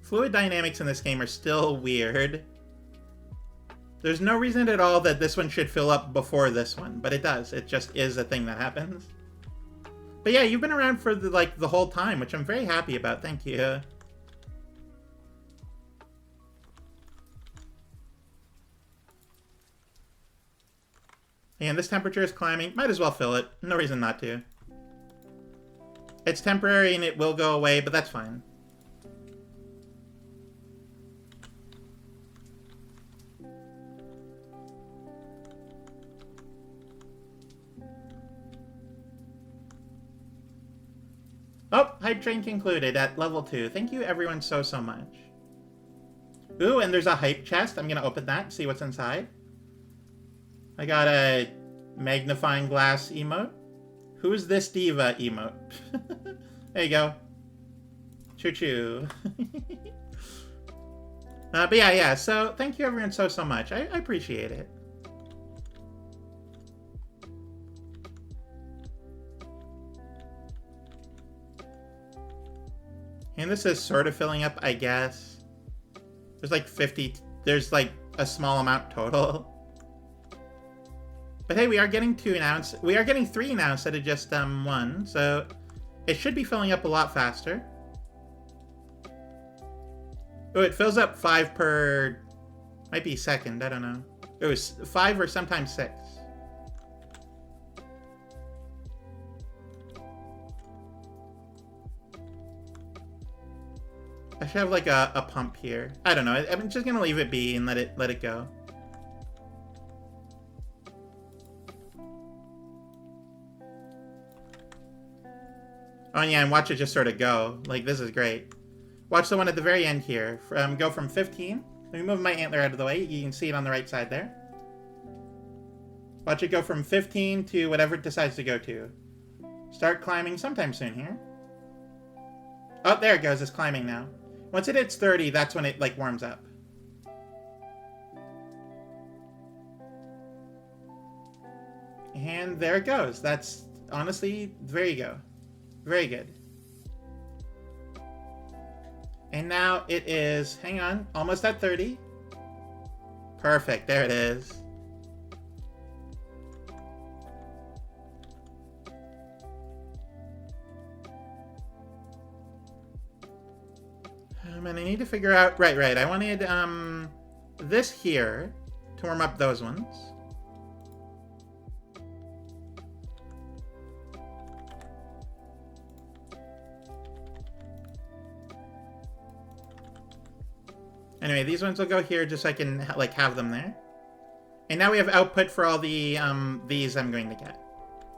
Fluid dynamics in this game are still weird. There's no reason at all that this one should fill up before this one, but it does. It just is a thing that happens. But yeah, you've been around for the whole time, which I'm very happy about. Thank you. And this temperature is climbing. Might as well fill it. No reason not to. It's temporary and it will go away, but that's fine. Oh, hype train concluded at level 2. Thank you everyone so much. Ooh, and there's a hype chest. I'm going to open that, see what's inside. I got a magnifying glass emote. Who is this diva emote? There you go. Choo-choo. But yeah, so thank you everyone so much. I appreciate it. And this is sort of filling up, I guess. There's like 50... There's like a small amount total. But hey, we are getting 2 now. We are getting 3 now instead of just 1. So it should be filling up a lot faster. Oh, it fills up 5 per... Might be second, I don't know. It was 5 or sometimes 6. I should have like a pump here. I don't know. I'm just gonna leave it be and let it go. Oh yeah, and watch it just sort of go. Like, this is great. Watch the one at the very end here. Go from 15. Let me move my antler out of the way. You can see it on the right side there. Watch it go from 15 to whatever it decides to go to. Start climbing sometime soon here. Oh, there it goes. It's climbing now. Once it hits 30, that's when it, like, warms up. And there it goes. That's, honestly, there you go. Very good. And now it is, hang on, almost at 30. Perfect, there it is. And I need to figure out, right, I wanted this here to warm up those ones. Anyway, these ones will go here just so I can like have them there. And now we have output for all the these I'm going to get.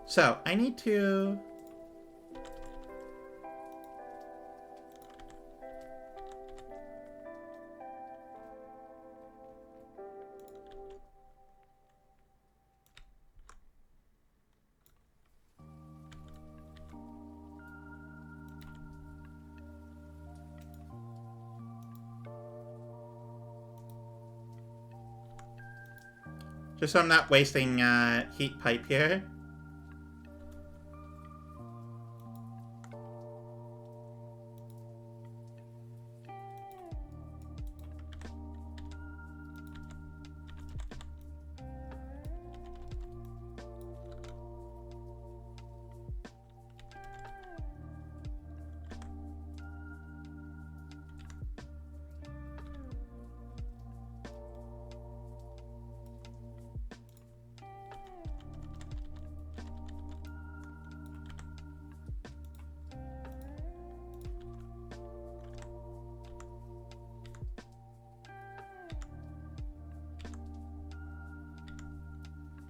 So I need to... Just so I'm not wasting heat pipe here.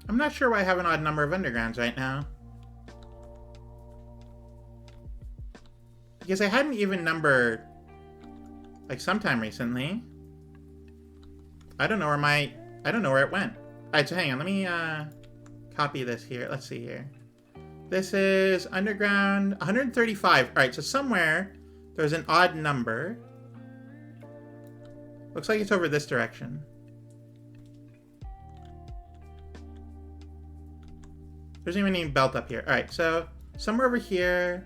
I'm not sure why I have an odd number of undergrounds right now. Because I had an even number, like, sometime recently. I don't know where it went. Alright, so hang on, let me copy this here. Let's see here. This is underground 135. Alright, so somewhere There's an odd number. Looks like it's over this direction. There's even any belt up here. Alright, so somewhere over here.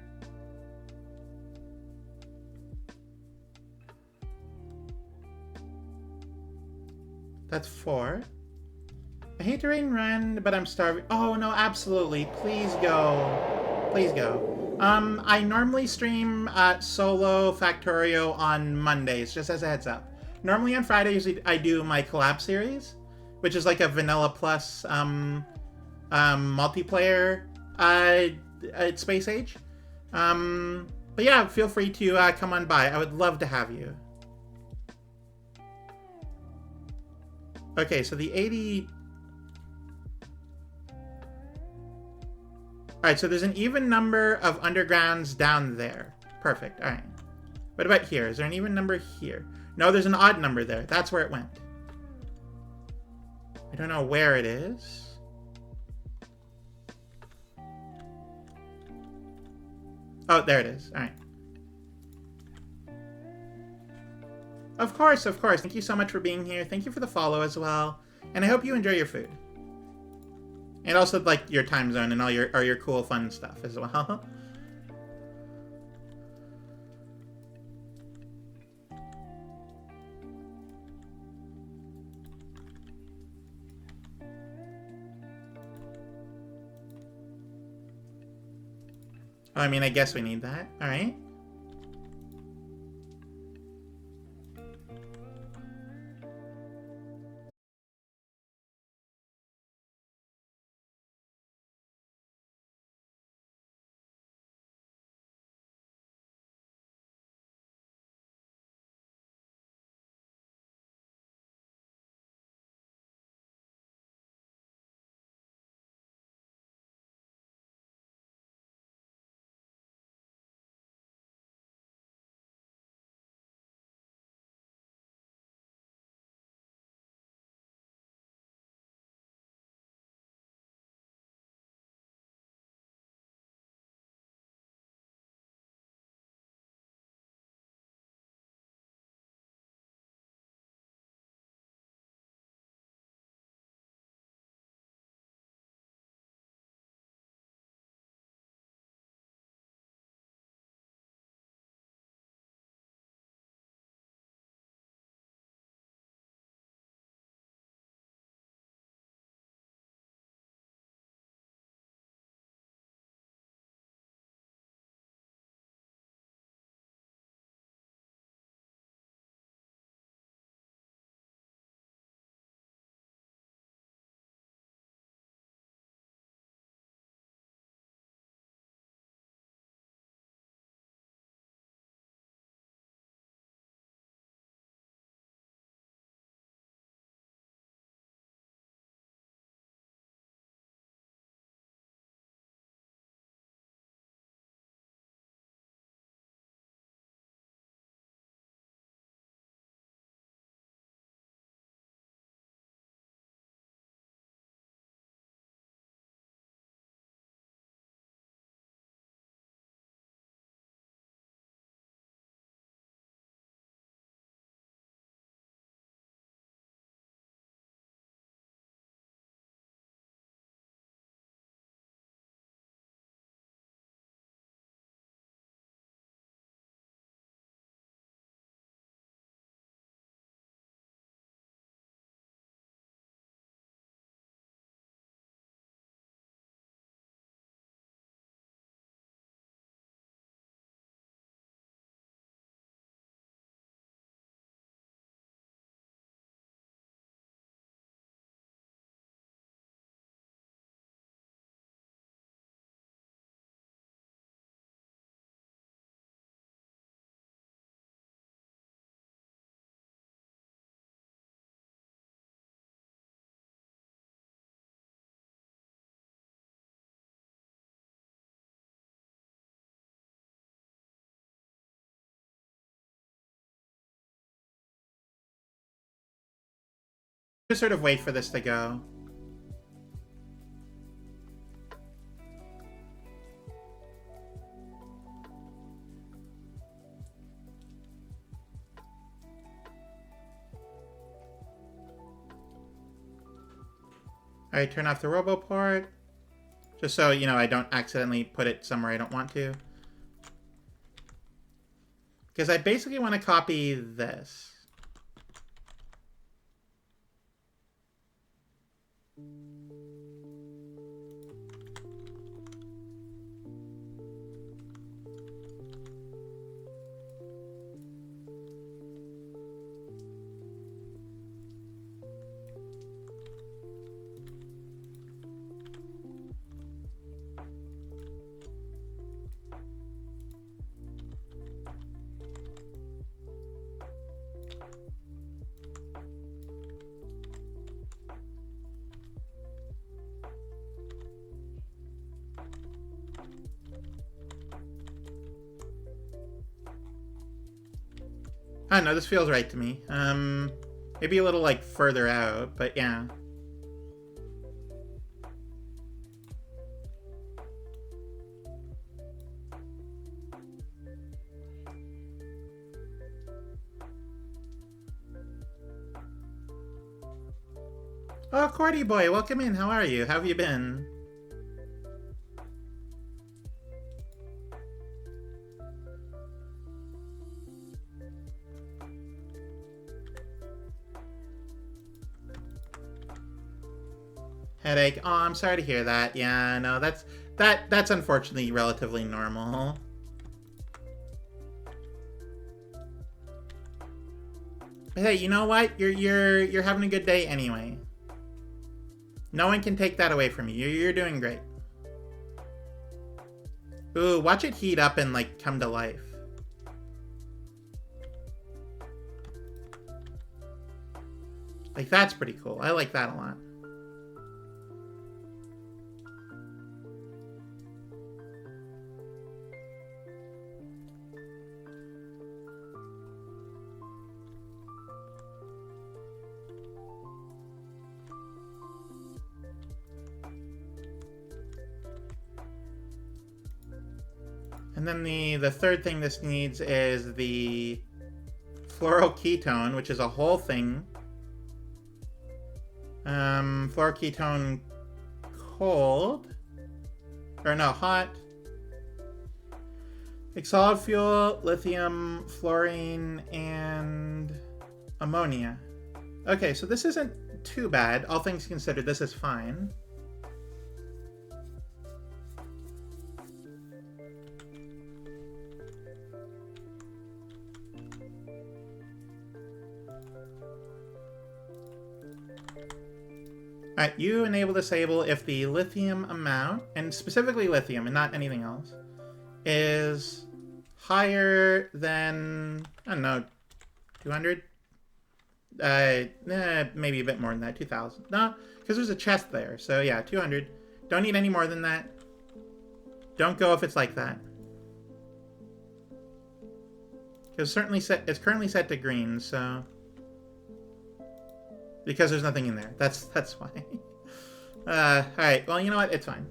That's 4. I hate to rain run, but I'm starving. Oh no, absolutely. Please go. Please go. I normally stream solo Factorio on Mondays, just as a heads up. Normally on Fridays I do my collab series, which is like a vanilla plus multiplayer at Space Age. But yeah, feel free to come on by. I would love to have you. Okay, so the 80... Alright, so there's an even number of undergrounds down there. Perfect, alright. What about here? Is there an even number here? No, there's an odd number there. That's where it went. I don't know where it is. Oh, there it is. Alright. Of course, of course. Thank you so much for being here. Thank you for the follow as well. And I hope you enjoy your food. And also, like, your time zone and all your cool, fun stuff as well. I mean, I guess we need that. Alright. Just sort of wait for this to go. Alright, turn off the RoboPort. Just so, you know, I don't accidentally put it somewhere I don't want to. Because I basically want to copy this. I don't know, this feels right to me. Maybe a little, like, further out, but yeah. Oh, Cordy boy, welcome in. How are you? How have you been? Headache. Oh, I'm sorry to hear that. Yeah, no, that's unfortunately relatively normal. But hey, you know what? You're having a good day anyway. No one can take that away from you. You're doing great. Ooh, watch it heat up and like come to life. Like that's pretty cool. I like that a lot. And then the third thing this needs is the fluoroketone, which is a whole thing. Fluoroketone cold. Or no, hot. Like solid fuel, lithium, fluorine, and ammonia. Okay, so this isn't too bad. All things considered, this is fine. Alright, you enable disable if the lithium amount, and specifically lithium and not anything else, is higher than, I don't know, 200? Maybe a bit more than that, 2,000. No, because there's a chest there, so yeah, 200. Don't need any more than that. Don't go if it's like that. It's currently set to green, so... Because there's nothing in there. That's why. Alright, well, you know what? It's fine.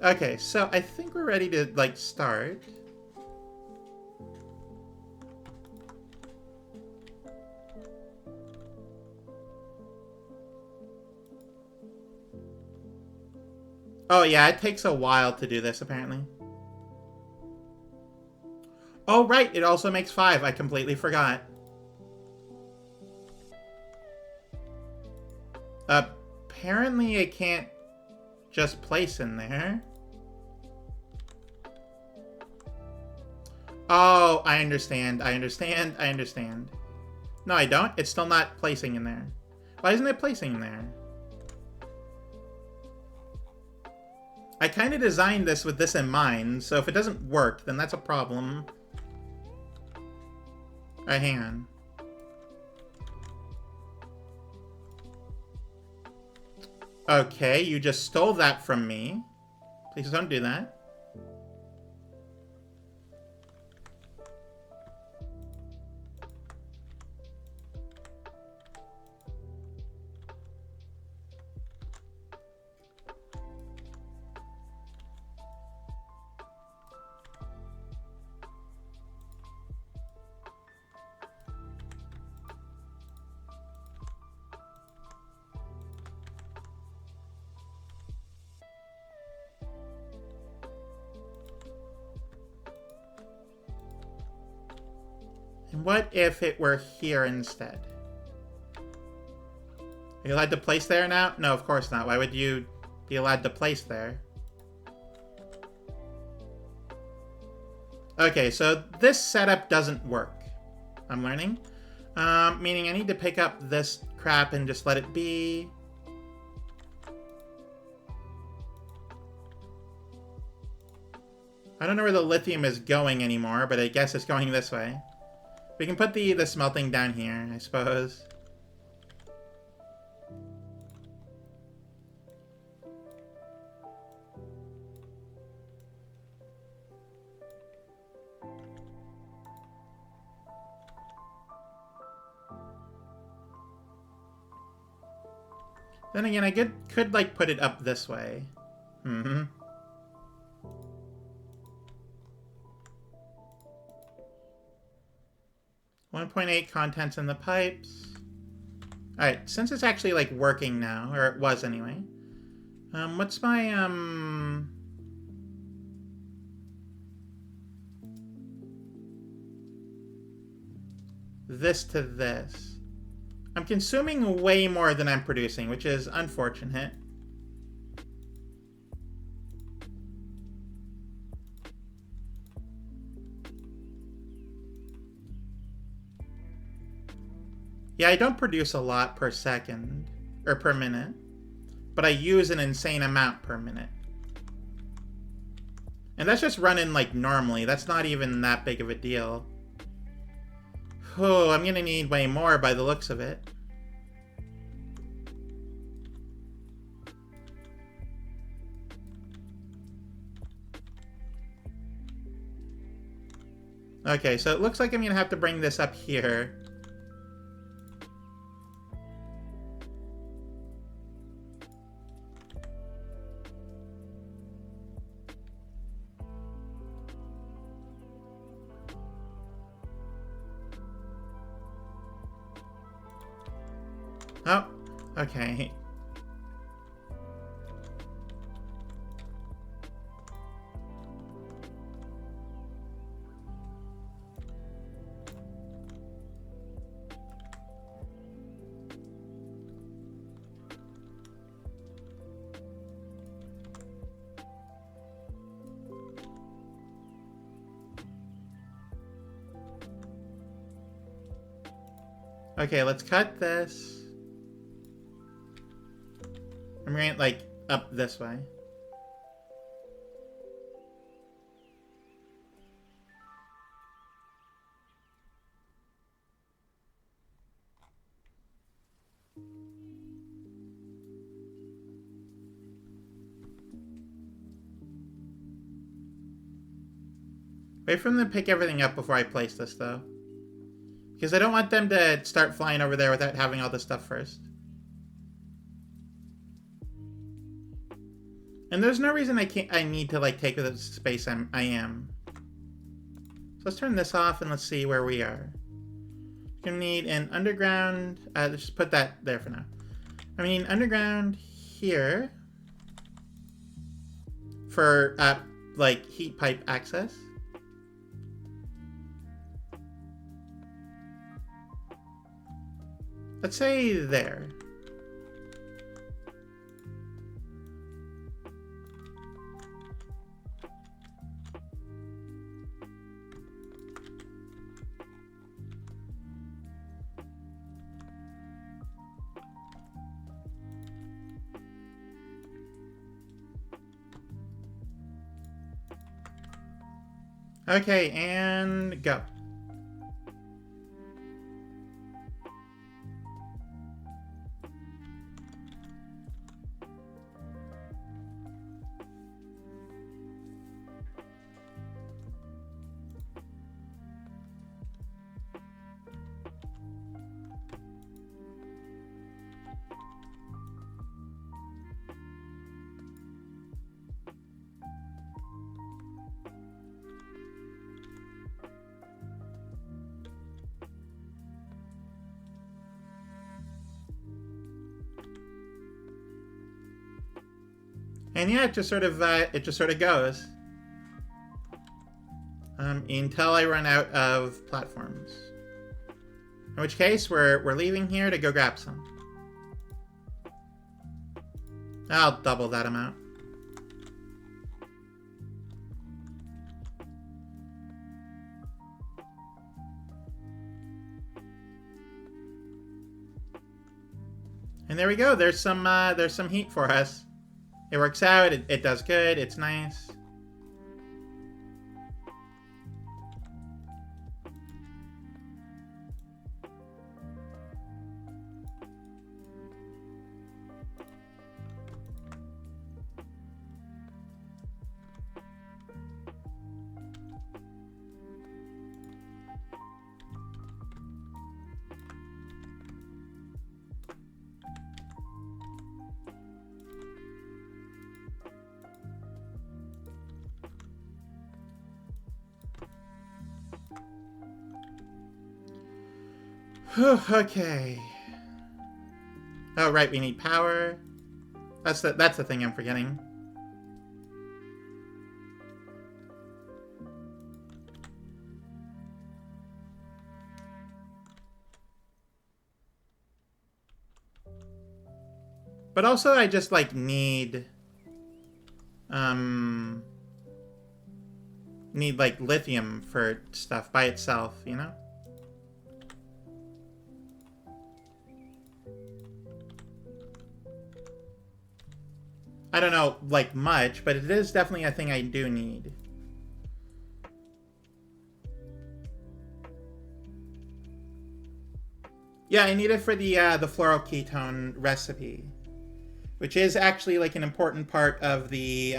Okay, so I think we're ready to, like, start. Oh, yeah, it takes a while to do this, apparently. Oh, right, it also makes 5. I completely forgot. Apparently it can't just place in there. Oh, I understand. I understand. I understand. No, I don't. It's still not placing in there. Why isn't it placing in there? I kind of designed this with this in mind, so if it doesn't work, then that's a problem. Alright, hang on. Okay, you just stole that from me. Please don't do that. What if it were here instead? Are you allowed to place there now? No, of course not. Why would you be allowed to place there? Okay, so this setup doesn't work. I'm learning. Meaning I need to pick up this crap and just let it be. I don't know where the lithium is going anymore, but I guess it's going this way. We can put the smelting down here, I suppose. Then again, I could like put it up this way. 1.8 contents in the pipes. Alright, since it's actually like working now, or it was anyway. What's my this to this? I'm consuming way more than I'm producing, which is unfortunate. Yeah, I don't produce a lot per second, or per minute, but I use an insane amount per minute. And that's just running like normally. That's not even that big of a deal. Oh, I'm gonna need way more by the looks of it. Okay, so it looks like I'm gonna have to bring this up here. Oh, okay. Okay, let's cut this. I'm going like up this way. Wait for them to pick everything up before I place this, though. Because I don't want them to start flying over there without having all this stuff first. And there's no reason I need to like take the space I am. So let's turn this off and let's see where we are. Gonna need an underground, let's just put that there for now. I mean underground here for like heat pipe access. Let's say there. Okay, and go. And yeah, it just sort of goes until I run out of platforms. In which case, we're leaving here to go grab some. I'll double that amount. And there we go. There's some heat for us. It works out. It does good. It's nice. Okay. Oh, right, we need power. That's the thing I'm forgetting. But also I just like need like lithium for stuff by itself, you know? I don't know, like, much, but it is definitely a thing I do need. Yeah, I need it for the floral ketone recipe, which is actually, like, an important part of the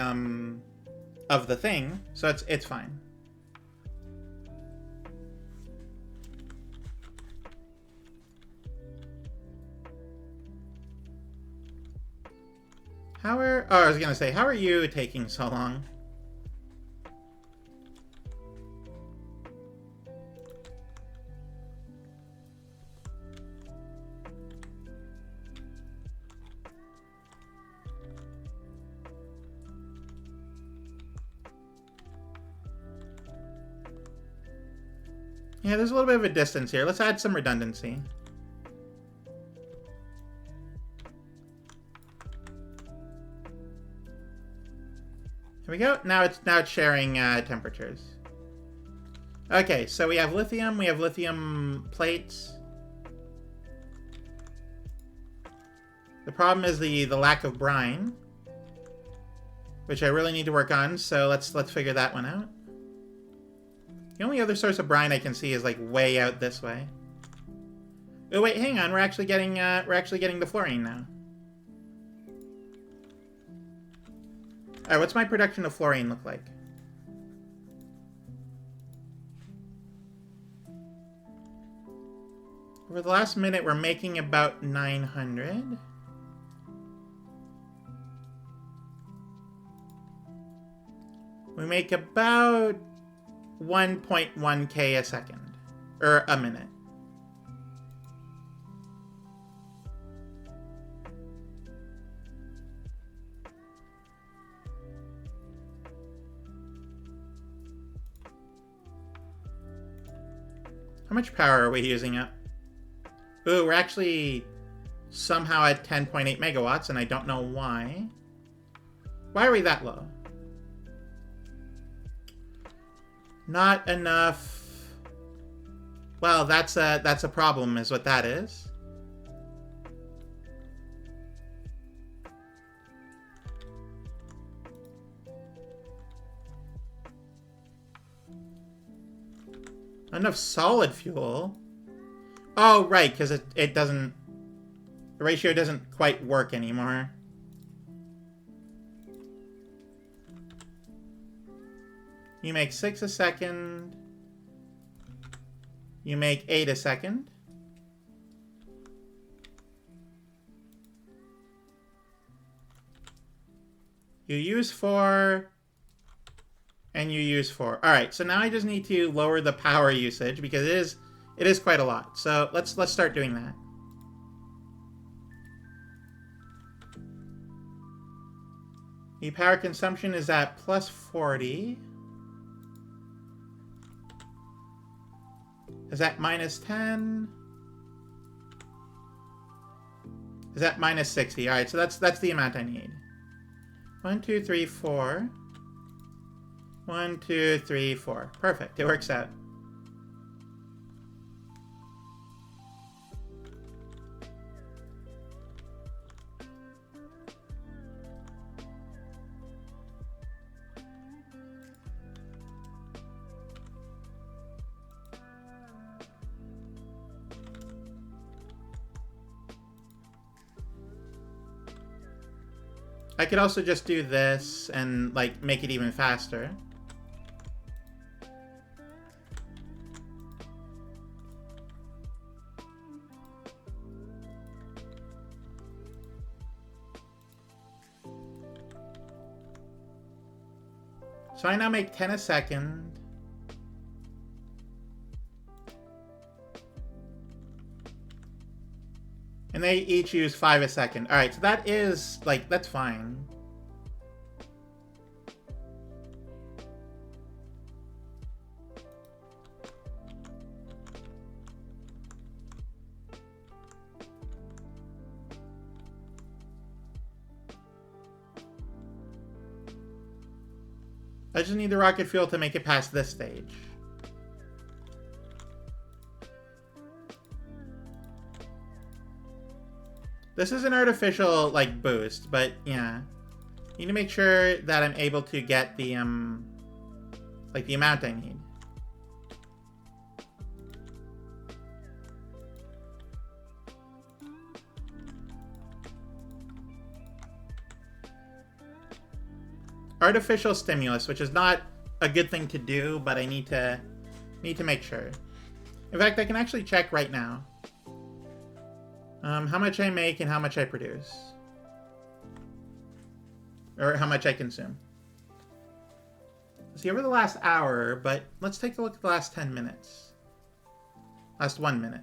thing, so it's fine. Oh, I was gonna say, how are you taking so long? Yeah, there's a little bit of a distance here. Let's add some redundancy. Here we go. Now it's sharing temperatures. Okay, so we have lithium plates. The problem is the lack of brine, which I really need to work on, so let's figure that one out. The only other source of brine I can see is like way out this way. Oh wait, hang on, we're actually getting the fluorine now. Alright, what's my production of fluorine look like? Over the last minute, we're making about 900. We make about 1.1k a second. Or a minute. How much power are we using up? Ooh, we're actually somehow at 10.8 megawatts, and I don't know why. Why are we that low? Not enough. Well, that's a problem, is what that is. Enough solid fuel. Oh, right, because it doesn't... The ratio doesn't quite work anymore. You make 6 a second. You make 8 a second. You use 4. And you use 4. Alright, so now I just need to lower the power usage because it is quite a lot. So let's start doing that. The power consumption is at plus 40. Is that minus 10? Is that minus 60? All right, so that's the amount I need. 1, 2, 3, 4. 1, 2, 3, 4. Perfect. It works out. I could also just do this and, like, make it even faster. So I now make 10 a second. And they each use 5 a second. Alright, so that is, like, that's fine. I just need the rocket fuel to make it past this stage. This is an artificial, like, boost, but yeah. Need to make sure that I'm able to get the, like, the amount I need. Artificial stimulus, which is not a good thing to do, but I need to make sure. In fact, I can actually check right now. How much I make and how much I produce. Or how much I consume. See, over the last hour, but let's take a look at the last 10 minutes. Last 1 minute.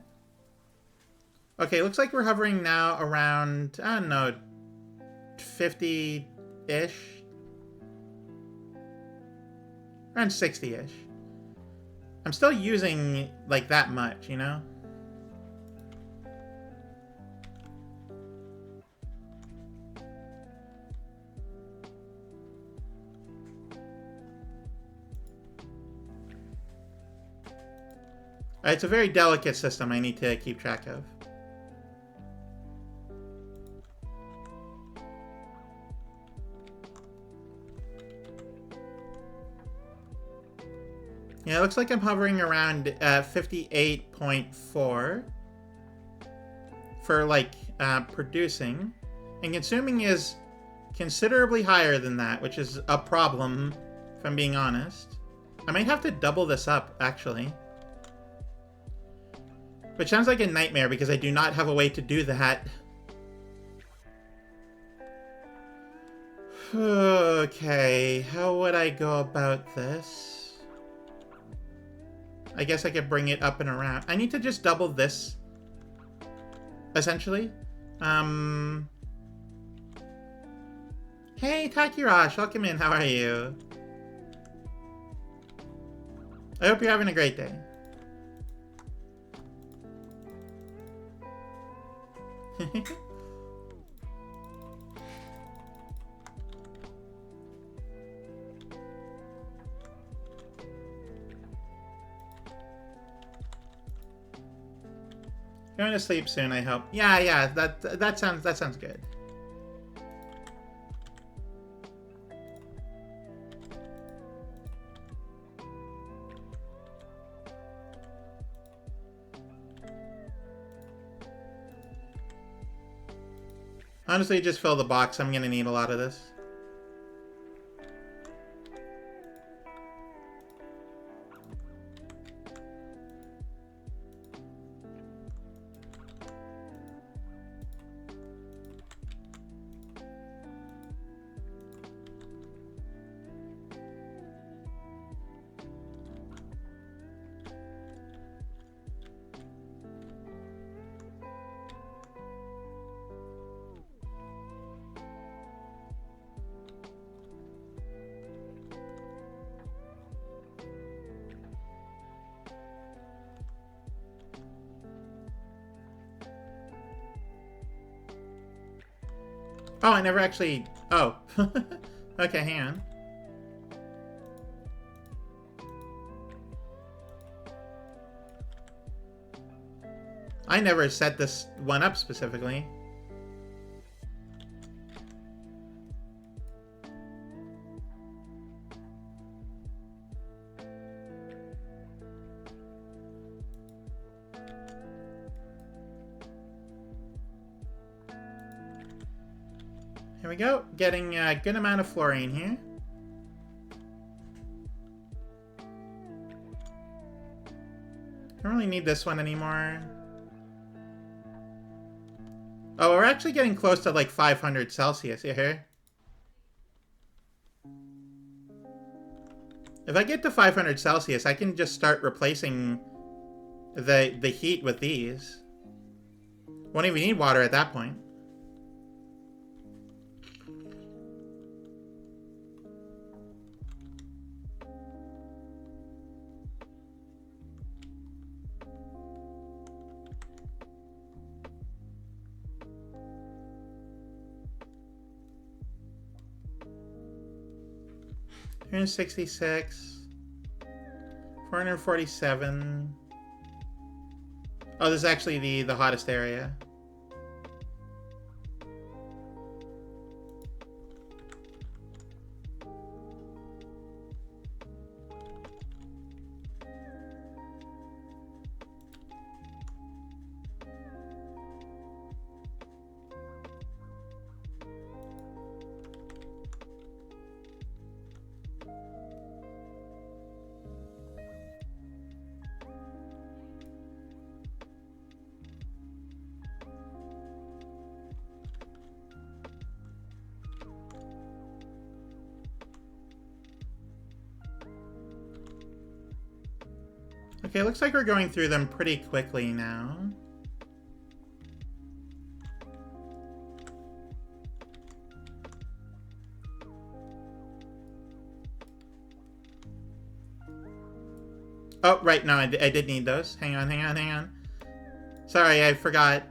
Okay, looks like we're hovering now around, I don't know, 50-ish. Around 60-ish. I'm still using, like, that much, you know? It's a very delicate system I need to keep track of. Yeah, it looks like I'm hovering around 58.4 for, like, producing. And consuming is considerably higher than that, which is a problem, if I'm being honest. I might have to double this up, actually. Which sounds like a nightmare because I do not have a way to do that. Okay, how would I go about this? I guess I could bring it up and around. I need to just double this, essentially. Hey, Takirash, welcome in. How are you? I hope you're having a great day. Going to sleep soon, I hope. Yeah, that sounds good. Honestly, just fill the box. I'm gonna need a lot of this. Oh, I never actually... Oh. Okay, hang on. I never set this one up specifically. Here we go. Getting a good amount of fluorine here. Don't really need this one anymore. Oh, we're actually getting close to like 500 Celsius here. If I get to 500 Celsius, I can just start replacing the heat with these. Won't even need water at that point. Here's 66. 447. Oh, this is actually the hottest area. Okay, looks like we're going through them pretty quickly now. Oh, right, no, I did need those. Hang on. Sorry, I forgot.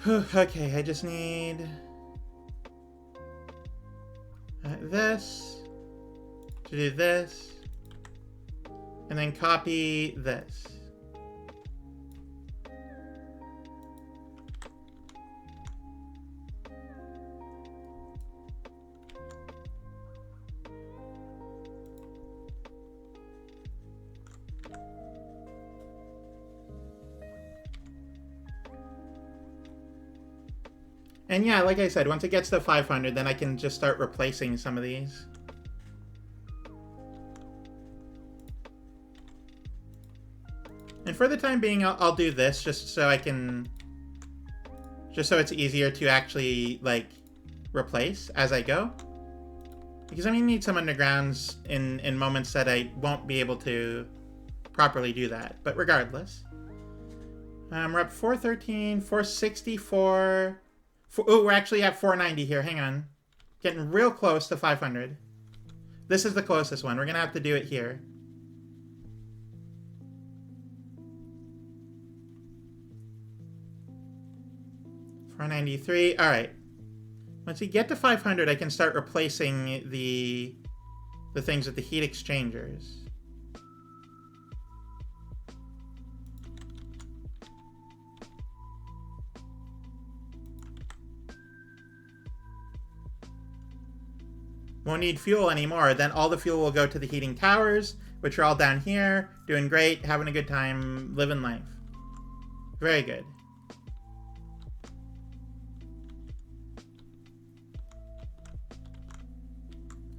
Okay, I just need... this. To do this. And then copy this. And yeah, like I said, once it gets to 500, then I can just start replacing some of these. And for the time being, I'll do this just so I can... just so it's easier to actually, like, replace as I go. Because I'm going to need some undergrounds in moments that I won't be able to properly do that. But regardless. We're up 413, 464... Oh, we're actually at 490 here. Hang on. Getting real close to 500. This is the closest one. We're going to have to do it here. $493. All right. Once we get to 500, I can start replacing the things with the heat exchangers. Won't need fuel anymore. Then all the fuel will go to the heating towers, which are all down here, doing great, having a good time, living life. Very good.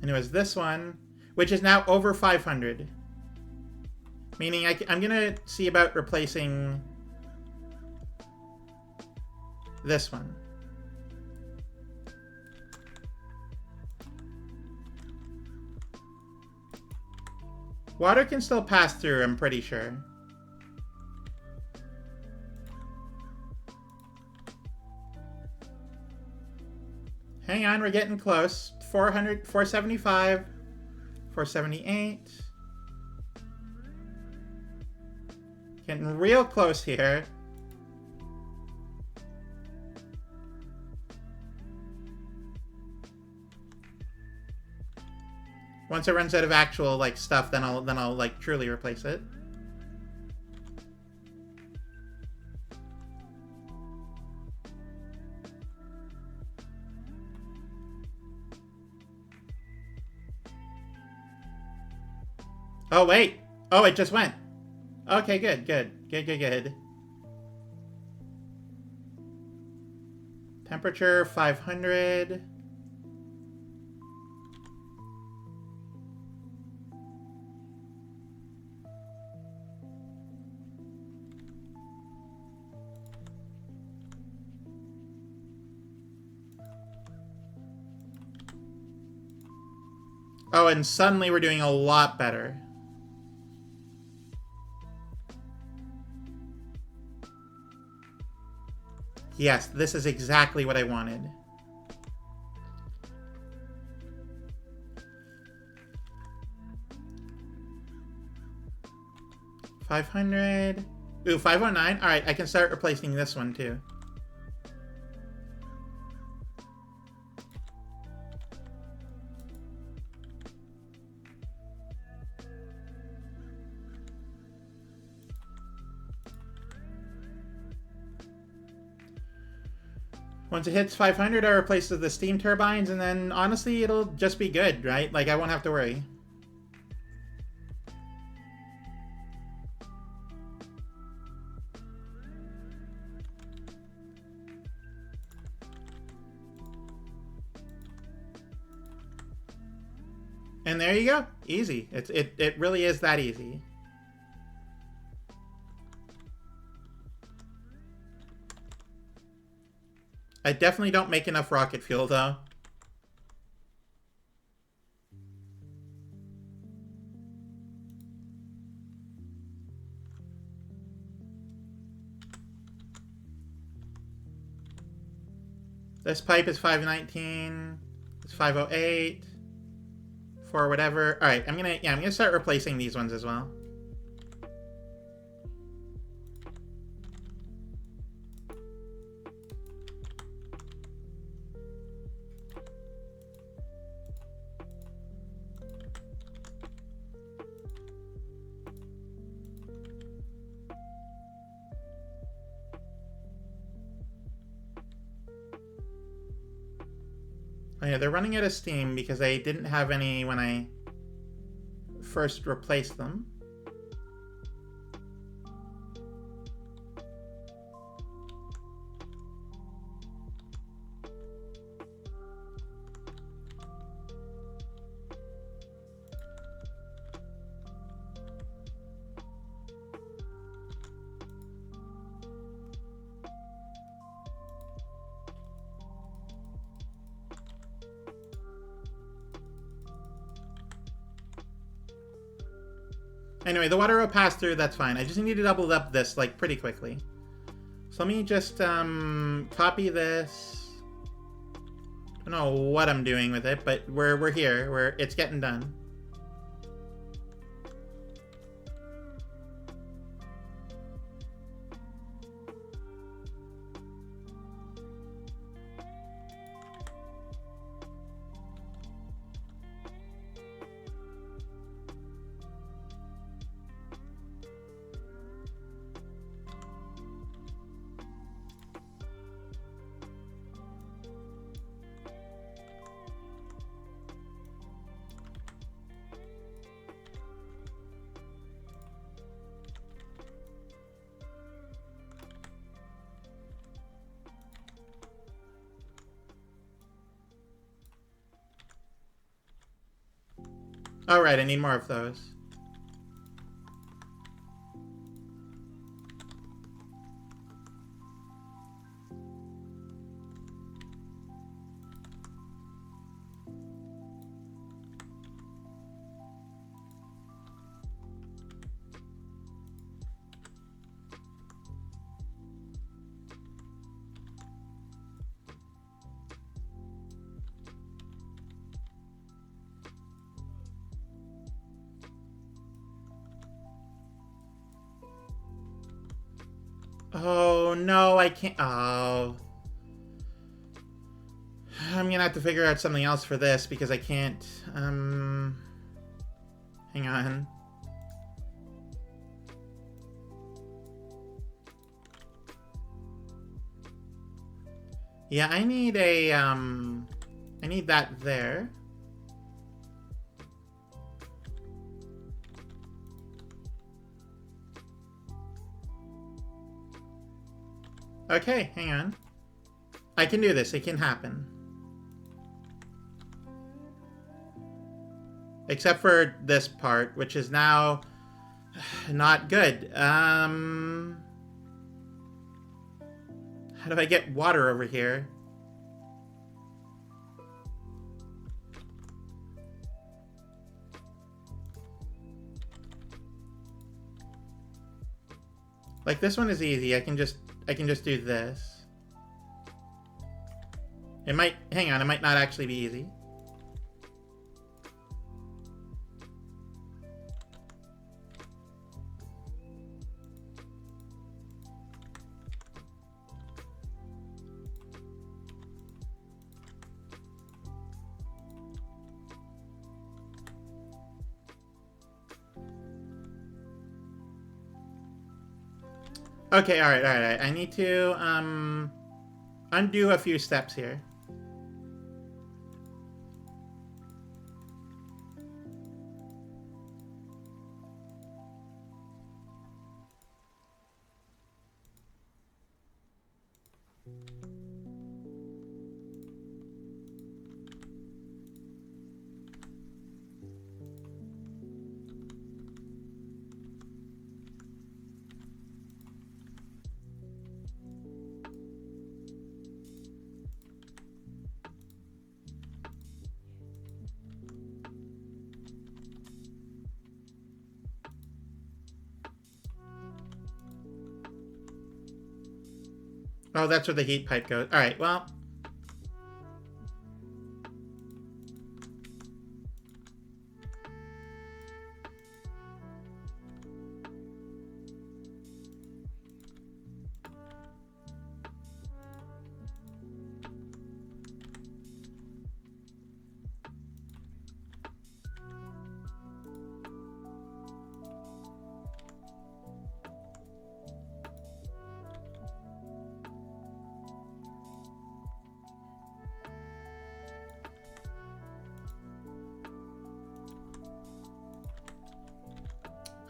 And it was this one, which is now over 500. Meaning I'm going to see about replacing this one. Water can still pass through, I'm pretty sure. Hang on, we're getting close. 400, 475, 478. Getting real close here. Once it runs out of actual like stuff, then I'll like truly replace it. Oh wait. Oh, it just went. Okay, good. Temperature 500. Oh, and suddenly we're doing a lot better. Yes, this is exactly what I wanted. $500. Ooh, 509. All right, I can start replacing this one too. Once it hits 500, I replace the steam turbines, and then honestly, it'll just be good, right? Like, I won't have to worry. And there you go. Easy. It really is that easy. I definitely don't make enough rocket fuel, though. This pipe is 519. It's 508. For whatever. All right, I'm gonna start replacing these ones as well. Oh yeah, they're running out of steam because I didn't have any when I first replaced them. Anyway, the water will pass through, that's fine. I just need to double up this, like, pretty quickly. So let me just, copy this. I don't know what I'm doing with it, but we're here. It's getting done. Alright, I need more of those. Oh, no, I can't. Oh. I'm gonna have to figure out something else for this because I can't. Hang on. Yeah, I need a, I need that there. Okay, hang on. I can do this. It can happen. Except for this part, which is now not good. How do I get water over here? Like, this one is easy. I can just do this. It might, hang on, it might not actually be easy. Okay, alright, alright. I need to, undo a few steps here. Oh, that's where the heat pipe goes. Alright, well.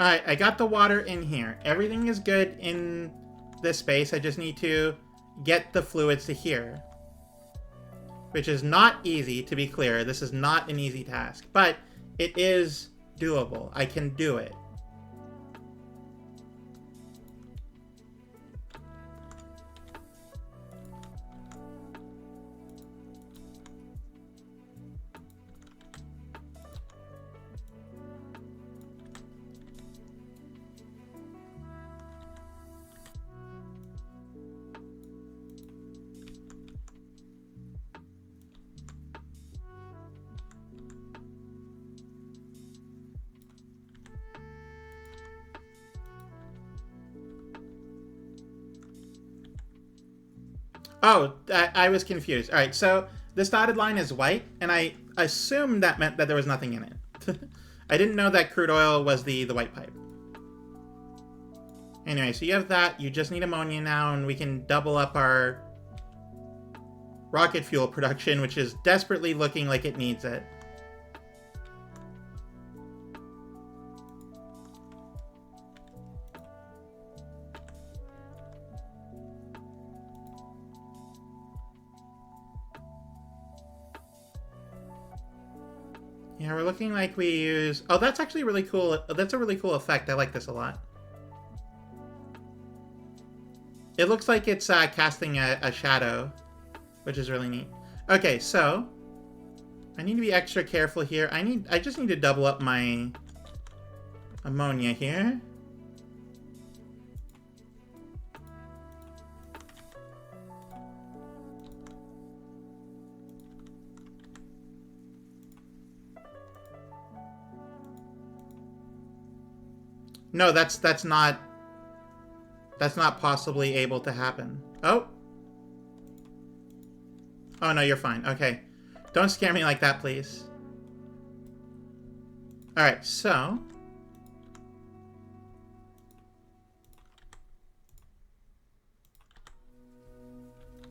Alright, I got the water in here. Everything is good in this space. I just need to get the fluids to here. Which is not easy, to be clear. This is not an easy task. But it is doable. I can do it. Oh, I was confused. All right, so this dotted line is white, and I assumed that meant that there was nothing in it. I didn't know that crude oil was the white pipe. Anyway, so you have that. You just need ammonia now, and we can double up our rocket fuel production, which is desperately looking like it needs it. Yeah, we're looking like we use... Oh, that's actually really cool. That's a really cool effect. I like this a lot. It looks like it's casting a shadow, which is really neat. Okay, so I need to be extra careful here. I just need to double up my ammonia here. No, that's not possibly able to happen. Oh. Oh no, you're fine. Okay. Don't scare me like that, please. Alright, so...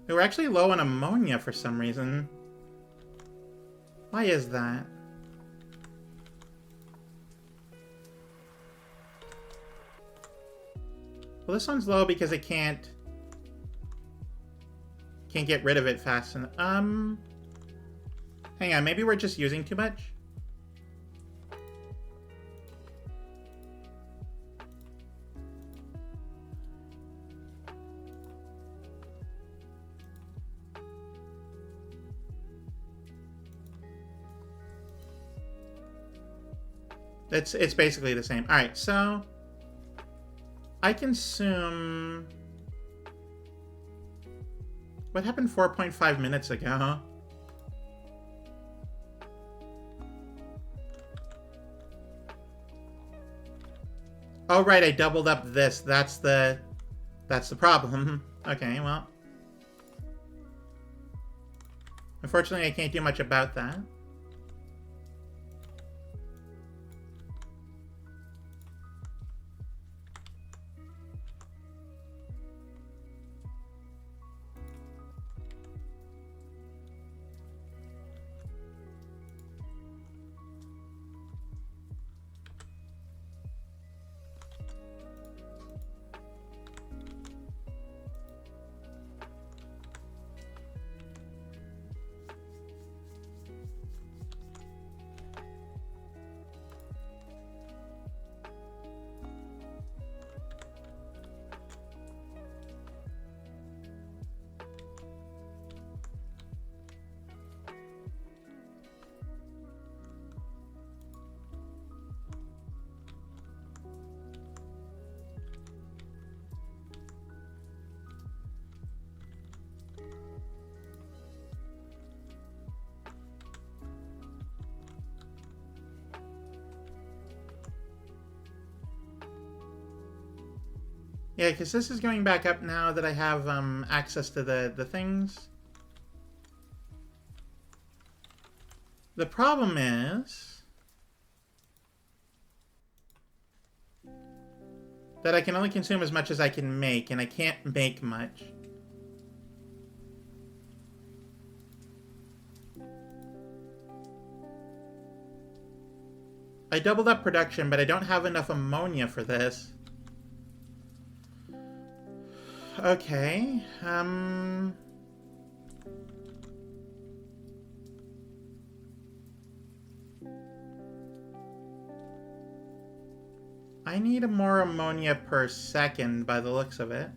we were actually low on ammonia for some reason. Why is that? Well, this one's low because it can't get rid of it fast enough. Hang on, maybe we're just using too much? It's basically the same. Alright, so I consume... what happened 4.5 minutes ago? Oh right, I doubled up this. That's the problem. Okay, well. Unfortunately, I can't do much about that. Yeah, because this is going back up now that I have access to the things. The problem is that I can only consume as much as I can make, and I can't make much. I doubled up production, but I don't have enough ammonia for this. Okay, I need more ammonia per second by the looks of it.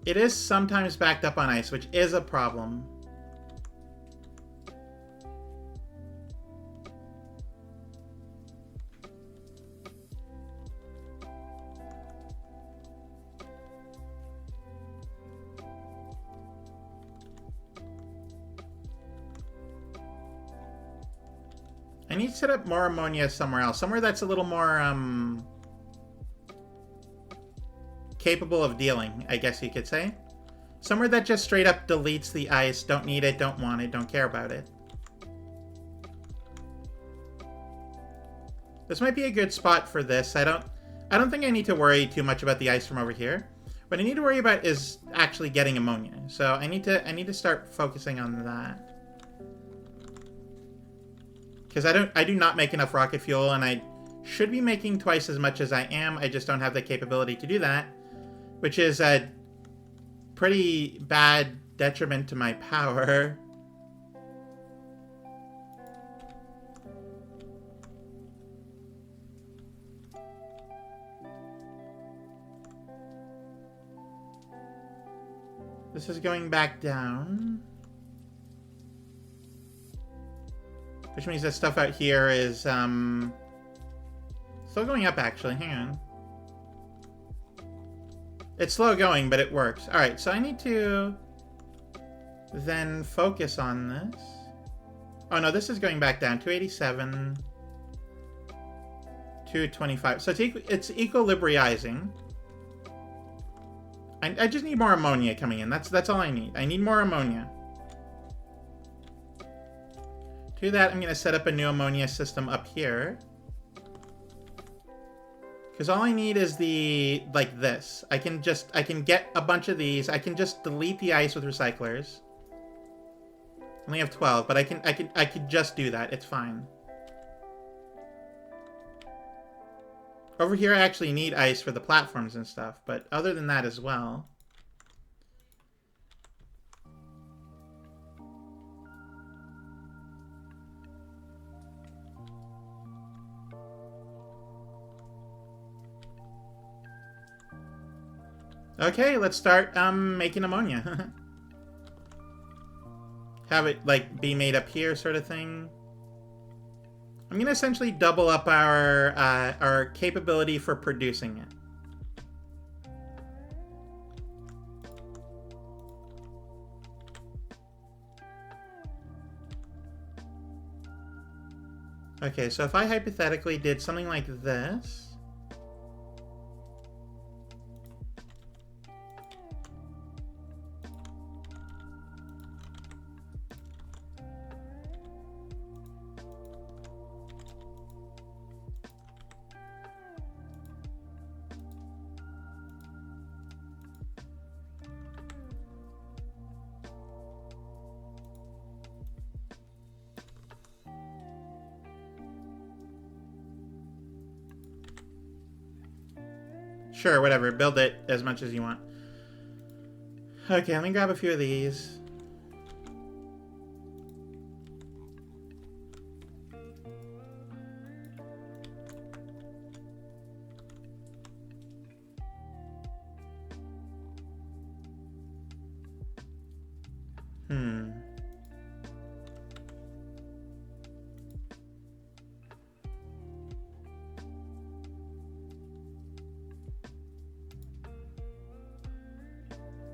It is sometimes backed up on ice, which is a problem. I need to set up more ammonia somewhere else. Somewhere that's a little more, capable of dealing, I guess you could say. Somewhere that just straight up deletes the ice. Don't need it, don't want it, don't care about it. This might be a good spot for this. I don't think I need to worry too much about the ice from over here. What I need to worry about is actually getting ammonia. So I need to start focusing on that. Because I do not make enough rocket fuel, and I should be making twice as much as I am. I just don't have the capability to do that, which is a pretty bad detriment to my power. This is going back down. Which means that stuff out here is, still going up, actually. Hang on. It's slow going, but it works. Alright, so I need to then focus on this. Oh, no, this is going back down. 287. 225. So it's equilibriizing. I just need more ammonia coming in. That's all I need. I need more ammonia. To do that, I'm going to set up a new ammonia system up here. Because all I need is the, like this. I can get a bunch of these. I can just delete the ice with recyclers. I only have 12, but I could just do that. It's fine. Over here, I actually need ice for the platforms and stuff, but other than that as well. Okay, let's start making ammonia. Have it like be made up here, sort of thing. I'm gonna essentially double up our capability for producing it. Okay, so if I hypothetically did something like this. Sure, whatever. Build it as much as you want. Okay, let me grab a few of these.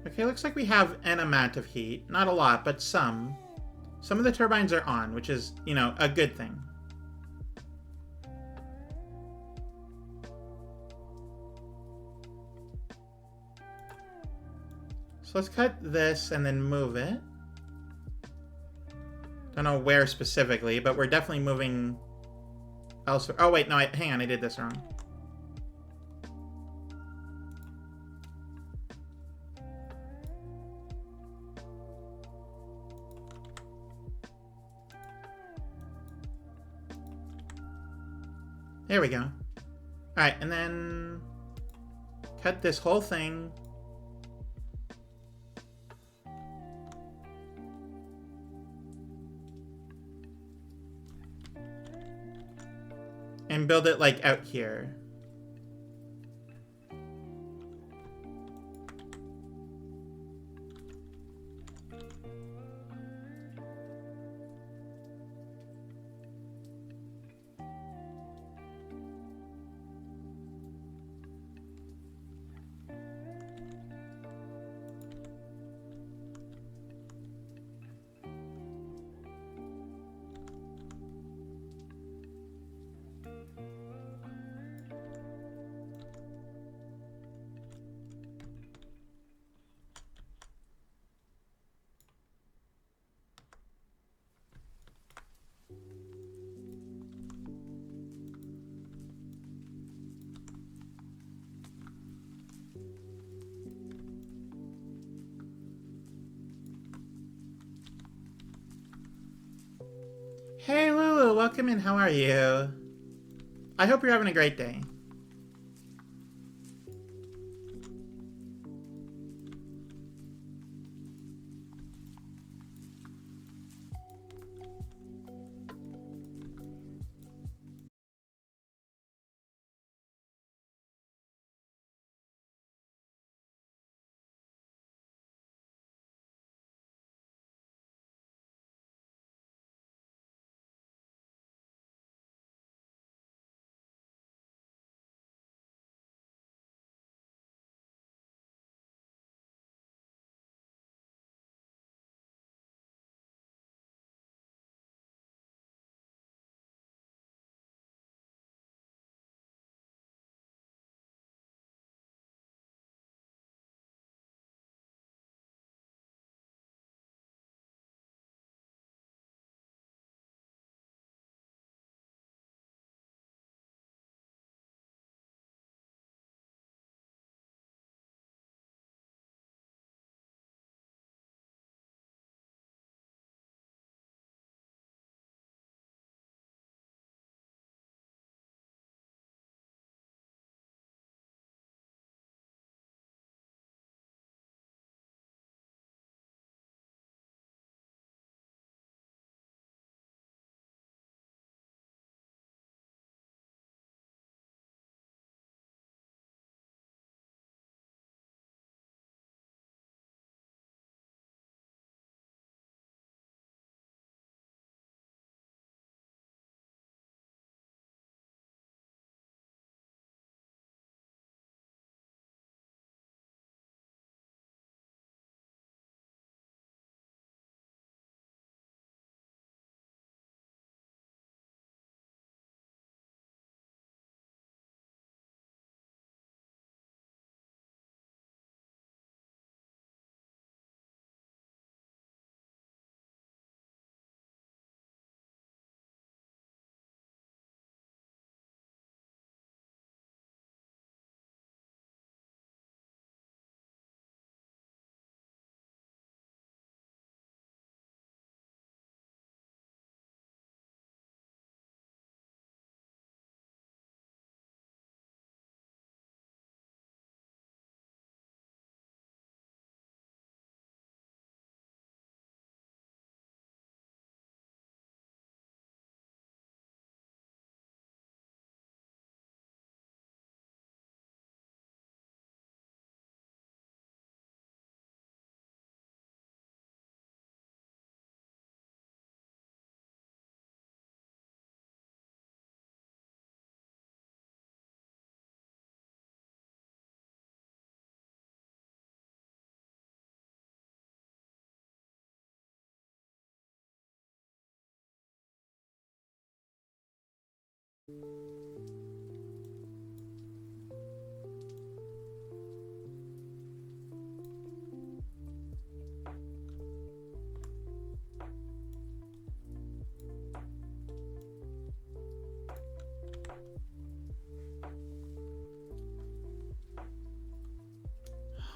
Okay, looks like we have an amount of heat. Not a lot, but some. Some of the turbines are on, which is, you know, a good thing. So let's cut this and then move it. Don't know where specifically, but we're definitely moving elsewhere. Oh, wait, no, hang on, I did this wrong. There we go. Alright, and then cut this whole thing. And build it like out here. Hey Lulu, welcome in. How are you? I hope you're having a great day.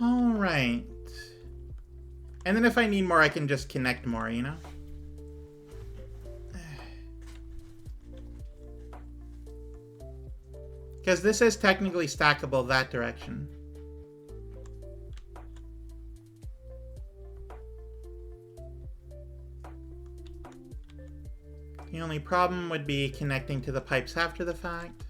All right. And then if I need more, I can just connect more, you know? Because this is technically stackable that direction. The only problem would be connecting to the pipes after the fact.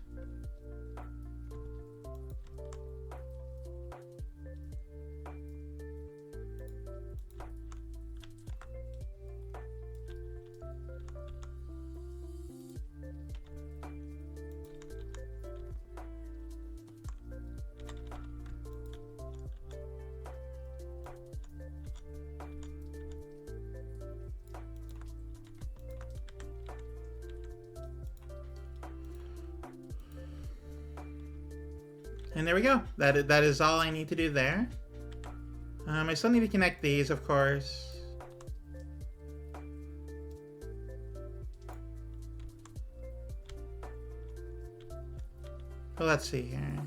And there we go. That is all I need to do there. I still need to connect these, of course. Well, let's see here.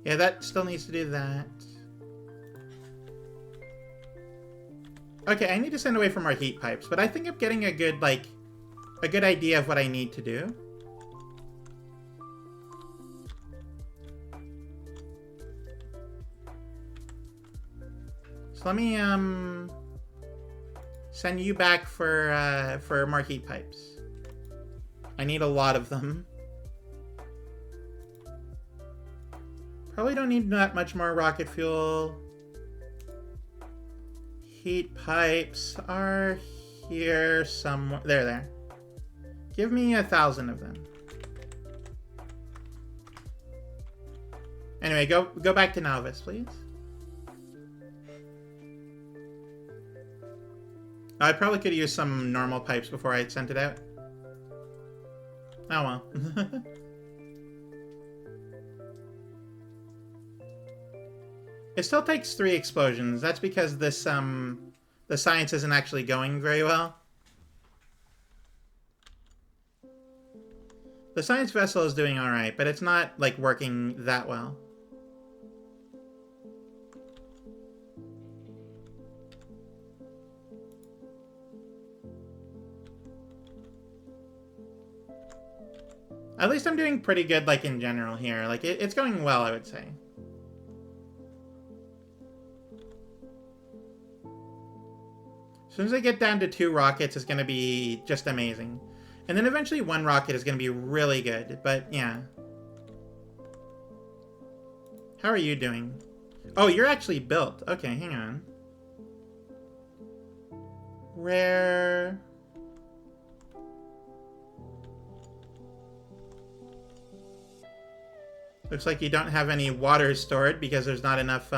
Yeah, that still needs to do that. Okay, I need to send away from our heat pipes, but I think I'm getting a good, like, a good idea of what I need to do. So let me send you back for more heat pipes. I need a lot of them. Probably don't need that much more rocket fuel. Heat pipes are here somewhere. There. Give me 1,000 of them. Anyway, go back to Novice, please. I probably could use some normal pipes before I sent it out. Oh well. It still takes 3 explosions. That's because this, the science isn't actually going very well. The science vessel is doing alright, but it's not, like, working that well. At least I'm doing pretty good, like, in general here. Like, it's going well, I would say. As soon as I get down to 2 rockets, it's going to be just amazing. And then eventually 1 rocket is going to be really good. But, yeah. How are you doing? Oh, you're actually built. Okay, hang on. Rare... Looks like you don't have any water stored because there's not enough,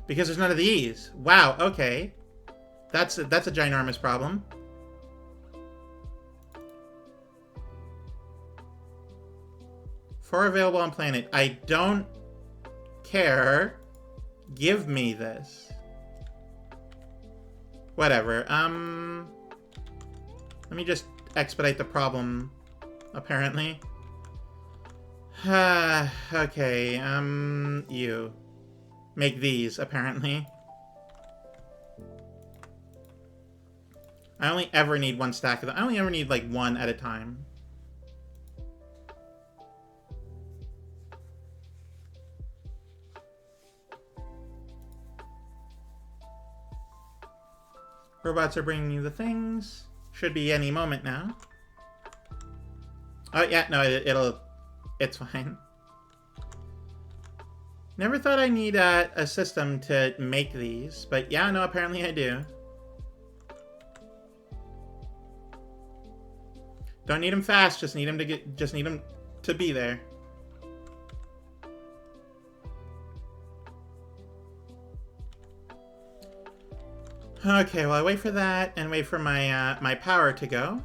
because there's none of these. Wow, okay. That's a ginormous problem. Four available on planet. I don't care. Give me this. Whatever. Let me just expedite the problem, apparently. Okay, you. Make these, apparently. I only ever need 1 stack of them. I only ever need, like, 1 at a time. Robots are bringing you the things. Should be any moment now. Oh, yeah, no, it's fine. Never thought I need a system to make these, but yeah, no, apparently I do. Don't need them fast, just need them to be there. Okay, well I wait for that and wait for my my power to go.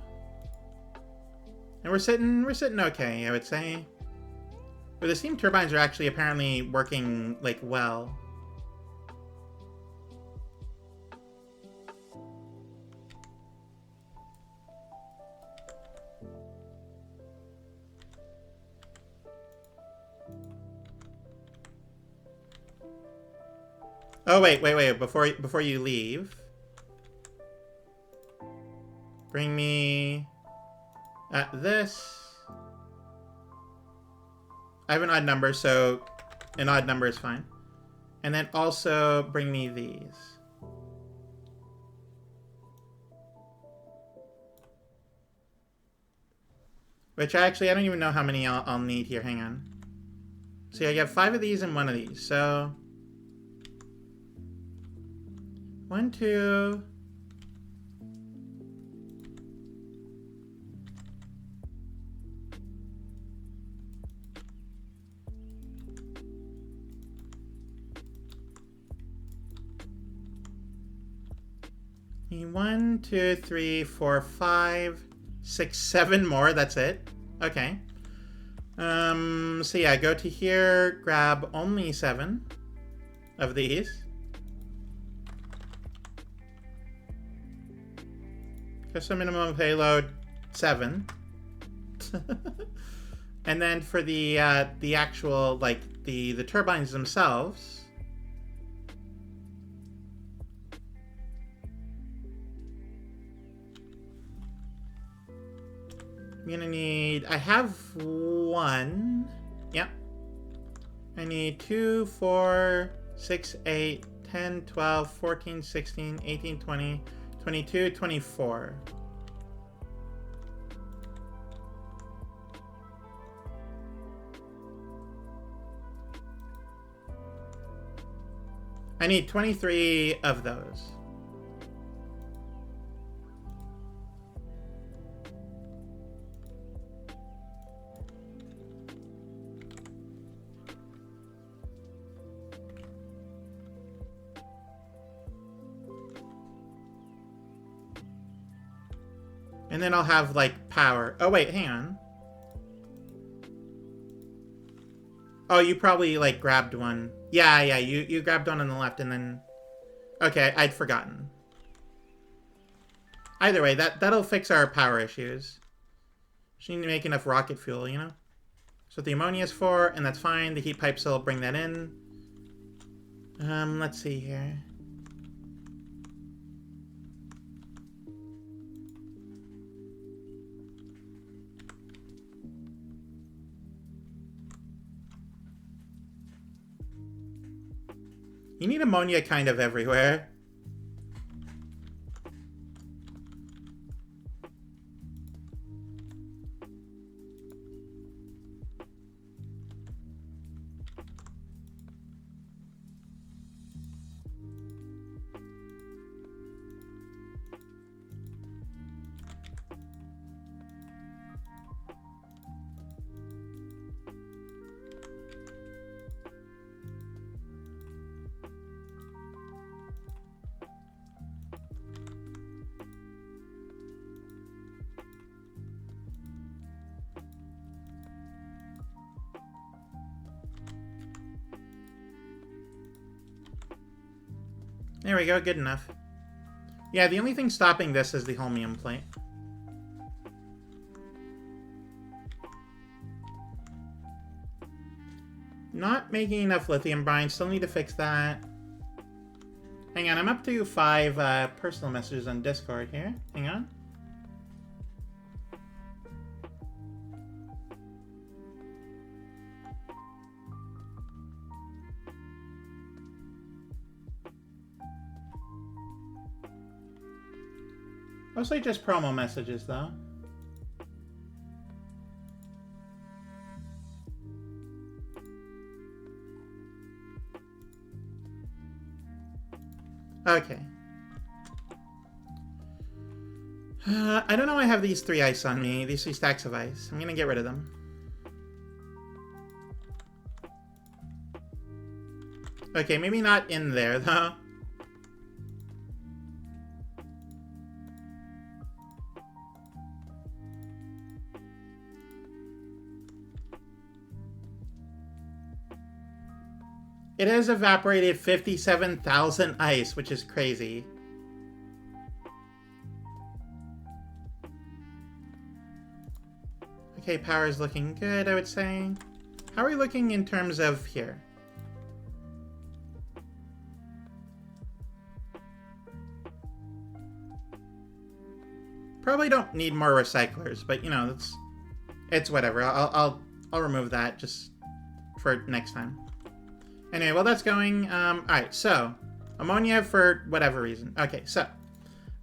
And we're sitting okay, I would say. But the steam turbines are actually apparently working like well. Oh wait, before you leave. Bring me this. I have an odd number, so an odd number is fine. And then also bring me these. Which I don't even know how many I'll need here. Hang on. So yeah, I have 5 of these and 1 of these. So 1, 2. Need 1, 2, 3, 4, 5, 6, 7 more. That's it. Okay. So yeah, go to here, grab only 7 of these. Just a minimum payload 7. And then for the actual like the turbines themselves. I'm gonna need, I have 1. Yep. I need 2, 4, 6, 8, 10, 12, 14, 16, 18, 20, 22, 24. I need 23 of those. And then I'll have, like, power. Oh, wait, hang on. Oh, you probably, like, grabbed one. Yeah, you grabbed one on the left and then... Okay, I'd forgotten. Either way, that'll fix our power issues. Just need to make enough rocket fuel, you know? So the ammonia's for, and that's fine. The heat pipes will bring that in. Let's see here. You need ammonia kind of everywhere. There we go, good enough. Yeah, the only thing stopping this is the holmium plate. Not making enough lithium brine, still need to fix that. Hang on, I'm up to 5 personal messages on Discord here. Hang on. Mostly just promo messages, though. Okay. I don't know I have these 3 ice on me, these 3 stacks of ice. I'm gonna get rid of them. Okay, maybe not in there, though. It has evaporated 57,000 ice, which is crazy. Okay, power is looking good, I would say. How are we looking in terms of here? Probably don't need more recyclers, but you know, it's whatever. I'll remove that just for next time. Anyway, while that's going, alright, so ammonia for whatever reason. Okay, so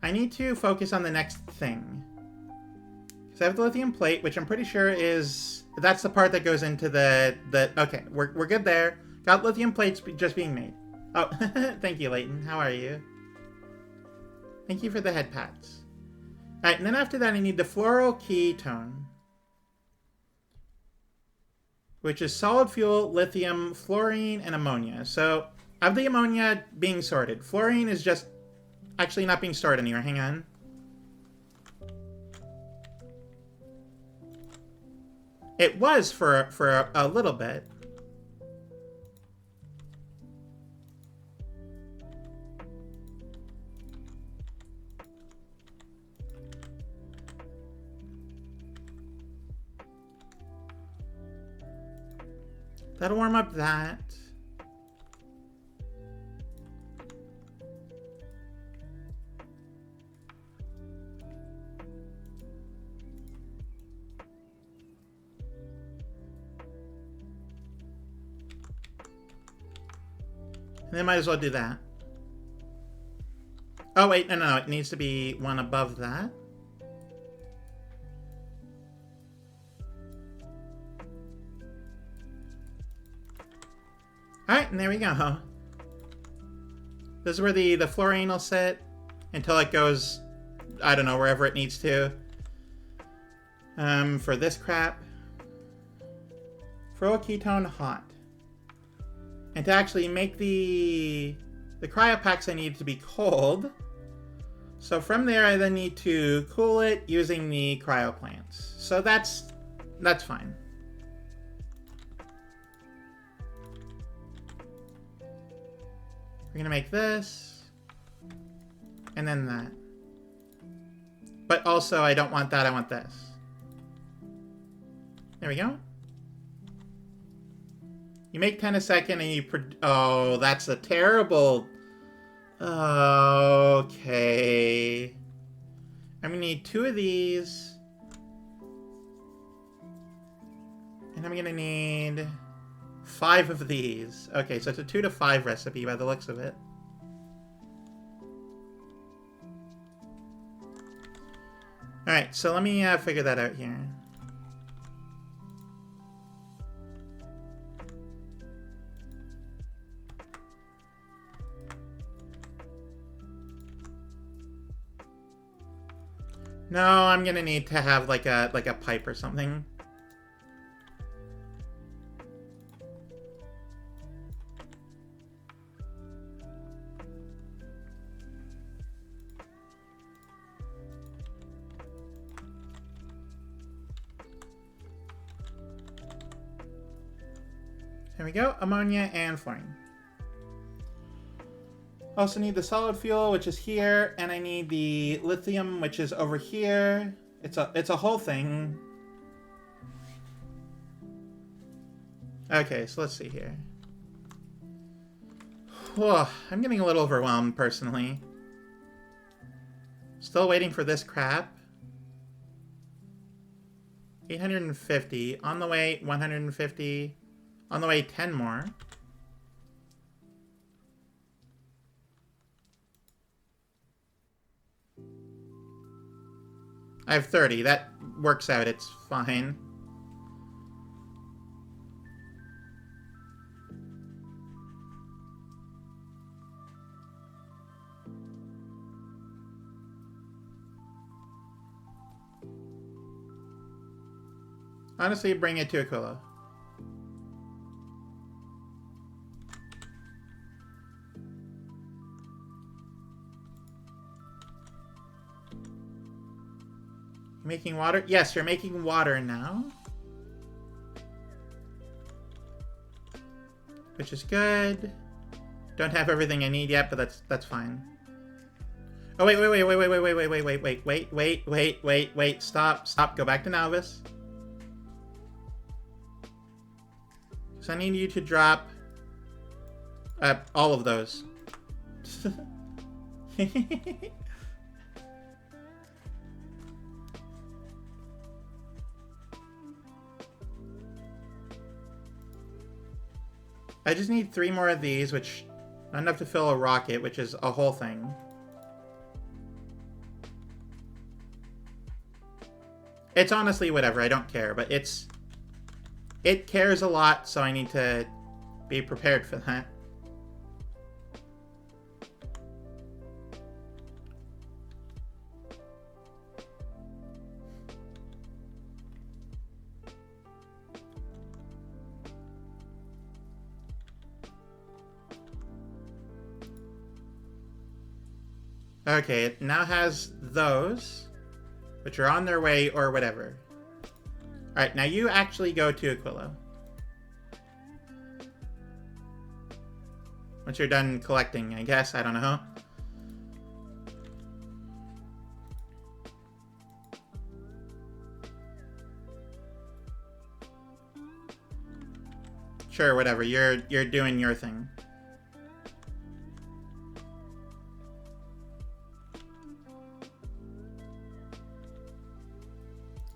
I need to focus on the next thing. Because I have the lithium plate, which I'm pretty sure is... That's the part that goes into the okay, we're good there. Got lithium plates just being made. Oh, thank you, Leighton. How are you? Thank you for the head pats. Alright, and then after that I need the floral ketone. Which is solid fuel, lithium, fluorine, and ammonia. So, I have the ammonia being sorted. Fluorine is just actually not being stored anywhere. Hang on. It was for a little bit. That'll warm up that. And then might as well do that. Oh wait, no, it needs to be one above that. Alright, and there we go. This is where the fluorine will sit until it goes, I don't know, wherever it needs to. For this crap. Throw a ketone hot. And to actually make the cryopacks, I need to be cold. So from there, I then need to cool it using the cryo plants. So that's fine. We're gonna make this, and then that. But also, I don't want that, I want this. There we go. You make 10 a second and you oh, that's a terrible... Okay. I'm gonna need 2 of these. And I'm gonna need 5 of these. Okay, so it's a 2 to 5 recipe by the looks of it. Alright, so let me figure that out here. No, I'm gonna need to have like a pipe or something. There we go, ammonia and fluorine. Also need the solid fuel, which is here, and I need the lithium, which is over here. It's a whole thing. Okay, so let's see here. Whew, I'm getting a little overwhelmed, personally. Still waiting for this crap. 850. On the way, 150. On the way, 10 more. I have 30. That works out. It's fine. Honestly, bring it to Aquilo. Making water? Yes, you're making water now. which is good. Don't have everything I need yet, but that's fine. Oh wait, wait, stop, go back to Nalvis. So I need you to drop all of those. I just need 3 more of these, which not enough to fill a rocket, which is a whole thing. It's honestly whatever, I don't care, but it cares a lot, so I need to be prepared for that. Okay, it now has those, which are on their way or whatever. Alright, now you actually go to Aquilo. Once you're done collecting, I guess. I don't know. Sure, whatever. You're doing your thing.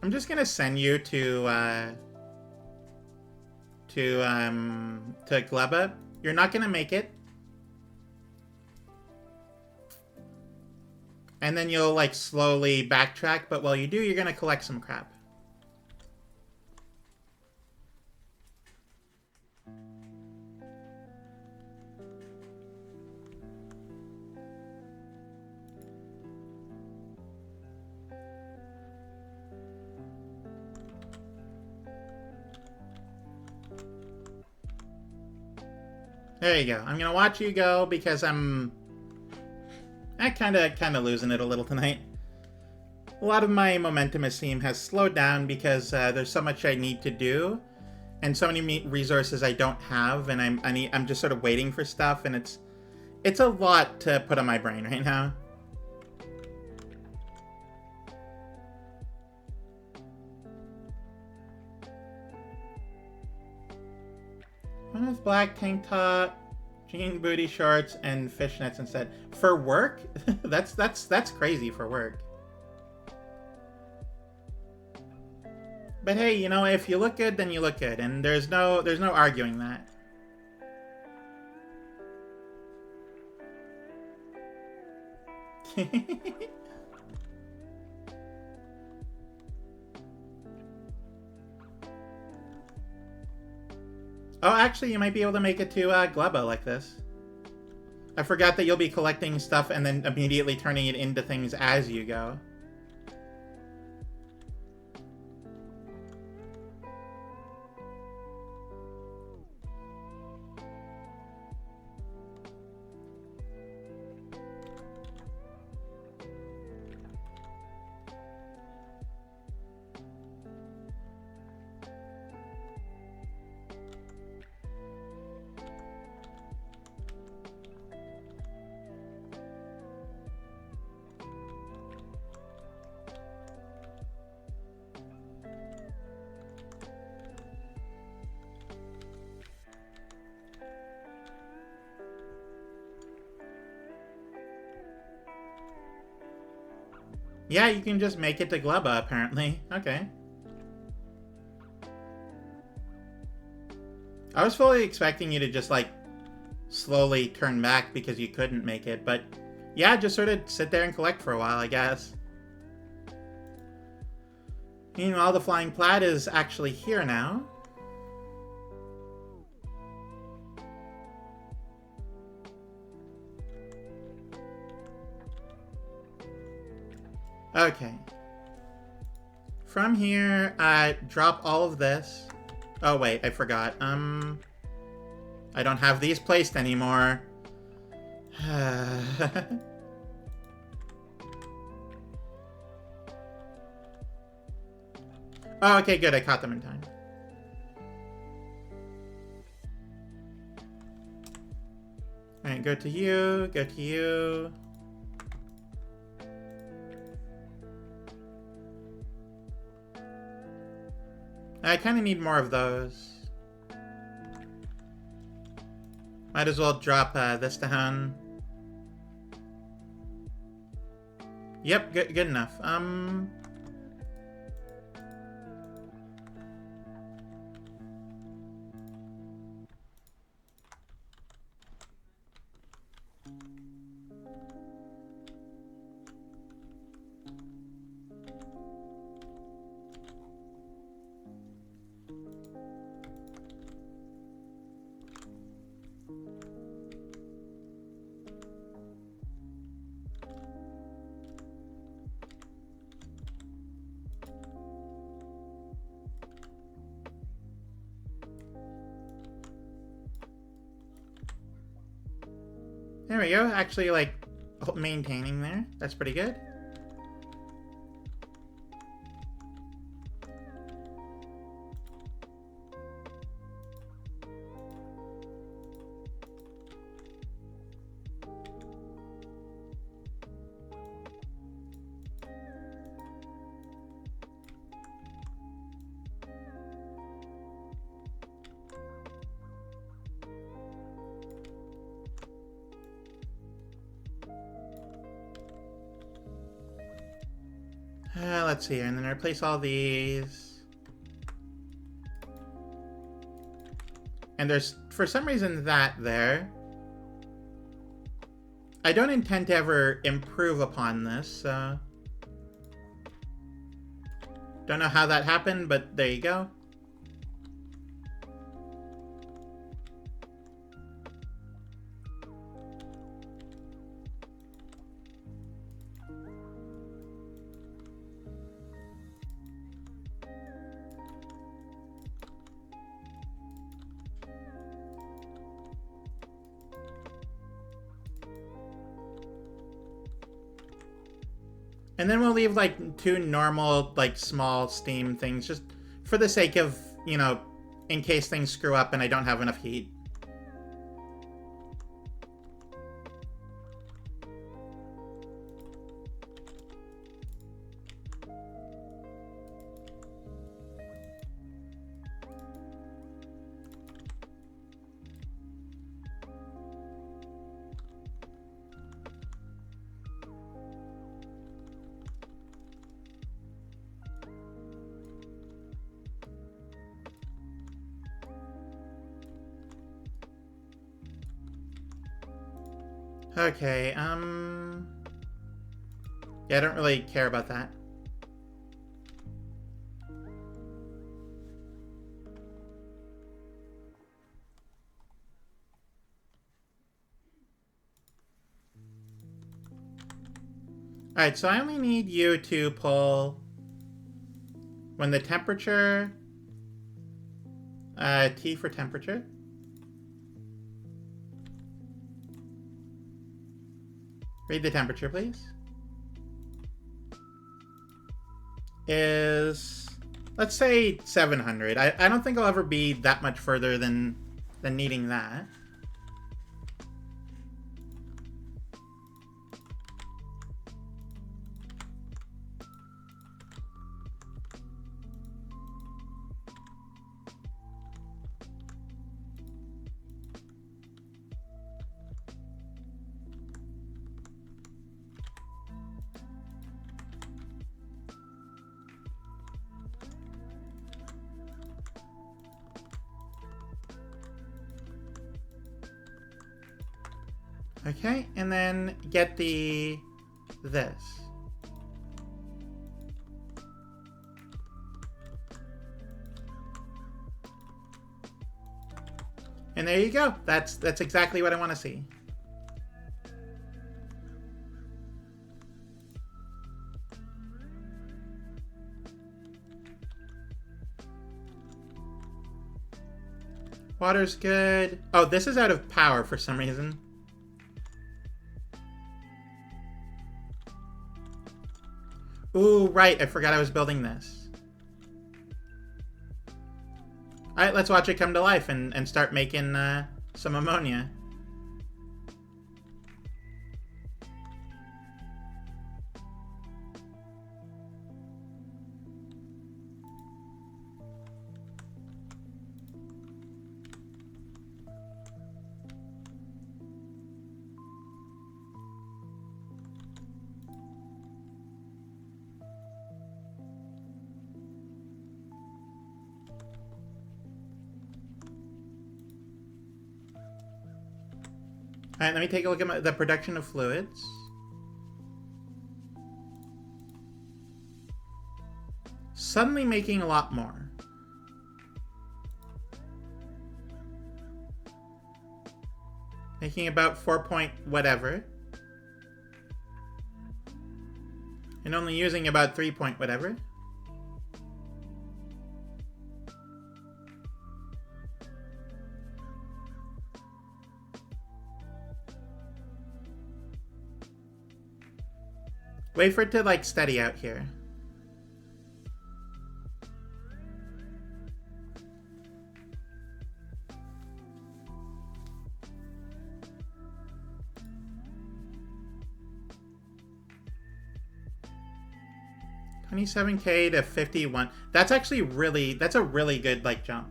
I'm just gonna send you to Gleba. You're not gonna make it. And then you'll, like, slowly backtrack, but while you do, you're gonna collect some crap. There you go. I'm gonna watch you go because I'm kind of losing it a little tonight. A lot of my momentum as team has slowed down because there's so much I need to do, and so many resources I don't have, and I'm just sort of waiting for stuff, and it's a lot to put on my brain right now. One with black tank top, jean booty shorts, and fishnets instead. For work? that's crazy for work. But hey, you know, if you look good, then you look good, and there's no arguing that. Oh, actually, you might be able to make it to Gleba like this. I forgot that you'll be collecting stuff and then immediately turning it into things as you go. Yeah, you can just make it to Gleba, apparently. Okay. I was fully expecting you to just, like, slowly turn back because you couldn't make it, but yeah, just sort of sit there and collect for a while, I guess. Meanwhile, the flying plaid is actually here now. Okay. From here, drop all of this. Oh, wait, I forgot. I don't have these placed anymore. Oh, okay, good. I caught them in time. go to you, go to you. I kind of need more of those. Might as well drop this down. Yep, good enough. There we go. Actually, like, maintaining there. That's pretty good. Let's see here, and then replace all these. And there's, for some reason, that there. I don't intend to ever improve upon this, so... Don't know how that happened, but there you go. And then we'll leave, like, 2 normal, like, small steam things, just for the sake of, you know, in case things screw up and I don't have enough heat. Okay, yeah, I don't really care about that. Alright, so I only need you to pull when the temperature, T for temperature. Read the temperature, please. Is, let's say 700. I don't think I'll ever be that much further than needing that. Okay, and then get this. And there you go. That's exactly what I want to see. Water's good. Oh, this is out of power for some reason. Ooh, right. I forgot I was building this. Alright, let's watch it come to life and start making some ammonia. Alright, let me take a look at the production of fluids. Suddenly making a lot more. Making about 4 point whatever. And only using about 3 point whatever. Wait for it to, like, steady out here. $27K to 51. That's actually that's a really good, like, jump.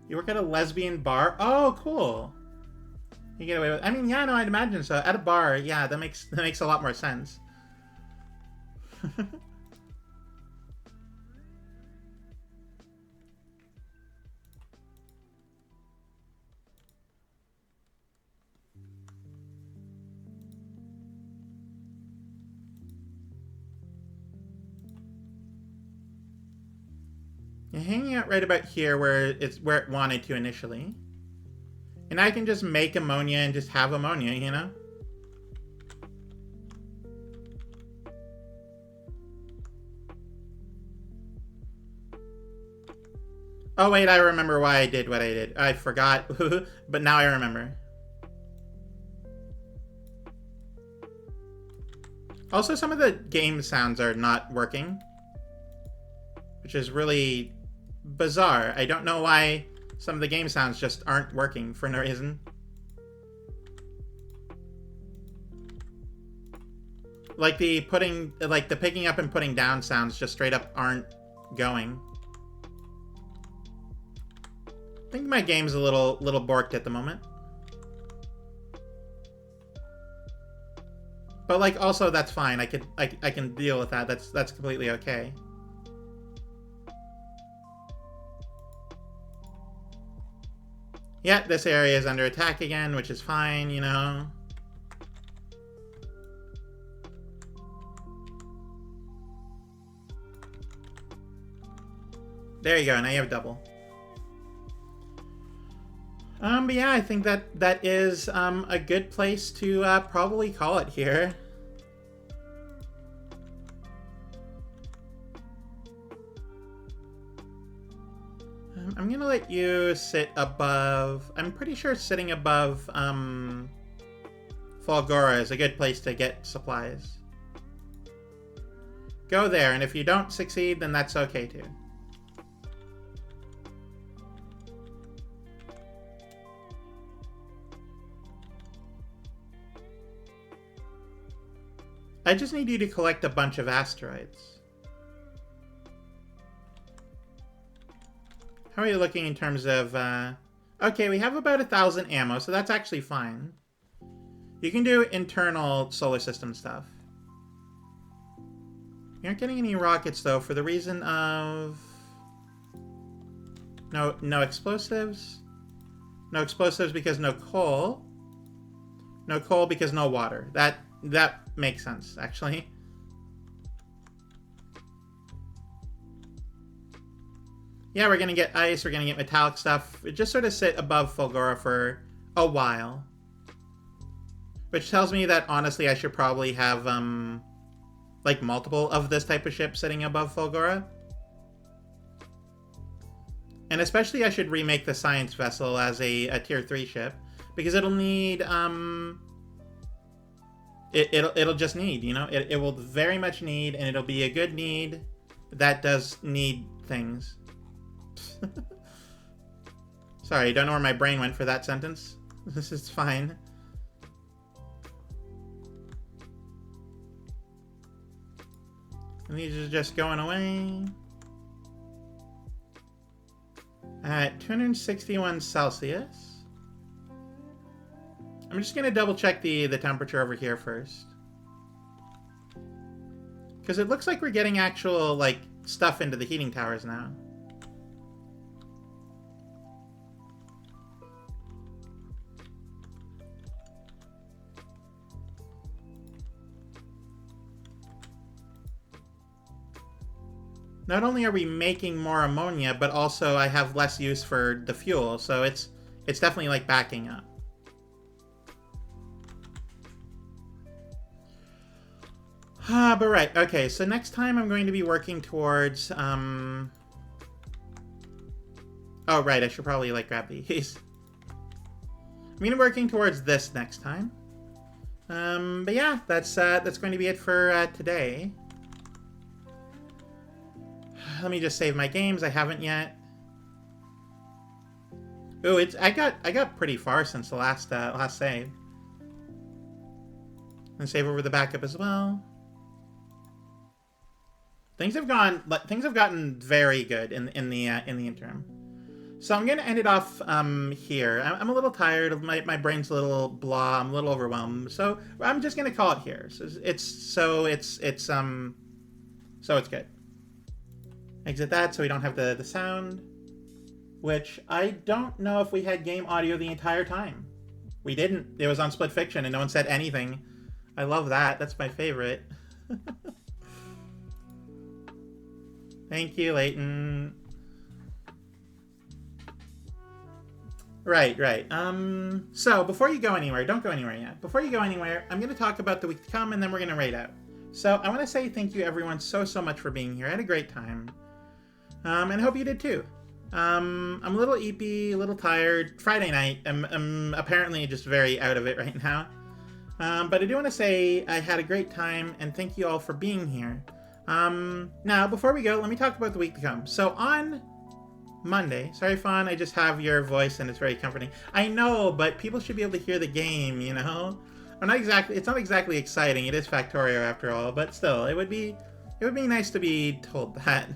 You work at a lesbian bar? Oh, cool. You get away with, I mean, yeah, no, I'd imagine so. At a bar, yeah, that makes a lot more sense. You're hanging out right about here where it wanted to initially. And I can just make ammonia and just have ammonia, you know? Oh wait, I remember why I did what I did. I forgot, but now I remember. Also, some of the game sounds are not working, which is really bizarre. I don't know why some of the game sounds just aren't working for no reason. Like the picking up and putting down sounds just straight up aren't going. I think my game's a little borked at the moment. But like also that's fine. I can deal with that. That's completely okay. Yeah, this area is under attack again, which is fine, you know. There you go, now you have double. But yeah, I think that is a good place to probably call it here. I'm gonna let you sit above. I'm pretty sure sitting above Fulgora is a good place to get supplies. Go there, and if you don't succeed, then that's okay too. I just need you to collect a bunch of asteroids. How are you looking in terms of, okay, we have about 1,000 ammo, so that's actually fine. You can do internal solar system stuff. You aren't getting any rockets, though, for the reason of... No explosives. No explosives because no coal. No coal because no water. That makes sense, actually. Yeah, we're gonna get ice, we're gonna get metallic stuff. It just sort of sit above Fulgora for a while. Which tells me that, honestly, I should probably have, like, multiple of this type of ship sitting above Fulgora. And especially I should remake the science vessel as a tier 3 ship. Because it'll need, It'll just need, you know? It will very much need, and it'll be a good need that does need things. Sorry, I don't know where my brain went for that sentence. This is fine. And these are just going away. At 261 Celsius. I'm just gonna double check the temperature over here first. Because it looks like we're getting actual, like, stuff into the heating towers now. not only are we making more ammonia, but also I have less use for the fuel, so it's definitely like backing up. But right, okay, so next time I'm going to be working towards, oh right, I should probably like grab these. I'm gonna be working towards this next time. But yeah, that's going to be it for today. Let me just save my games. I haven't yet. Ooh, I got pretty far since the last save. And save over the backup as well. Things have gotten very good in the interim. So I'm gonna end it off here. I'm a little tired. My brain's a little blah. I'm a little overwhelmed. So I'm just gonna call it here. So it's good. Exit that so we don't have the sound. Which I don't know if we had game audio the entire time. We didn't. It was on Split Fiction and no one said anything. I love that. That's my favorite. Thank you, Leighton. Right. So before you go anywhere, don't go anywhere yet. Before you go anywhere, I'm going to talk about the week to come, and then we're going to raid out. So I want to say thank you, everyone, so much for being here. I had a great time, and I hope you did too. I'm a little eepy, a little tired. Friday night. I'm apparently just very out of it right now. But I do want to say I had a great time, and thank you all for being here. Now, before we go, let me talk about the week to come. So on Monday, sorry, Fawn, I just have your voice and it's very comforting. I know, but people should be able to hear the game, you know? It's not exactly exciting. It is Factorio after all, but still, it would be nice to be told that.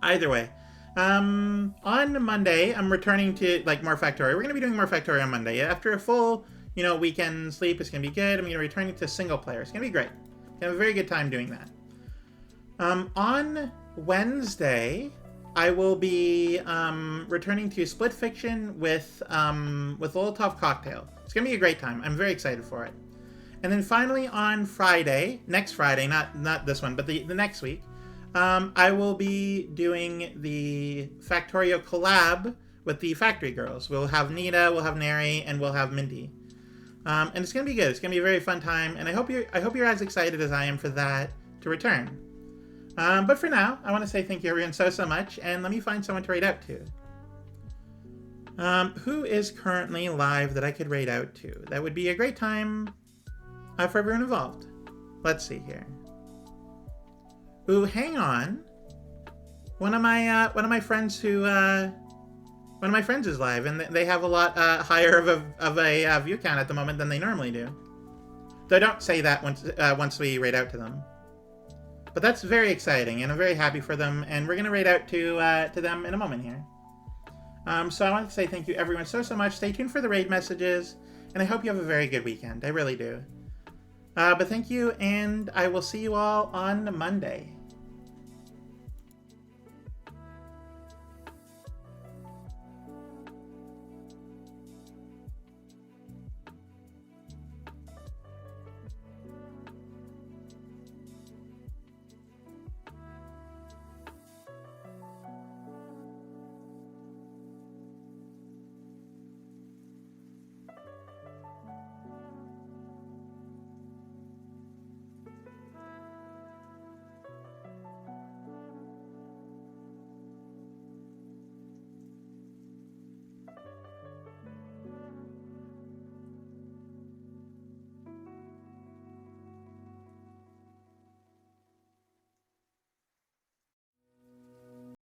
Either way. On Monday, I'm returning to, like, more Factorio. We're going to be doing more Factorio on Monday. After a full, weekend sleep, it's going to be good. I'm going to be returning to single player. It's going to be great. I have a very good time doing that. On Wednesday, I will be returning to Split Fiction with Molotov Cocktail. It's gonna be a great time. I'm very excited for it. And then finally on Friday, next Friday, not this one, but the next week, I will be doing the Factorio collab with the Factory Girls. We'll have Nita, we'll have Neri, and we'll have Mindy. And it's gonna be good. It's gonna be a very fun time, and I hope you're as excited as I am for that to return. But for now, I want to say thank you everyone so much, and let me find someone to raid out to. Who is currently live that I could raid out to? That would be a great time for everyone involved. Let's see here. Ooh, hang on. One of my friends is live, and they have a lot higher of a view count at the moment than they normally do. Though don't say that once we raid out to them. But that's very exciting, and I'm very happy for them, and we're going to raid out to them in a moment here. So I want to say thank you everyone so much. Stay tuned for the raid messages, and I hope you have a very good weekend. I really do. But thank you, and I will see you all on Monday.